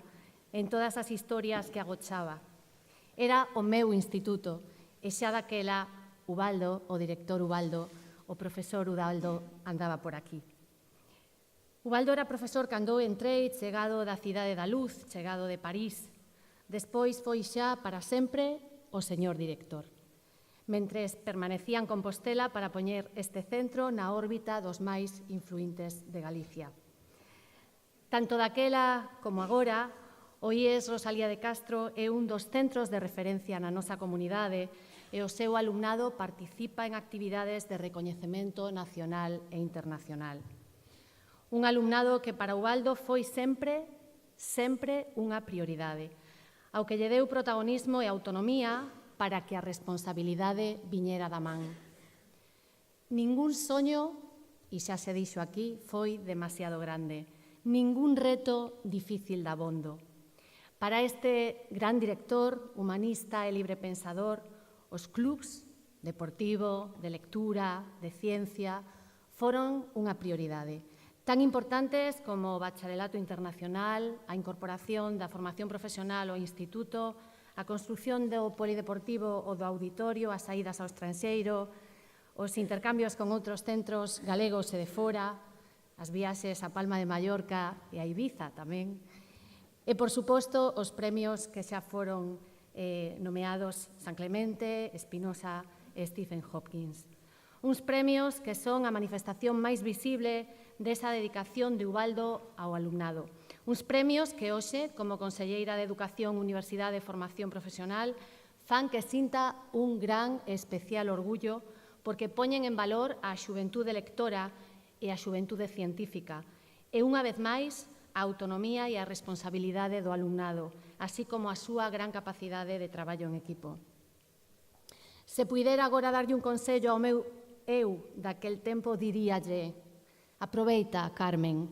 en todas as historias que agochaba. Era o meu instituto, e xa daquela Ubaldo, o director Ubaldo, o profesor Ubaldo andaba por aquí. Ubaldo era profesor cando entrei, chegado da Cidade da Luz, chegado de París. Despois foi xa para sempre o señor director, mentres permanecía en Compostela para poñer este centro na órbita dos máis influíntes de Galicia. Tanto daquela como agora, o IES Rosalía de Castro é un dos centros de referencia na nosa comunidade e o seu alumnado participa en actividades de recoñecemento nacional e internacional. Un alumnado que para Ubaldo foi sempre unha prioridade, ao que lle deu protagonismo e autonomía para que a responsabilidade viñera da man. Ningún soño, e xa se dixo aquí, foi demasiado grande. Ningún reto difícil de abondo. Para este gran director, humanista e librepensador, os clubs deportivo, de lectura, de ciencia, foron unha prioridade, tan importantes como o bacharelato internacional, a incorporación da formación profesional ao instituto, a construción do polideportivo ou do auditorio, as saídas ao estranxeiro, os intercambios con outros centros galegos e de fora, as viaxes a Palma de Mallorca e a Ibiza tamén, e, por suposto, os premios que xa foron nomeados San Clemente, Espinosa e Stephen Hopkins. Uns premios que son a manifestación máis visible desa dedicación de Ubaldo ao alumnado. Uns premios que hoxe, como Conselleira de Educación, Universidade e Formación Profesional, fan que sinta un gran e especial orgullo porque poñen en valor a xuventude lectora e a xuventude científica. E, unha vez máis, a autonomía e a responsabilidade do alumnado, así como a súa gran capacidade de traballo en equipo. Se puidera agora darlle un consello ao meu eu daquel tempo, diríalle: aproveita, Carmen,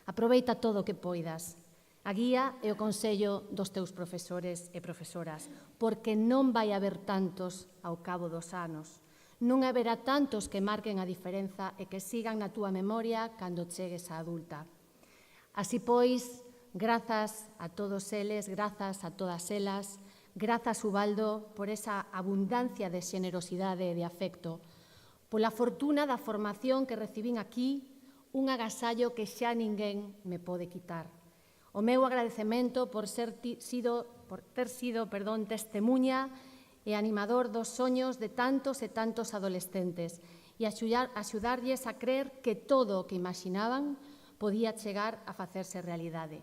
aproveita todo o que poidas. A guía e o consello dos teus profesores e profesoras, porque non vai haber tantos ao cabo dos anos. Non haberá tantos que marquen a diferenza e que sigan na túa memoria cando chegues a adulta. Así pois, grazas a todos eles, grazas a todas elas, grazas, Ubaldo, por esa abundancia de xenerosidade e de afecto, pola fortuna da formación que recibín aquí, un agasallo que xa ninguén me pode quitar. O meu agradecemento por ter sido testemunha e animador dos soños de tantos e tantos adolescentes e axudarlles a crer que todo o que imaginaban podía chegar a facerse realidade.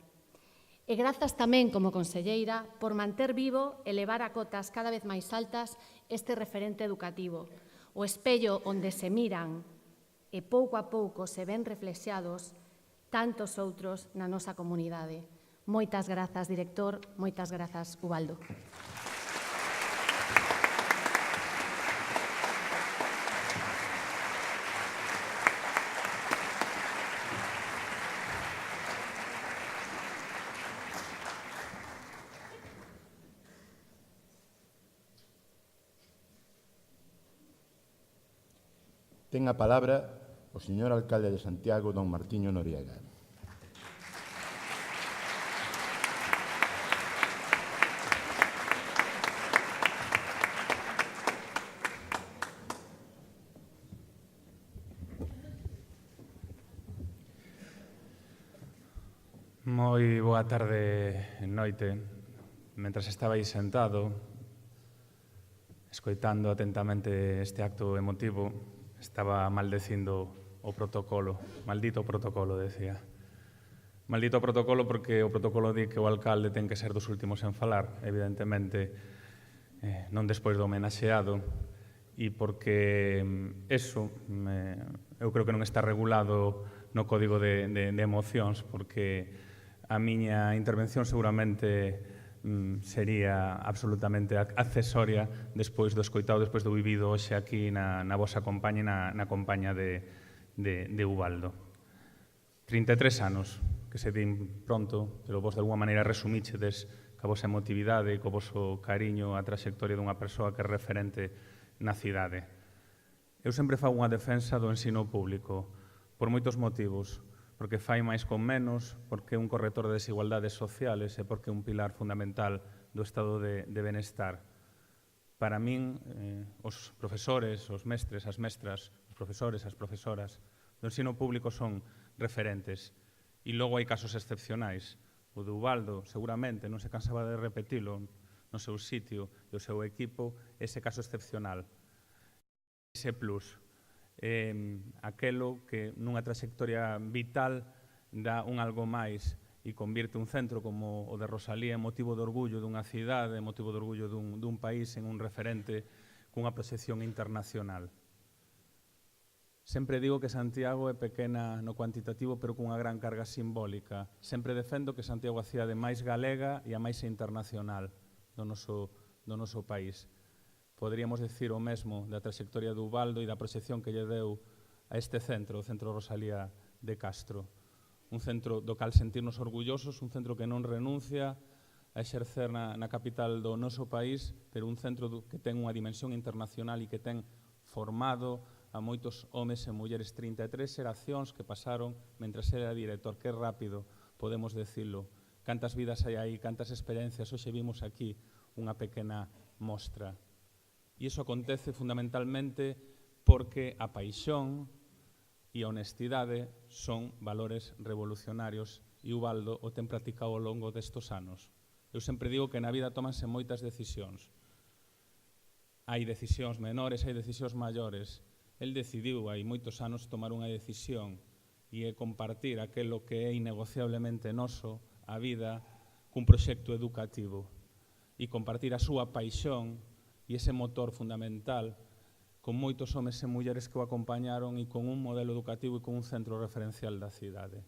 E grazas tamén, como conselleira, por manter vivo e levar a cotas cada vez máis altas este referente educativo, o espello onde se miran e pouco a pouco se ven reflexados tantos outros na nosa comunidade. Moitas grazas, director, moitas grazas, Ubaldo. Ten a palabra o señor alcalde de Santiago, don Martiño Noriega. Moi boa tarde e noite. Mentras estaba aí sentado, escoitando atentamente este acto emotivo, estaba maldecindo o protocolo. Maldito protocolo, decía. Maldito protocolo porque o protocolo di que o alcalde ten que ser dos últimos en falar, evidentemente, non despois do homenaxeado, e porque eso, eu creo que non está regulado no código de emocións, porque a miña intervención seguramente sería absolutamente accesoria despois do escoitado, despois do vivido hoxe aquí na vosa compañía, na compañía de Ubaldo. 33 anos, que se din pronto, pero vos de alguma maneira resumichedes ca vosa emotividade, co voso cariño, a traxectoria dunha persoa que é referente na cidade. Eu sempre fago unha defensa do ensino público, por moitos motivos, porque fai máis con menos, porque é un corrector de desigualdades sociales e porque é un pilar fundamental do estado de benestar. Para min, os profesores, os mestres, as mestras, os profesores, as profesoras do ensino público son referentes. E logo hai casos excepcionais. O de Ubaldo, seguramente, non se cansaba de repetilo no seu sitio e o seu equipo, ese caso excepcional. Ese plus. Aquelo que nunha trayectoria vital dá un algo máis e convierte un centro como o de Rosalía en motivo de orgullo dunha cidade, en motivo de orgullo dun país, en un referente cunha proxección internacional. Sempre digo que Santiago é pequena no cuantitativo, pero cunha gran carga simbólica. Sempre defendo que Santiago é a cidade máis galega e a máis internacional do noso país. Poderíamos decir o mesmo da trayectoria de Ubaldo e da proxección que lle deu a este centro, o Centro Rosalía de Castro. Un centro do cal sentirnos orgullosos, un centro que non renuncia a exercer na capital do noso país, pero un centro que ten unha dimensión internacional e que ten formado a moitos homes e mulleres, 33 xeracións que pasaron mentres era director. Que rápido podemos decirlo. Cantas vidas hai aí, cantas experiencias. Hoxe vimos aquí unha pequena mostra. E iso acontece fundamentalmente porque a paixón e a honestidade son valores revolucionarios e Ubaldo o ten practicado ao longo destos anos. Eu sempre digo que na vida tómanse moitas decisións. Hai decisións menores, hai decisións maiores. El decidiu hai moitos anos tomar unha decisión e é compartir aquilo que é innegociablemente noso, a vida, cun proxecto educativo e compartir a súa paixón e ese motor fundamental con moitos homes e mulleres que o acompañaron e con un modelo educativo e con un centro referencial da cidade.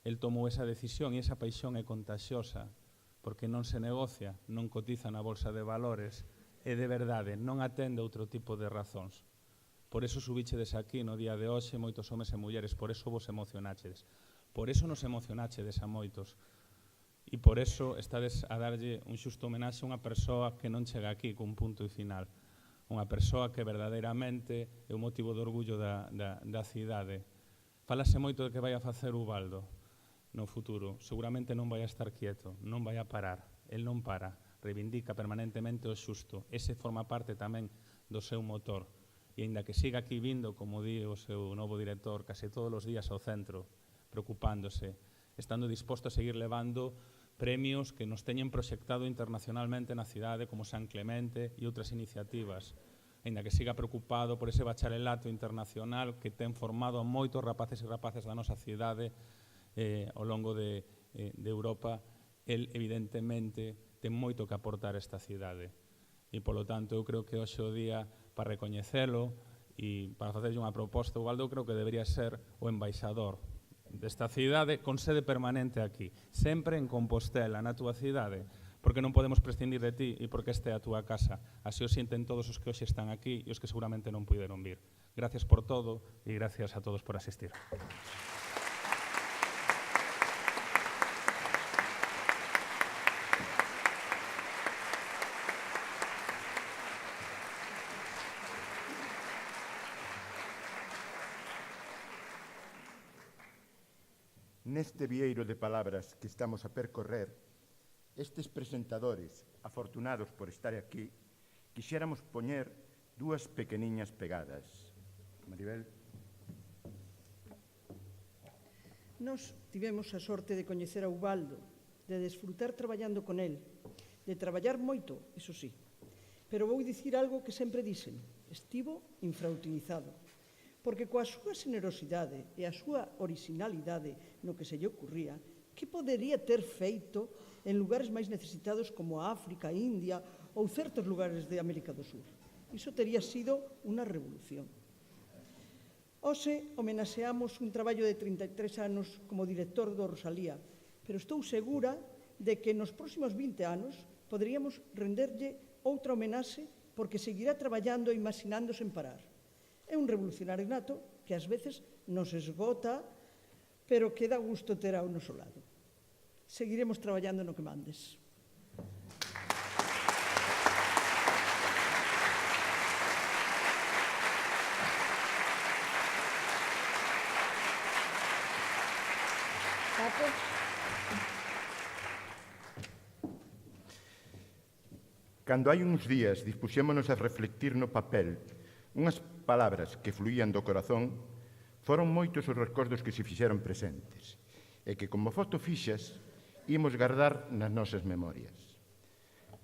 El tomou esa decisión e esa paixón é contagiosa porque non se negocia, non cotiza na bolsa de valores e de verdade non atende outro tipo de razóns. Por eso subichedes aquí no día de hoxe moitos homes e mulleres, por eso vos emocionachedes. Por eso nos emocionachedes a moitos. E por eso estades a darlle un xusto homenaxe a unha persoa que non chega aquí cun punto e final. Unha persoa que verdadeiramente é un motivo de orgullo da cidade. Fálase moito de que vai a facer Ubaldo no futuro. Seguramente non vai a estar quieto, non vai a parar. El non para, reivindica permanentemente o xusto. Ese forma parte tamén do seu motor. E aínda que siga aquí vindo, como di o seu novo director, case todos os días ao centro, preocupándose, estando disposto a seguir levando premios que nos teñen proxectado internacionalmente na cidade, como San Clemente e outras iniciativas, aínda que siga preocupado por ese bacharelato internacional que ten formado a moitos rapaces e rapaces da nosa cidade ao longo de Europa. El, evidentemente, ten moito que aportar a esta cidade. E, polo tanto, eu creo que hoxe o día para recoñecelo e para facerlle unha proposta, Ubaldo, eu creo que debería ser o embaixador desta cidade con sede permanente aquí, sempre en Compostela, na túa cidade, porque non podemos prescindir de ti e porque esta é a túa casa. Así o sinten todos os que hoxe están aquí e os que seguramente non puderon vir. Gracias por todo e gracias a todos por asistir. Neste vieiro de palabras que estamos a percorrer, estes presentadores, afortunados por estar aquí, quixéramos poñer dúas pequeniñas pegadas. Maribel. Nos tivemos a sorte de coñecer a Ubaldo, de desfrutar traballando con el, de traballar moito, iso sí. Pero vou dicir algo que sempre dixen, estivo infrautilizado. Porque coa súa generosidade e a súa originalidade no que se lle ocurría, que podería ter feito en lugares máis necesitados como a África, India ou certos lugares de América do Sur. Iso tería sido unha revolución. Hoxe homenaxeamos un traballo de 33 anos como director do Rosalía, pero estou segura de que nos próximos 20 anos poderíamos renderlle outra homenaxe porque seguirá traballando e imaginando sen parar. É un revolucionario nato que ás veces nos esgota, pero que dá gusto ter ao noso lado. Seguiremos traballando no que mandes. Cando hai uns días dispuxémonos a reflectir no papel unhas palabras que fluían do corazón, foron moitos os recordos que se fixeron presentes e que, como foto fixas, imos guardar nas nosas memorias.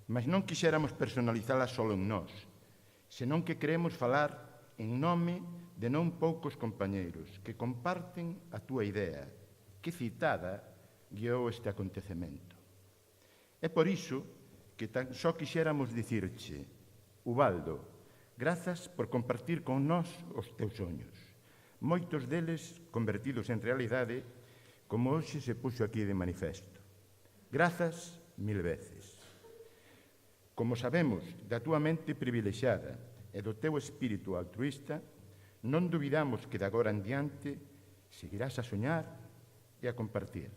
Mas non quixéramos personalizalas só en nós, senón que queremos falar en nome de non poucos compañeiros que comparten a túa idea, que citada guiou este acontecemento. É por iso que tan só quixéramos dicirche, Ubaldo, grazas por compartir con nós os teus soños, moitos deles convertidos en realidade, como hoxe se puxo aquí de manifesto. Grazas mil veces. Como sabemos da túa mente privilexiada e do teu espírito altruista, non dubidamos que de agora en diante seguirás a soñar e a compartir.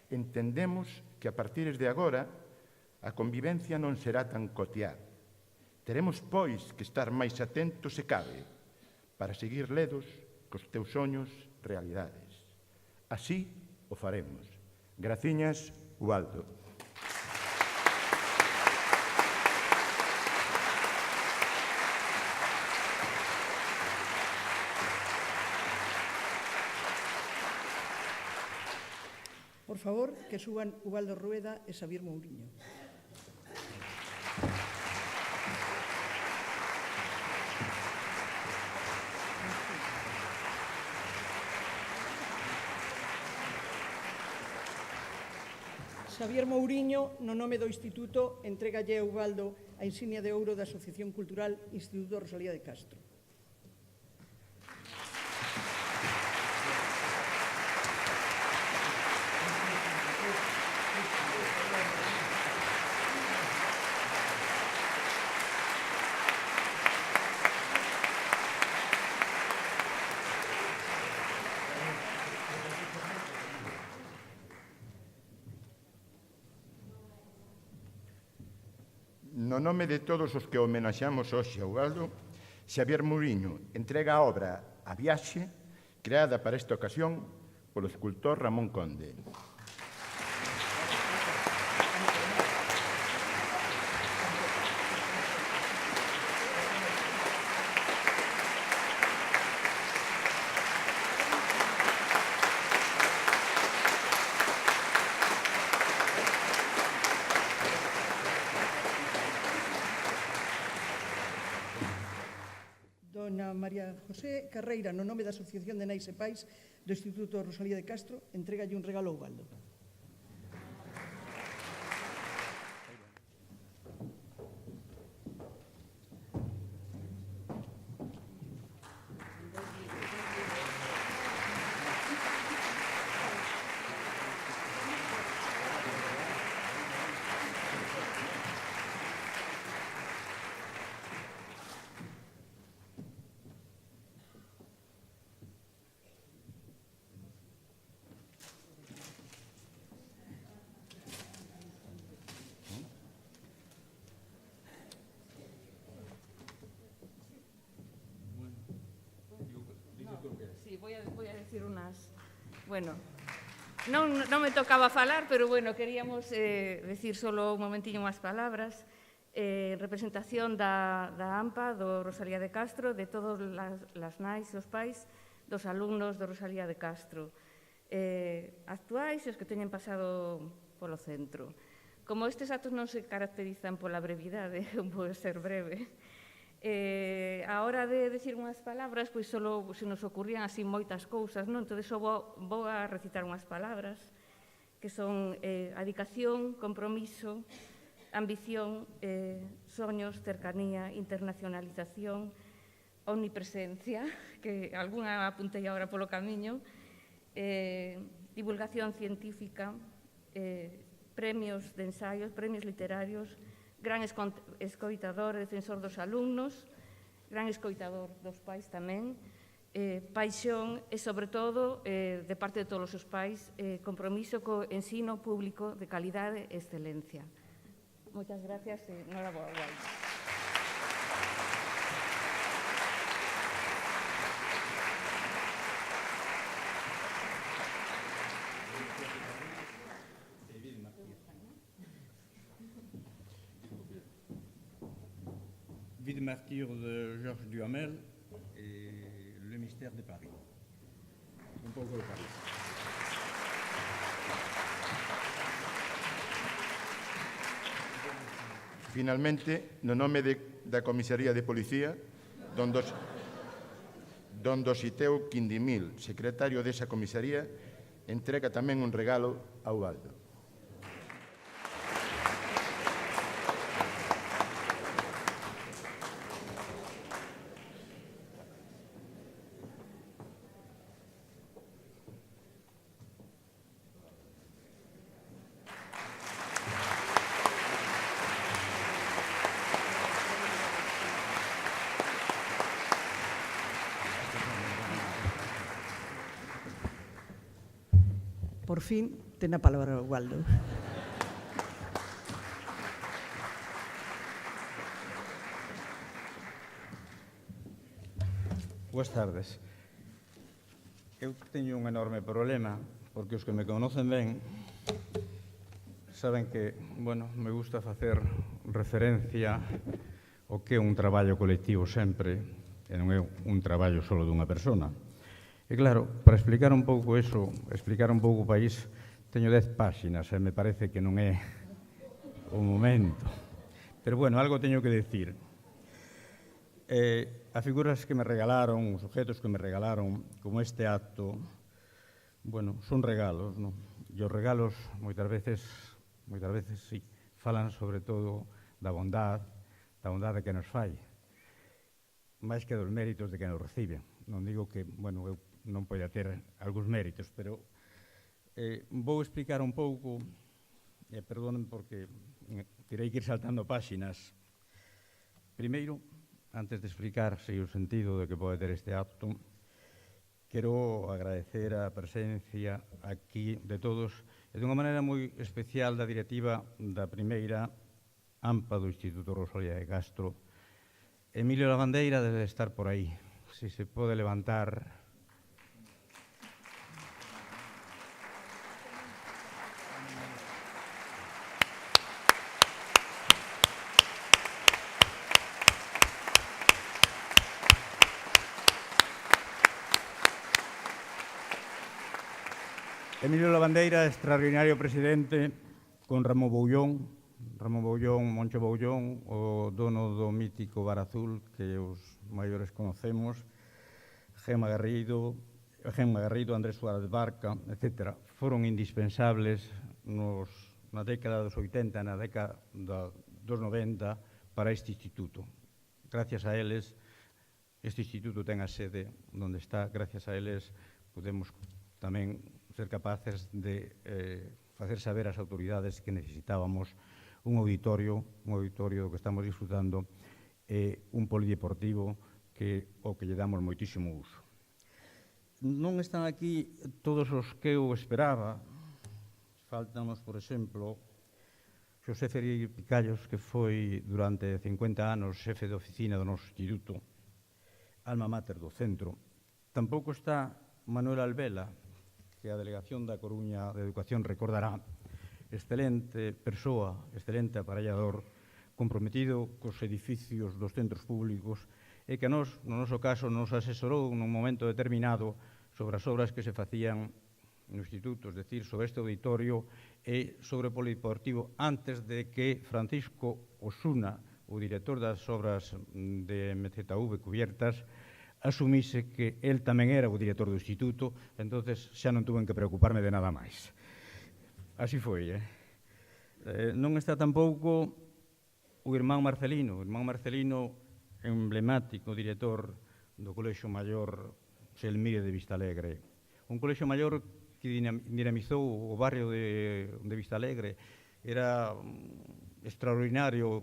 Entendemos que a partir de agora a convivencia non será tan cotiá. Teremos, pois, que estar máis atentos se cabe para seguir ledos cos teus soños realidades. Así o faremos. Graciñas, Ubaldo. Por favor, que suban Ubaldo Rueda e Xavier Mouriño. Xavier Mouriño, no nome do Instituto, entrégalle a Ubaldo a insignia de ouro da Asociación Cultural Instituto Rosalía de Castro. No nome de todos os que homenaxamos hoxe a Ubaldo, Xavier Mouriño entrega a obra A Viaxe, creada para esta ocasión polo escultor Ramón Conde. Dona María José Carreira, no nome da Asociación de Nais e Pais do Instituto Rosalía de Castro, entregalle un regalo ao Ubaldo. Sí, voy a decir unas... Bueno, non me tocaba falar, pero bueno, queríamos decir solo un momentiño unhas palabras en representación da AMPA, do Rosalía de Castro, de todos as nais e os pais dos alumnos do Rosalía de Castro, actuais e os que teñen pasado polo centro. Como estes actos non se caracterizan pola brevidade, vou ser breve, a hora de decir unhas palabras, pois só se nos ocurrían así moitas cousas, non? Entón, vou a recitar unhas palabras que son adicación, compromiso, ambición, soños, cercanía, internacionalización, omnipresencia, que algunha apuntei agora polo camiño, divulgación científica, premios de ensaios, premios literarios, gran escoitador e defensor dos alumnos, gran escoitador dos pais tamén, paixón e, sobre todo, de parte de todos os pais, compromiso co ensino público de calidade e excelencia. Moitas gracias e enhoraboa. Vie de martyr de Georges Duhamel et Le mystère de Paris. Un poco de París. Finalmente, no nome da Comisaría de Policía, don Dositeu Quindimil, secretario desa comisaría, entrega tamén un regalo ao Ubaldo. Por fin, ten a palabra o Ubaldo. Boas tardes. Eu teño un enorme problema, porque os que me conocen ben saben que, bueno, me gusta facer referencia ao que é un traballo colectivo sempre, e non é un traballo solo dunha persona. E claro, para explicar un pouco eso, explicar un pouco o país, teño 10 páxinas e me parece que non é o momento. Pero bueno, algo teño que decir. As figuras que me regalaron, os objetos que me regalaron, como este acto, bueno, son regalos, non? E os regalos, moitas veces, sí, falan sobre todo da bondade que nos fai, máis que dos méritos de que nos recibe. Non digo que, bueno, eu non poida ter algúns méritos, pero vou explicar un pouco, e perdonen porque terei que ir saltando páxinas. Primeiro, antes de explicar o sentido de que pode ter este acto, quero agradecer a presencia aquí de todos e de unha maneira moi especial da directiva da primeira AMPA do Instituto Rosalía de Castro. Emilio Lavandeira debe estar por aí, se se pode levantar. Emilio Lavandeira, extraordinario presidente, con Ramón Boullón, Ramón Boullón, Moncho Boullón, o dono do mítico Bar Azul, que os maiores conocemos, Gemma Garrido, Andrés Suárez Barca, etc. Foron indispensables na década dos 80, na década dos 90, para este instituto. Gracias a eles, este instituto ten a sede onde está, gracias a eles podemos tamén ser capaces de facer saber ás autoridades que necesitábamos un auditorio do que estamos disfrutando, un polideportivo ao que lle damos moitísimo uso. Non están aquí todos os que eu esperaba. Faltamos, por exemplo, Xosé Ferreira Picallos, que foi durante 50 anos xefe de oficina do noso instituto, alma mater do centro. Tampouco está Manuel Albela, que a Delegación da Coruña de Educación recordará, excelente persoa, excelente aparellador, comprometido cos edificios dos centros públicos e que a nos, no noso caso, nos asesorou nun momento determinado sobre as obras que se facían no instituto, es decir, sobre este auditorio e sobre o polideportivo, antes de que Francisco Osuna, o director das obras de MZV cubiertas, asumise que el tamén era o director do instituto, entonces xa non tuven que preocuparme de nada máis. Así foi, Non está tampouco o irmán Marcelino, emblemático director do Colexio Maior Selmire de Vistalegre. Un colexio maior que dinamizou o barrio de Vistalegre. Era extraordinario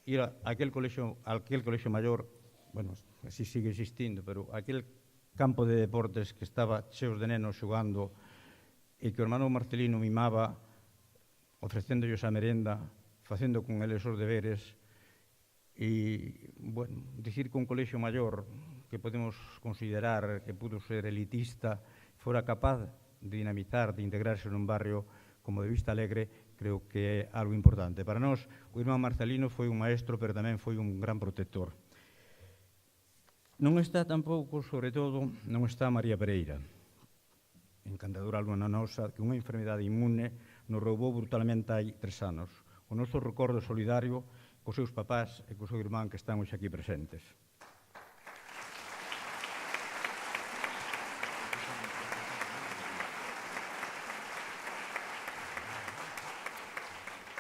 ir a aquel colexio maior, bueno, así sigue existindo, pero aquel campo de deportes que estaba cheos de nenos xogando e que o hermano Marcelino mimaba, ofrecéndollos a merenda, facendo con eles os deberes. E, bueno, dicir que un colexio maior que podemos considerar que pudo ser elitista fora capaz de dinamizar, de integrarse nun barrio como de Vistalegre, creo que é algo importante. Para nós, o irmán Marcelino foi un maestro, pero tamén foi un gran protector. Non está tampouco, sobre todo, non está María Pereira, encantadora alumna nosa, que unha enfermedade inmune nos roubou brutalmente hai 3 anos. O noso recordo solidario cos seus papás e co seu irmán que están hoxe aquí presentes.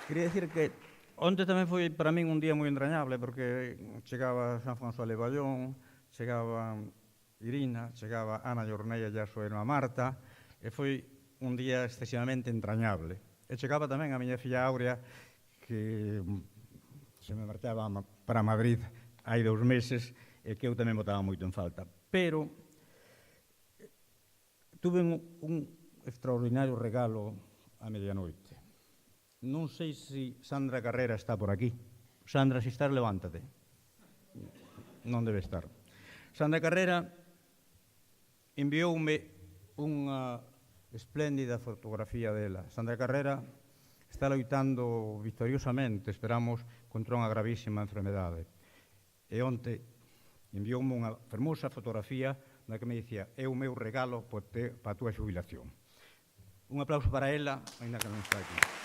Quería dicir que onte tamén foi para min un día moi entrañable, porque chegaba San François Le Ballón, chegaba Irina, chegaba Ana Llornella e a súa irmá Marta, e foi un día excesivamente entrañable. E chegaba tamén a miña filla Áurea, que se me marchaba para Madrid hai 2 meses, e que eu tamén botaba moito en falta. Pero tuve un extraordinario regalo a medianoite. Non sei se Sandra Carrera está por aquí. Sandra, se estás, levántate. Non debe estar. Sandra Carrera envioume unha espléndida fotografía dela. Sandra Carrera está loitando victoriosamente, esperamos, contra unha gravísima enfermedade. E onte envioume unha fermosa fotografía na que me dicía: é o meu regalo para a túa xubilación. Un aplauso para ela, ainda que non está aquí.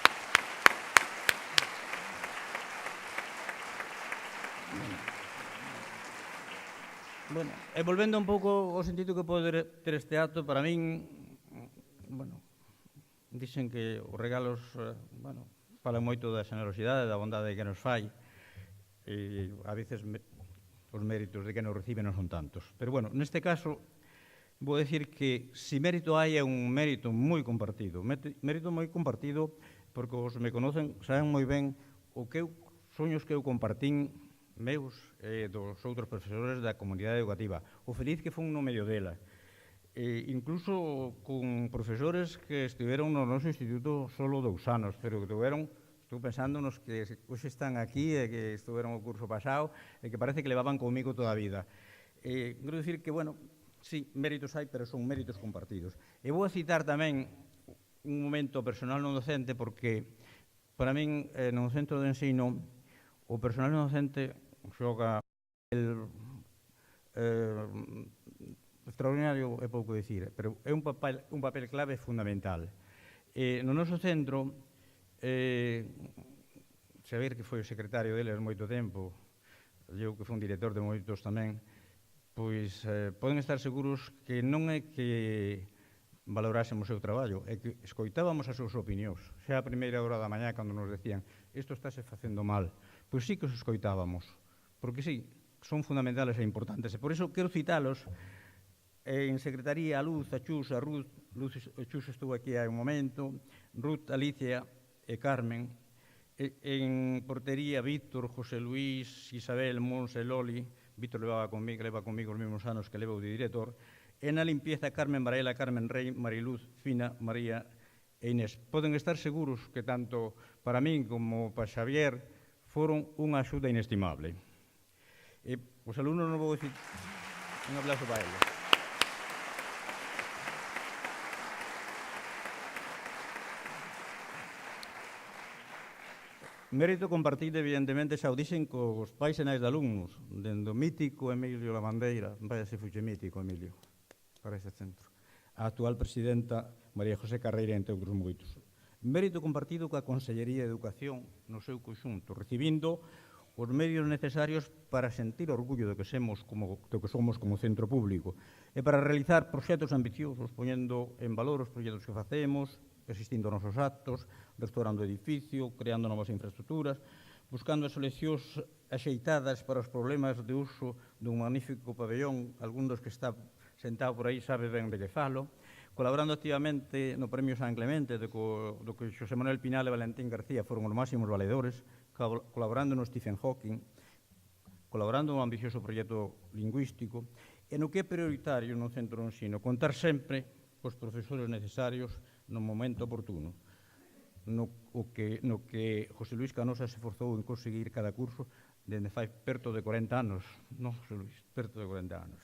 Bueno, e volvendo un pouco ao sentido que pode ter este acto, para min, bueno, dixen que os regalos, bueno, falan moito da generosidade, da bondade que nos fai, e a veces os méritos de que nos recibe non son tantos. Pero, bueno, neste caso, vou decir que se mérito hai é un mérito moi compartido. Mérito moi compartido porque os me conocen, saben moi ben soños que eu compartín meus e dos outros profesores da comunidade educativa. O feliz que fun no medio dela. Incluso con profesores que estiveron no noso instituto solo 2 anos, pero que estou pensando nos que hoxe están aquí e que estiveron o curso pasado e que parece que levaban comigo toda a vida. Quero dicir que, bueno, sí, méritos hai, pero son méritos compartidos. E vou a citar tamén un momento personal non docente, porque para min no centro de ensino o personal non docente xoga extraordinario, é pouco dicir, pero é un papel clave fundamental. No noso centro Xavier, que foi o secretario deles moito tempo, eu que fui un director de moitos tamén, pois poden estar seguros que non é que valorásemos o seu traballo, é que escoitábamos as súas opinións. Xa a primeira hora da mañá, cando nos decían isto estáse facendo mal, pois sí que os escoitábamos, porque sí, son fundamentales e importantes. E por iso quero citalos en secretaría a Luz, a Chus, a Ruth, Chus estuvo aquí hai un momento, Ruth, Alicia e Carmen, en portería Víctor, José Luis, Isabel, Mons e Loli, Víctor leva comigo os mesmos anos que leva o de director, e na limpieza Carmen Varela, Carmen Rey, Mariluz, Fina, María e Inés. Poden estar seguros que tanto para min como para Xavier foron unha axuda inestimable. E os alumnos non vou dicir un aplauso para eles. Mérito compartido, evidentemente, xa o dixen cos pais e nais de alumnos, dende o mítico Emilio Lavandeira, vaya se fuxe mítico, Emilio, para ese centro, a actual presidenta María José Carreira, entre outros moitos. Mérito compartido coa Consellería de Educación no seu conxunto, recibindo os medios necesarios para sentir orgullo do que somos como centro público e para realizar proxectos ambiciosos, poñendo en valor os proxectos que facemos, asistindo aos nosos actos, restaurando o edificio, creando novas infraestructuras, buscando solucións axeitadas para os problemas de uso dun magnífico pabellón, algún dos que está sentado por aí sabe ben de que falo, colaborando activamente no Premio San Clemente, do que Xosé Manuel Pinal e Valentín García foron os máximos valedores, colaborando no Stephen Hawking, colaborando no ambicioso proxecto lingüístico, e no que é prioritario no centro de ensino, contar sempre os profesores necesarios no momento oportuno, no que José Luis Canosa se esforzou en conseguir cada curso dende fai perto de 40 anos, non, José Luis, perto de 40 anos.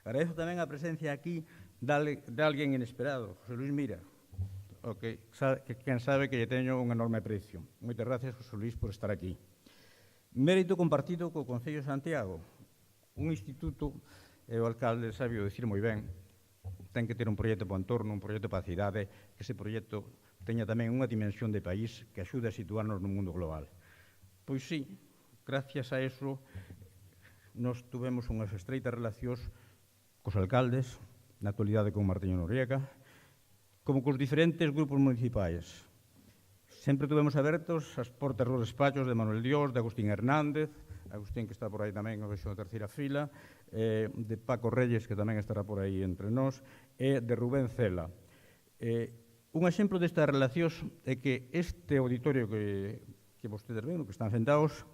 Agradezo tamén a presencia aquí de alguén inesperado, José Luis Mira, que quen sabe que lle teño un enorme aprecio. Moitas gracias, José Luis, por estar aquí. Mérito compartido co Concello de Santiago, un instituto, e o alcalde sabio dicir moi ben, ten que ter un proxecto para o entorno, un proxecto para a cidade, que ese proxecto teña tamén unha dimensión de país que axude a situarnos no mundo global. Pois sí, gracias a eso, nos tuvemos unhas estreitas relacións cos alcaldes, na actualidade con Martiño Noriega, como cos diferentes grupos municipais. Sempre tuvemos abertos as portas dos despachos de Manuel Dios, de Agustín Hernández, Agustín que está por aí tamén, o vexo na terceira fila, de Paco Reyes, que tamén estará por aí entre nós, e de Rubén Cela. Un exemplo destas relacións é que este auditorio que vostedes ven, que están sentados,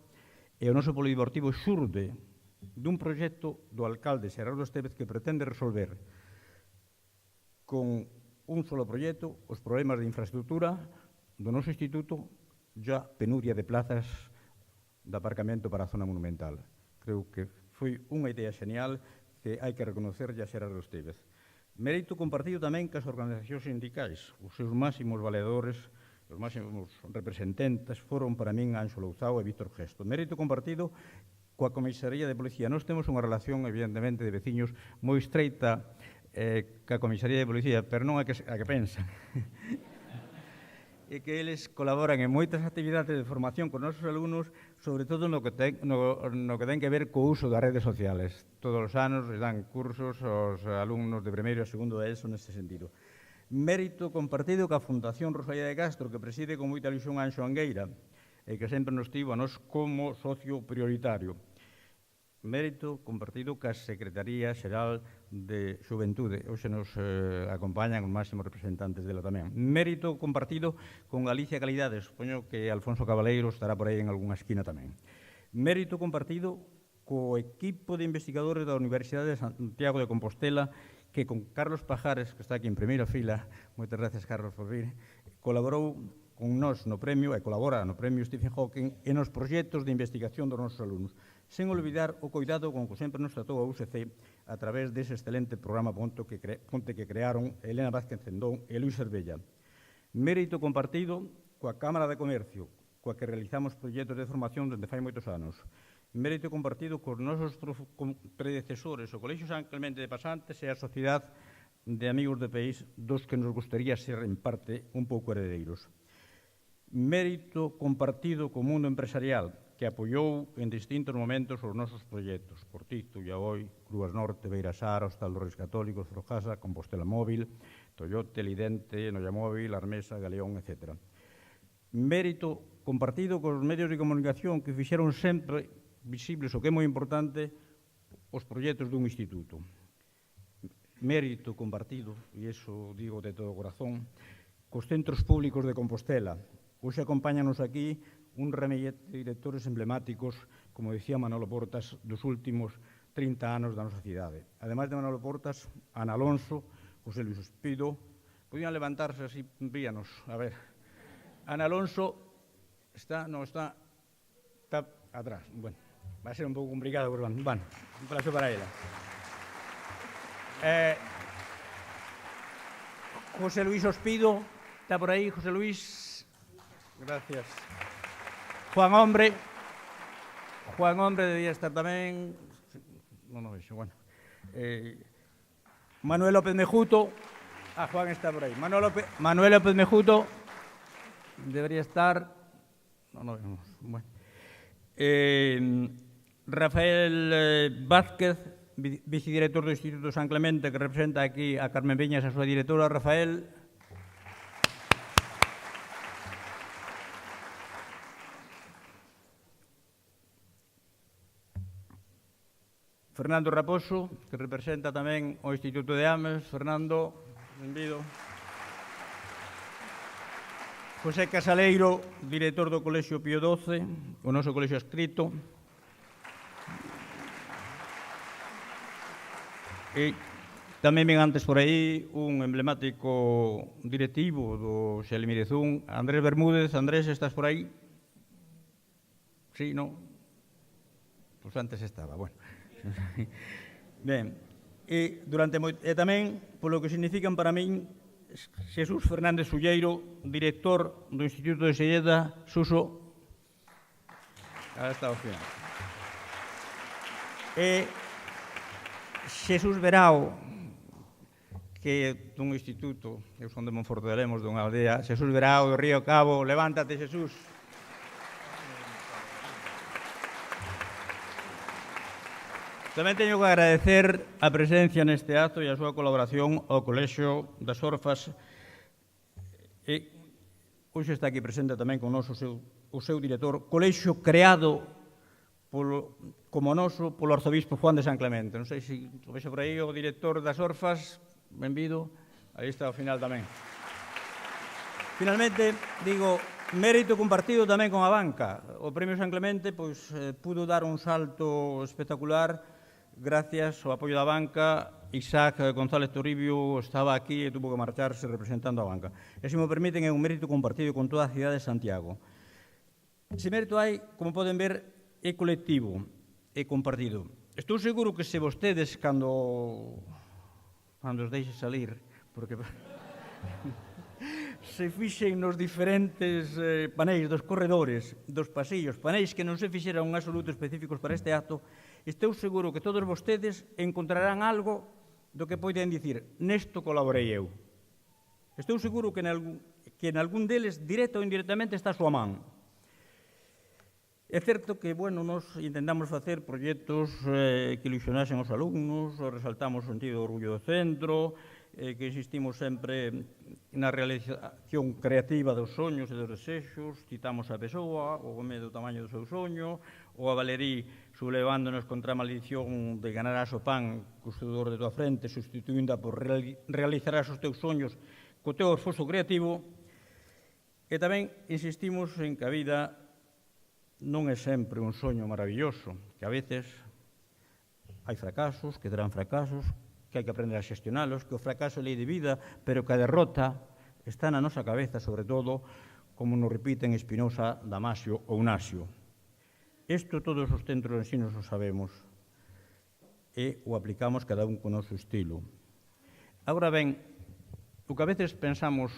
e o noso polideportivo xurde dun proxecto do alcalde Xerardo Estévez que pretende resolver con un solo proxecto os problemas de infraestructura do noso instituto, já penuria de plazas de aparcamento para a zona monumental. Creo que foi unha idea genial que hai que reconocerlle a Xerardo Estévez. Mérito compartido tamén que as organizacións sindicais, os seus máximos valedores, os máximos representantes foron para min Anxo Louzao e Víctor Gesto. Mérito compartido coa Comisaría de Policía. Nós temos unha relación, evidentemente, de veciños moi estreita ca Comisaría de Policía, pero non a que pensan. E que eles colaboran en moitas actividades de formación con nosos alumnos, sobre todo no que ten que ver co uso das redes sociales. Todos os anos dan cursos aos alumnos de primeiro e segundo de ESO nese sentido. Mérito compartido ca Fundación Rosalía de Castro, que preside con moita ilusión Anxo Angueira, e que sempre nos tivo a nós como socio prioritario. Mérito compartido ca Secretaría Xeral de Xuventude. Hoxe nos acompañan os máximos representantes dela tamén. Mérito compartido con Galicia Calidades. Supoño que Alfonso Cabaleiro estará por aí en algunha esquina tamén. Mérito compartido co equipo de investigadores da Universidade de Santiago de Compostela, que con Carlos Pajares, que está aquí en primeira fila, moitas gracias, Carlos, por vir, colaborou con nós no premio, e colabora no premio Stephen Hawking, e nos proxectos de investigación dos nosos alumnos, sen olvidar o cuidado con que sempre nos tratou a UCC a través dese excelente programa Ponte que crearon Elena Vázquez Cendón e Luis Cervella. Mérito compartido coa Cámara de Comercio, coa que realizamos proxectos de formación dende fai moitos anos. Mérito compartido cos nosos predecesores, o Colexio San Clemente de Pasantes e a Sociedade de Amigos de País, dos que nos gustaría ser en parte un pouco heredeiros. Mérito compartido co mundo empresarial, que apoiou en distintos momentos os nosos proxectos. Portito, Iaboi, Crúas Norte, Beirasar, Hostal dos Reis Católicos, Frojasa, Compostela Móvil, Toyota, Lidente, Noia Móvil, Armesa, Galeón, etc. Mérito compartido cos medios de comunicación que fixeron sempre visibles o que é moi importante os proxectos dun instituto. Mérito compartido, e iso digo de todo corazón, cos centros públicos de Compostela. Hoxe acompáñanos aquí un ramillete de directores emblemáticos, como decía Manolo Portas, dos últimos 30 anos da nosa cidade. Ademais de Manolo Portas, Ana Alonso, José Luis Ospido, podían levantarse así, víanos, a ver. Ana Alonso está atrás. Bueno, vai ser un pouco complicado, pero bueno, un aplauso para ela. José Luis Ospido, está por aí, José Luis. Gracias. Juan Hombre debía estar tamén. Non o vexo, bueno. Manuel López Mejuto. Juan está por aí. Manuel López Mejuto debería estar. Non o vemos. Bueno. Rafael Vázquez, vicedirector do Instituto San Clemente, que representa aquí a Carmen Viñas, a súa directora. Rafael. Fernando Raposo, que representa tamén o Instituto de Ames. Fernando, benvido. José Casaleiro, director do Colexio Pío XII, o noso colexio adscrito. E tamén ven antes por aí un emblemático directivo do Xelimirezún, Andrés Bermúdez. Andrés, estás por aí? Sí, non? Pois antes estaba, bueno. Ben, e tamén, polo que significan para min, Xesús Fernández Sulleiro, director do Instituto de Selleda. Suso, hasta o final. E Xesús Verao, que é dun instituto, eu son de Monforte de Lemos, dunha aldea. Xesús Verao, do Río Cabo. Levántate, Xesús. Tamén teño que agradecer a presencia neste acto e a súa colaboración ao Colexio das Orfas. E hoxe está aquí presente tamén con nos o seu director, colexio creado como noso polo arzobispo Juan de San Clemente. Non sei se o vexo por aí o director das Orfas, benvido. Aí está ao final tamén. Finalmente, digo, mérito compartido tamén con a banca. O Premio San Clemente pudo dar un salto espectacular gracias ao apoio da banca. Isaac González Toribio estaba aquí e tuvo que marcharse representando a banca. E, se me permiten, é un mérito compartido con toda a cidade de Santiago. Ese mérito hai, como poden ver, é colectivo, é compartido. Estou seguro que se vostedes, cando os deixe salir, porque se fixen nos diferentes paneis dos corredores, dos pasillos, paneis que non se fixeran un absoluto específicos para este acto, estou seguro que todos vostedes encontrarán algo do que poden dicir: nesto colaborei eu. Estou seguro que en algún deles, directa ou indirectamente, está a súa man. É certo que, bueno, nos intentamos facer proxectos que ilusionasen os alumnos, resaltamos o sentido de orgullo do centro, que insistimos sempre na realización creativa dos soños e dos desexos, citamos a persoa, o home do tamaño do seu soño, ou a Valerí sublevándonos contra a maldición de ganarás o pan co sudor de tua frente, sustituíndoa por realizarás os teus soños co teu esforzo creativo. E tamén insistimos en que a vida non é sempre un soño maravilloso, que a veces hai fracasos, que terán fracasos, que hai que aprender a xestionalos, que o fracaso é lei de vida, pero que a derrota está na nosa cabeza, sobre todo, como nos repiten Espinosa, Damasio ou Nasio. Isto todos os centros de ensino o sabemos e o aplicamos cada un con o noso estilo. Agora ben, o que a veces pensamos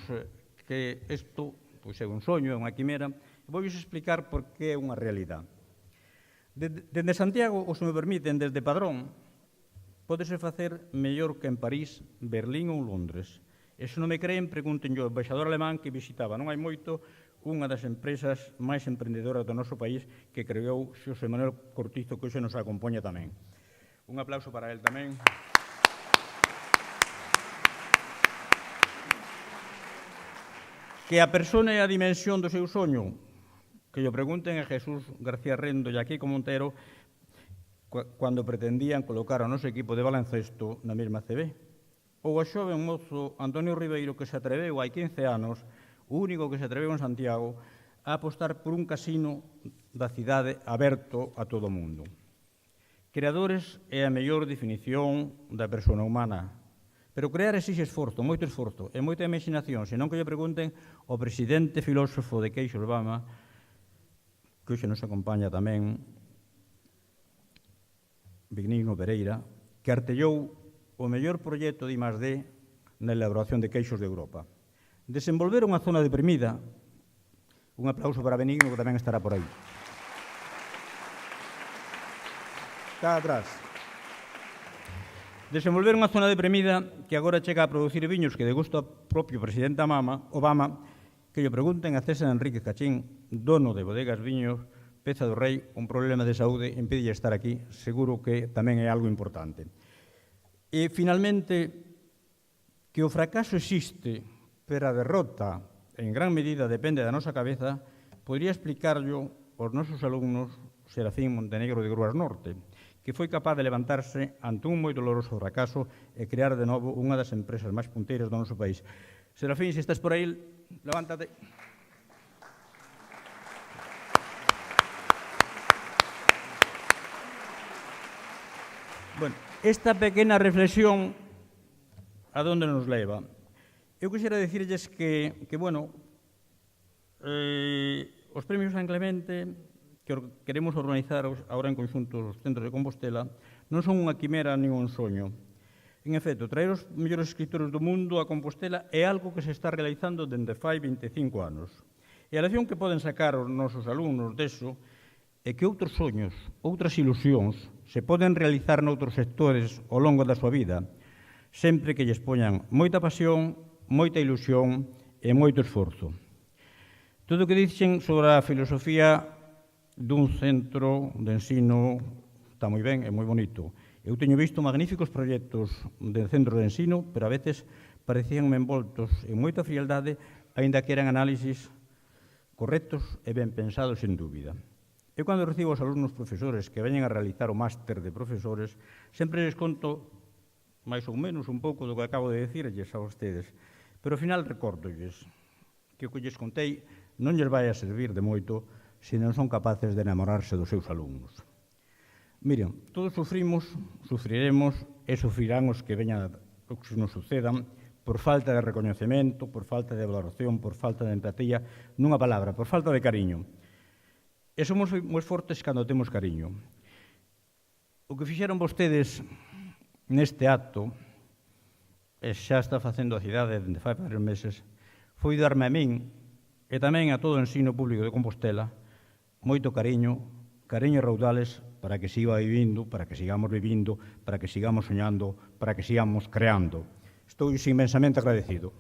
que isto é un soño, é unha quimera, vou explicar por que é unha realidade. Dende Santiago, ou se me permiten, desde Padrón, pódese facer mellor que en París, Berlín ou Londres. E se non me creen, pregunten ao embaixador alemán que visitaba non hai moito unha das empresas máis emprendedoras do noso país que creou Xosé Manuel Cortizo, que hoxe nos acompaña tamén. Un aplauso para él tamén. Que a persona e a dimensión do seu soño, que lle pregunten a Jesús García Rendo e a Kiko Montero cando pretendían colocar o noso equipo de baloncesto na mesma CB. Ou o xoven mozo Antonio Ribeiro, que se atreveu hai 15 anos, o único que se atreveu en Santiago, a apostar por un casino da cidade aberto a todo o mundo. Creadores é a mellor definición da persona humana. Pero crear exixe esforzo, moito esforzo e moita imaginación, senón que lle pregunten ao presidente filósofo de Queixos Bama, que hoxe nos acompaña tamén, Benigno Pereira, que artellou o mellor proxecto de I+D na elaboración de queixos de Europa. Desenvolver unha zona deprimida, un aplauso para Benigno, que tamén estará por aí. Está atrás. Desenvolver unha zona deprimida que agora chega a producir viños que degusta o propio presidente Obama, que lle pregunten a César Enrique Cachín, dono de Bodegas Viños, Peza do Rei, un problema de saúde impide estar aquí, seguro que tamén é algo importante. E, finalmente, que o fracaso existe, pero a derrota, en gran medida, depende da nosa cabeza, podría explicarlo aos nosos alumnos Serafín Montenegro de Grúas Norte, que foi capaz de levantarse ante un moi doloroso fracaso e crear de novo unha das empresas máis punteiras do noso país. Serafín, se estás por aí, levántate. Bueno, esta pequena reflexión a donde nos leva? Eu quixera dicirlles que bueno, os premios San Clemente que queremos organizar agora en conxunto os centros de Compostela non son unha quimera nin un soño. En efecto, traer os mellores escritores do mundo a Compostela é algo que se está realizando dende fai 25 anos. E a lección que poden sacar os nosos alumnos deso é que outros soños, outras ilusións, se poden realizar noutros sectores ao longo da súa vida, sempre que lles poñan moita pasión, moita ilusión e moito esforzo. Todo o que dixen sobre a filosofía dun centro de ensino está moi ben, é moi bonito. Eu teño visto magníficos proxectos de centro de ensino, pero a veces parecíanme envoltos en moita frialdade, aínda que eran análisis correctos e ben pensados, sen dúbida. Eu, cando recibo os alumnos profesores que veñen a realizar o máster de profesores, sempre les conto máis ou menos un pouco do que acabo de dicirlles a vostedes, pero ao final recórdolles que o que lles contei non lles vai a servir de moito se non son capaces de enamorarse dos seus alumnos. Miren, todos sufrimos, sufriremos e sufrirán os que nos sucedan por falta de recoñecemento, por falta de valoración, por falta de empatía, nunha palabra, por falta de cariño. E somos moi fortes cando temos cariño. O que fixeron vostedes neste acto, e xa está facendo a cidade dende fai varios meses, foi darme a min e tamén a todo o ensino público de Compostela moito cariño e raudales para que siga vivindo, para que sigamos vivindo, para que sigamos soñando, para que sigamos creando. Estou inmensamente agradecido.